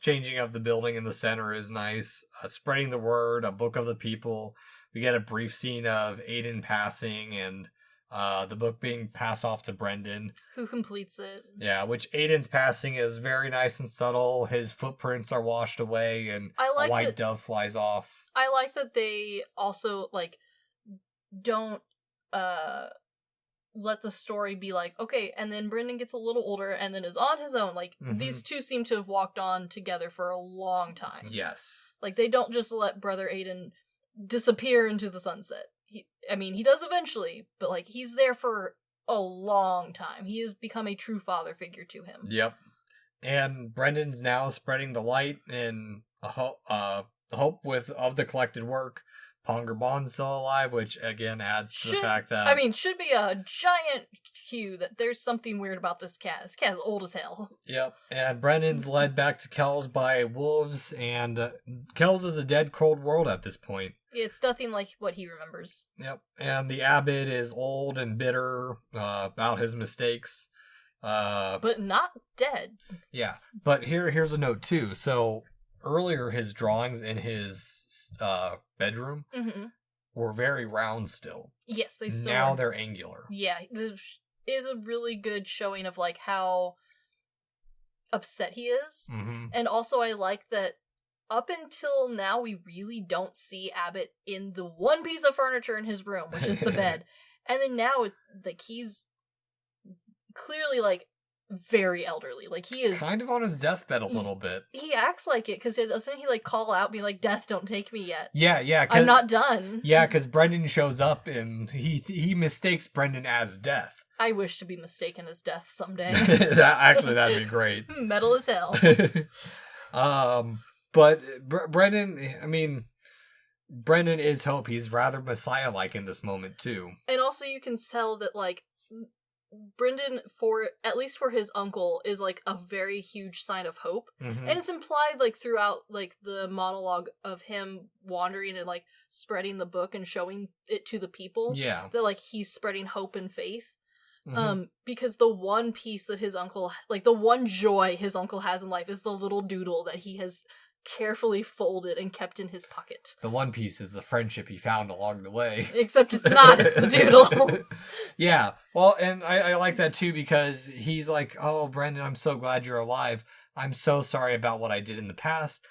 B: Changing of the building in the center is nice. Spreading the word, a book of the people. We get a brief scene of Aiden passing and the book being passed off to Brendan,
C: who completes it.
B: Yeah, which Aiden's passing is very nice and subtle. His footprints are washed away, and a white dove flies off.
C: I like that they also, like, don't let the story be like, okay, and then Brendan gets a little older and then is on his own. Like, these two seem to have walked on together for a long time.
B: Yes.
C: Like, they don't just let Brother Aiden disappear into the sunset. He does eventually, but, like, he's there for a long time. He has become a true father figure to him.
B: Yep. And Brendan's now spreading the light and hope of the collected work. Ponger Bond's still alive, which, again, adds to the fact that...
C: should be a giant cue that there's something weird about this cat. This cat is old as hell.
B: Yep. And Brendan's led back to Kells by wolves, and Kells is a dead, cold world at this point.
C: Yeah, it's nothing like what he remembers.
B: Yep. And the abbot is old and bitter about his mistakes.
C: But not dead.
B: Yeah. But here's a note, too. So, earlier, his drawings in his bedroom were very round still.
C: Yes, they still
B: Now
C: are.
B: they're angular.
C: Yeah, this is a really good showing of, like, how upset he is. And also, I like that up until now, we really don't see Abbott in the one piece of furniture in his room, which is the bed. And then now, like, he's clearly, like, very elderly. Like, he is
B: kind of on his deathbed a little bit.
C: He acts like it, because doesn't he, like, call out, be like, "Death, don't take me yet."
B: Yeah.
C: I'm not done.
B: Yeah, because Brendan shows up, and he mistakes Brendan as Death.
C: I wish to be mistaken as Death someday.
B: That'd be great.
C: Metal as hell.
B: But Brendan, Brendan is hope. He's rather Messiah-like in this moment, too.
C: And also you can tell that, like, Brendan, at least for his uncle, is, like, a very huge sign of hope. And it's implied, like, throughout, like, the monologue of him wandering and, like, spreading the book and showing it to the people.
B: Yeah.
C: That, like, he's spreading hope and faith. Because the one piece that his uncle, like, the one joy his uncle has in life is the little doodle that he has carefully folded and kept in his pocket.
B: The one piece is the friendship he found along the way.
C: Except it's not, it's the doodle.
B: Yeah, well, and I like that too, because he's like, "Oh, Brendan, I'm so glad you're alive. I'm so sorry about what I did in the past.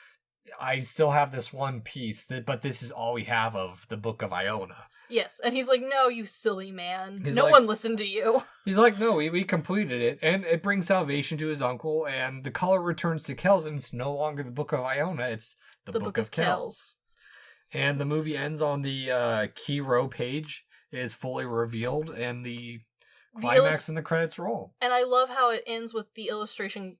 B: I still have this one piece, but this is all we have of the Book of Iona."
C: Yes, and he's like, "No, you silly man. No
B: like,
C: one listened to you."
B: He's like, "No, we completed it." And it brings salvation to his uncle, and the color returns to Kells, and it's no longer the Book of Iona, it's the Book of Kells. And the movie ends on the key row page is fully revealed, and the climax and the credits roll.
C: And I love how it ends with the illustration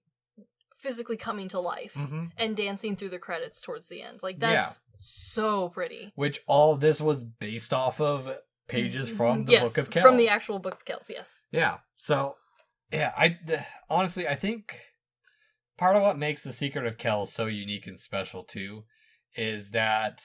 C: physically coming to life and dancing through the credits towards the end. Like, that's so pretty. Which
B: all this was based off of pages from the Book of Kells.
C: From the actual Book of Kells, yes.
B: Yeah. So, yeah, honestly, I think part of what makes the Secret of Kells so unique and special, too, is that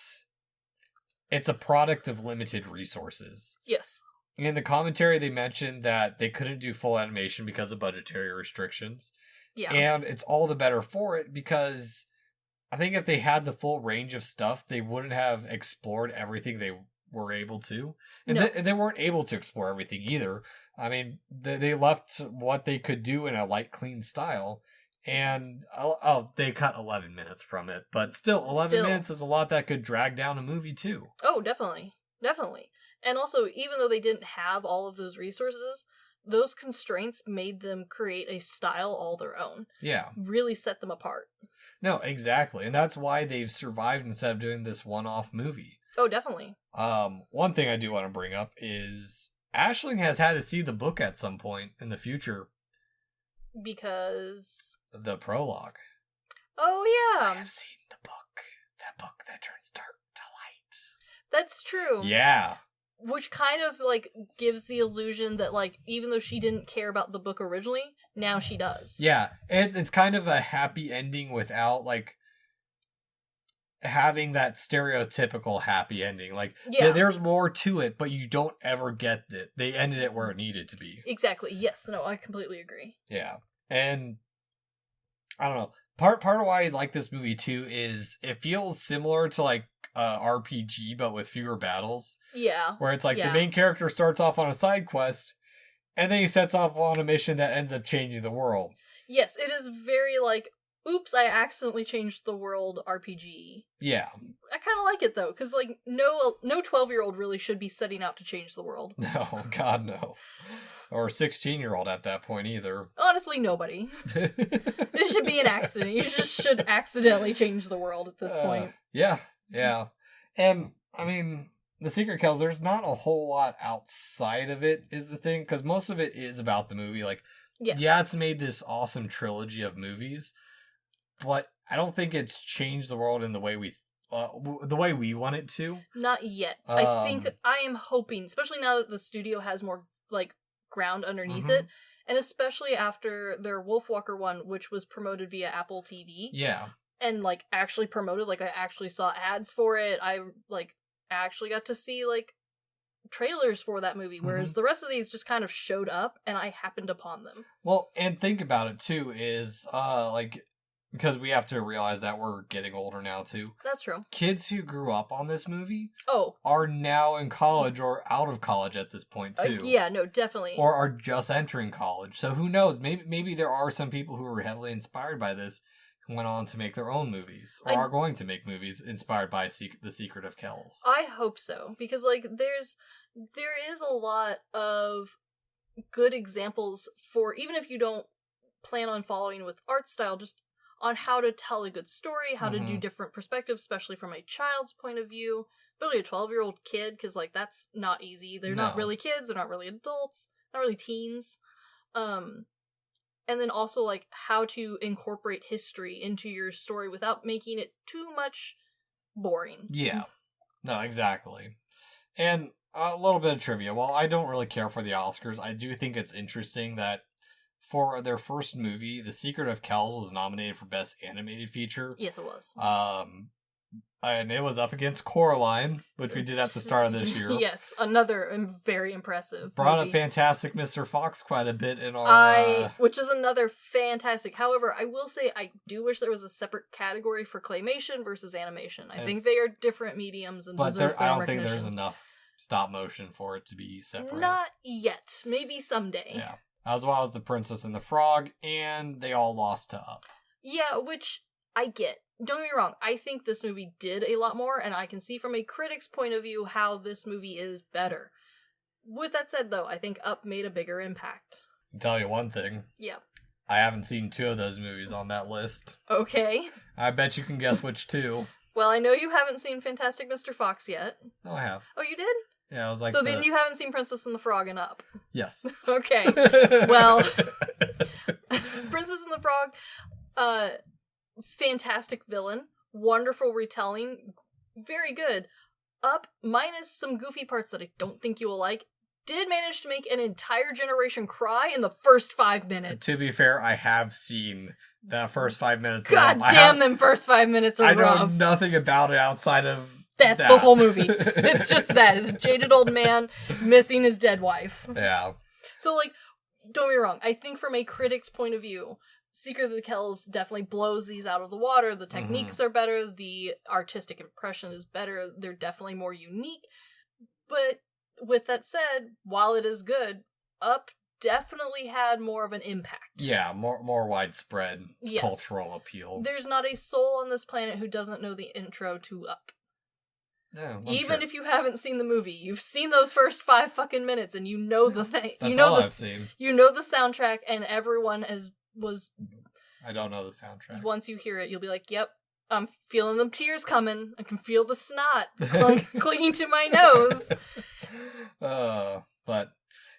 B: it's a product of limited resources.
C: Yes.
B: In the commentary, they mentioned that they couldn't do full animation because of budgetary restrictions. Yeah. And it's all the better for it, because I think if they had the full range of stuff, they wouldn't have explored everything they were able to. And,
C: No.
B: they weren't able to explore everything either. I mean, they left what they could do in a light, clean style. And, they cut 11 minutes from it. But still, 11 minutes is a lot that could drag down a movie, too.
C: Oh, definitely. Definitely. And also, even though they didn't have all of those resources, those constraints made them create a style all their own.
B: Yeah.
C: Really set them apart.
B: No, exactly. And that's why they've survived instead of doing this one-off movie.
C: Oh, definitely.
B: One thing I do want to bring up is Aisling has had to see the book at some point in the future.
C: Because...
B: The prologue.
C: Oh, yeah.
B: I have seen the book. That book that turns dark to light.
C: That's true.
B: Yeah.
C: Which kind of, like, gives the illusion that, like, even though she didn't care about the book originally, now she does.
B: Yeah. It's kind of a happy ending without, like, having that stereotypical happy ending. Like, there's more to it, but you don't ever get it. They ended it where it needed to be.
C: Exactly. Yes. No, I completely agree.
B: Yeah. And, I don't know. Part of why I like this movie, too, is it feels similar to, like, RPG, but with fewer battles.
C: Yeah.
B: Where it's like the main character starts off on a side quest, and then he sets off on a mission that ends up changing the world.
C: Yes, it is very like, oops, I accidentally changed the world RPG.
B: Yeah.
C: I kind of like it though, because like no 12-year-old really should be setting out to change the world.
B: No, God no. Or a 16-year-old at that point either.
C: Honestly, nobody. It should be an accident. You just should accidentally change the world at this point.
B: Yeah. And, I mean, The Secret Kells, there's not a whole lot outside of it, is the thing, because most of it is about the movie. Like, yeah, it's made this awesome trilogy of movies, but I don't think it's changed the world in the way we want it to.
C: Not yet. I think I am hoping, especially now that the studio has more, like, ground underneath it, and especially after their Wolfwalker one, which was promoted via Apple TV.
B: Yeah.
C: And, like, actually promoted, like, I actually saw ads for it. I, like, actually got to see, like, trailers for that movie, whereas the rest of these just kind of showed up, and I happened upon them.
B: Well, and think about it, too, is, like, because we have to realize that we're getting older now, too.
C: That's true.
B: Kids who grew up on this movie
C: are
B: now in college or out of college at this point, too.
C: Yeah, no, definitely.
B: Or are just entering college. So who knows? Maybe there are some people who were heavily inspired by this went on to make their own movies, or are going to make movies inspired by The Secret of Kells.
C: I hope so, because, like, there is a lot of good examples for, even if you don't plan on following with art style, just on how to tell a good story, how to do different perspectives, especially from a child's point of view, especially a 12-year-old kid, because, like, that's not easy. They're not really kids, they're not really adults, not really teens. And then also, like, how to incorporate history into your story without making it too much boring.
B: Yeah. No, exactly. And a little bit of trivia. While I don't really care for the Oscars, I do think it's interesting that for their first movie, The Secret of Kells was nominated for Best Animated Feature.
C: Yes, it was.
B: And it was up against Coraline, which we did at the start of this year.
C: Yes, another very impressive
B: Brought
C: movie.
B: up Fantastic Mr. Fox quite a bit in our...
C: which is another fantastic. However, I will say I do wish there was a separate category for claymation versus animation. I think they are different mediums and deserve
B: I don't think
C: recognition.
B: there's enough stop motion for it to be separate.
C: Not yet. Maybe someday.
B: Yeah. As well as The Princess and the Frog, and they all lost to Up.
C: Yeah, which I get. Don't get me wrong, I think this movie did a lot more, and I can see from a critic's point of view how this movie is better. With that said, though, I think Up made a bigger impact.
B: I'll tell you one thing.
C: Yeah.
B: I haven't seen 2 of those movies on that list.
C: Okay.
B: I bet you can guess which 2.
C: Well, I know you haven't seen Fantastic Mr. Fox yet.
B: No, I have.
C: Oh, you did?
B: Yeah, I was like...
C: So then you haven't seen Princess and the Frog and Up.
B: Yes.
C: Okay. Well, Princess and the Frog, fantastic villain, wonderful retelling, very good. Up, minus some goofy parts that I don't think you will like, did manage to make an entire generation cry in the first 5 minutes.
B: To be fair, I have seen that first 5 minutes.
C: God damn, them first 5 minutes are rough.
B: I know nothing about it outside of
C: That's the whole movie. It's just that. It's a jaded old man missing his dead wife.
B: Yeah.
C: So, like, don't get me wrong. I think from a critic's point of view, Secret of the Kells definitely blows these out of the water. The techniques are better. The artistic impression is better. They're definitely more unique. But with that said, while it is good, Up definitely had more of an impact.
B: Yeah, more widespread
C: Yes.
B: cultural appeal.
C: There's not a soul on this planet who doesn't know the intro to Up.
B: Yeah,
C: Even if you haven't seen the movie, you've seen those first 5 fucking minutes and you know the thing.
B: That's
C: you know
B: all I've seen.
C: You know the soundtrack, and everyone was.
B: I don't know the soundtrack.
C: Once you hear it, you'll be like, "Yep, I'm feeling them tears coming. I can feel the snot clinging to my nose."
B: But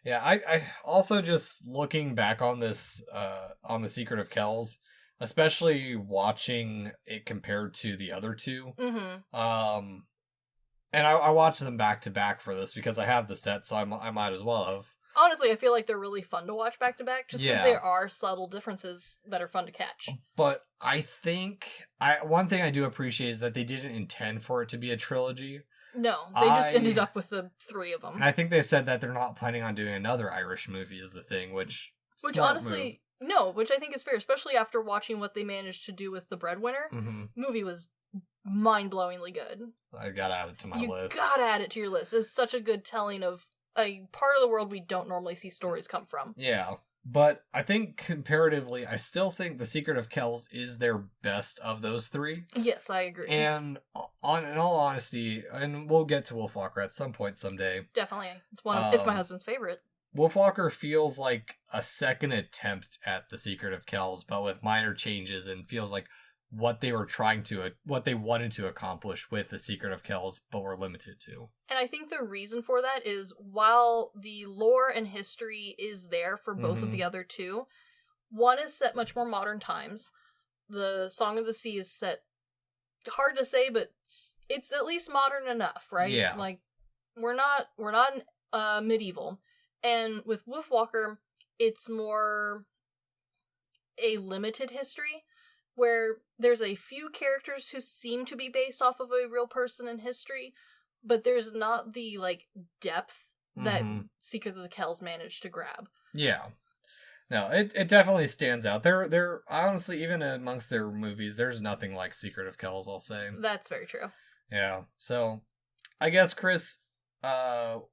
B: yeah, I also just looking back on this, on The Secret of Kells, especially watching it compared to the other two.
C: Mm-hmm.
B: And I watched them back to back for this because I have the set, so I might as well have.
C: Honestly, I feel like they're really fun to watch back to back, just because
B: Yeah.
C: there are subtle differences that are fun to catch.
B: But I think one thing I do appreciate is that they didn't intend for it to be a trilogy.
C: No, they just ended up with the 3 of them.
B: And I think they said that they're not planning on doing another Irish movie is the thing, which
C: honestly, no, which I think is fair, especially after watching what they managed to do with The Breadwinner.
B: Mm-hmm.
C: Movie was mind-blowingly good.
B: I gotta add it to my list.
C: You gotta add it to your list. It's such a good telling of a part of the world we don't normally see stories come from.
B: Yeah, but I think comparatively, I still think The Secret of Kells is their best of those 3.
C: Yes, I agree.
B: And in all honesty, and we'll get to Wolfwalker at some point someday.
C: Definitely. It's it's my husband's favorite.
B: Wolfwalker feels like a second attempt at The Secret of Kells, but with minor changes, and feels like what they wanted to accomplish with The Secret of Kells, but were limited to.
C: And I think the reason for that is while the lore and history is there for both of the other 2, one is set much more modern times. The Song of the Sea is set, hard to say, but it's at least modern enough, right?
B: Yeah.
C: Like, we're not medieval. And with Wolfwalker, it's more a limited history, where there's a few characters who seem to be based off of a real person in history, but there's not the, like, depth that Secret of the Kells managed to grab.
B: Yeah. No, it definitely stands out. They're honestly, even amongst their movies, there's nothing like Secret of Kells, I'll say.
C: That's very true.
B: Yeah. So, I guess, Chris, on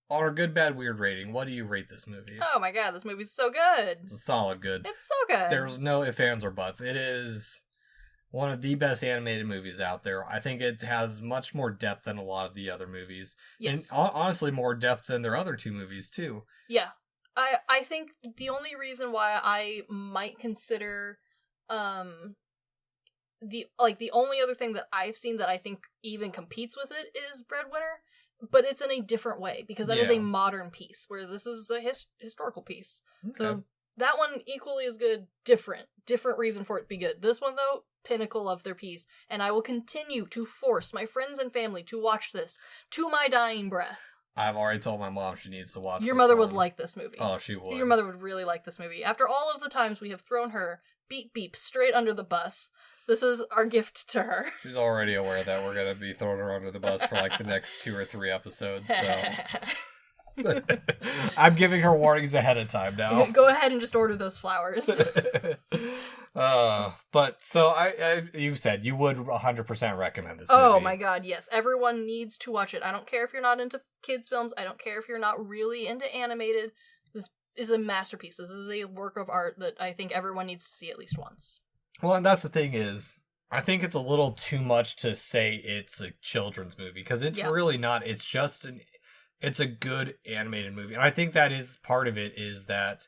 B: our good, bad, weird rating, what do you rate this movie?
C: Oh my god, this movie's so good.
B: It's a solid good.
C: It's so good.
B: There's no ifs, ands, or buts. It is one of the best animated movies out there. I think it has much more depth than a lot of the other movies.
C: Yes.
B: And honestly, more depth than their other 2 movies, too.
C: Yeah. I think the only reason why I might consider the only other thing that I've seen that I think even competes with it is Breadwinner, but it's in a different way, because that is a modern piece, where this is a historical piece. Okay. So that one equally is good, different reason for it to be good. This one, though, pinnacle of their piece, and I will continue to force my friends and family to watch this to my dying breath.
B: I've already told my mom she needs to watch
C: Your mother would like this movie.
B: Oh, she would.
C: Your mother would really like this movie. After all of the times we have thrown her beep beep straight under the bus, this is our gift to her.
B: She's already aware that we're going to be throwing her under the bus for like the next 2 or 3 episodes, so... I'm giving her warnings ahead of time now.
C: Go ahead and just order those flowers.
B: But so you've said you would 100% recommend this movie.
C: Oh my god, yes. Everyone needs to watch it. I don't care if you're not into kids films. I don't care if you're not really into animated. This is a masterpiece. This is a work of art that I think everyone needs to see at least once.
B: Well, and that's the thing is, I think it's a little too much to say it's a children's movie, because it's really not. It's just it's a good animated movie. And I think that is part of it, is that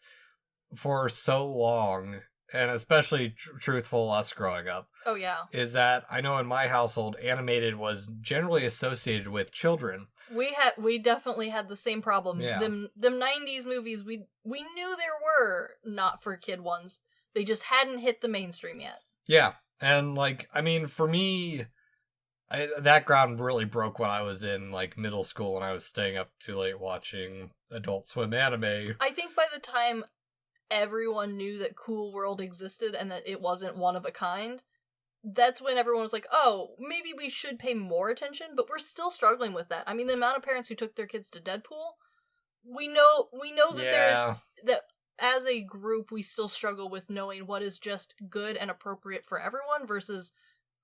B: for so long, and especially truthful us growing up. Oh, yeah. Is that I know in my household, animated was generally associated with children.
C: We definitely had the same problem.
B: Yeah.
C: Them 90s movies, we knew there were not for kid ones. They just hadn't hit the mainstream yet.
B: Yeah. And, like, I mean, for me, that ground really broke when I was in, like, middle school, when I was staying up too late watching Adult Swim anime.
C: I think by the time everyone knew that Cool World existed and that it wasn't one of a kind, that's when everyone was like, oh, maybe we should pay more attention, but we're still struggling with that. I mean, the amount of parents who took their kids to Deadpool, we know that there's, that as a group, we still struggle with knowing what is just good and appropriate for everyone versus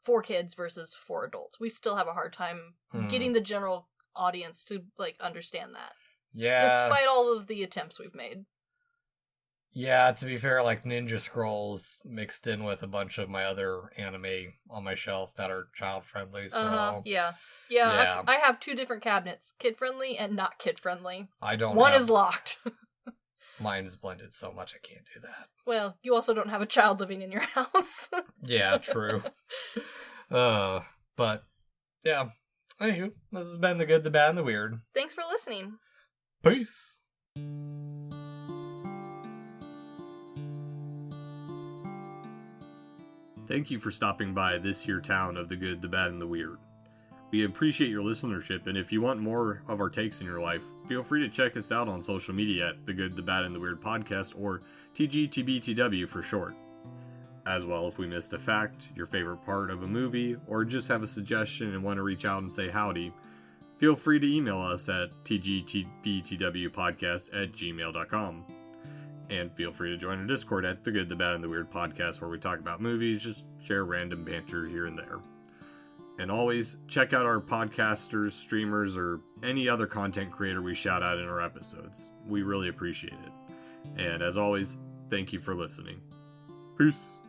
C: for kids versus for adults. We still have a hard time getting the general audience to, like, understand that.
B: Yeah.
C: Despite all of the attempts we've made.
B: Yeah, to be fair, like Ninja Scrolls mixed in with a bunch of my other anime on my shelf that are child-friendly, so...
C: Yeah. I have 2 different cabinets, kid-friendly and not kid-friendly.
B: I don't
C: One is locked.
B: Mine's blended so much I can't do that.
C: Well, you also don't have a child living in your house.
B: Yeah, true. But, yeah. Anywho, this has been The Good, the Bad, and the Weird.
C: Thanks for listening.
B: Peace! Thank you for stopping by this here town of the good, the bad, and the weird. We appreciate your listenership, and if you want more of our takes in your life, feel free to check us out on social media at The Good, the Bad, and the Weird Podcast, or TGTBTW for short. As well, if we missed a fact, your favorite part of a movie, or just have a suggestion and want to reach out and say howdy, feel free to email us at tgtbtwpodcast@gmail.com. And feel free to join our Discord at The Good, the Bad, and the Weird Podcast, where we talk about movies, just share random banter here and there. And always, check out our podcasters, streamers, or any other content creator we shout out in our episodes. We really appreciate it. And as always, thank you for listening. Peace!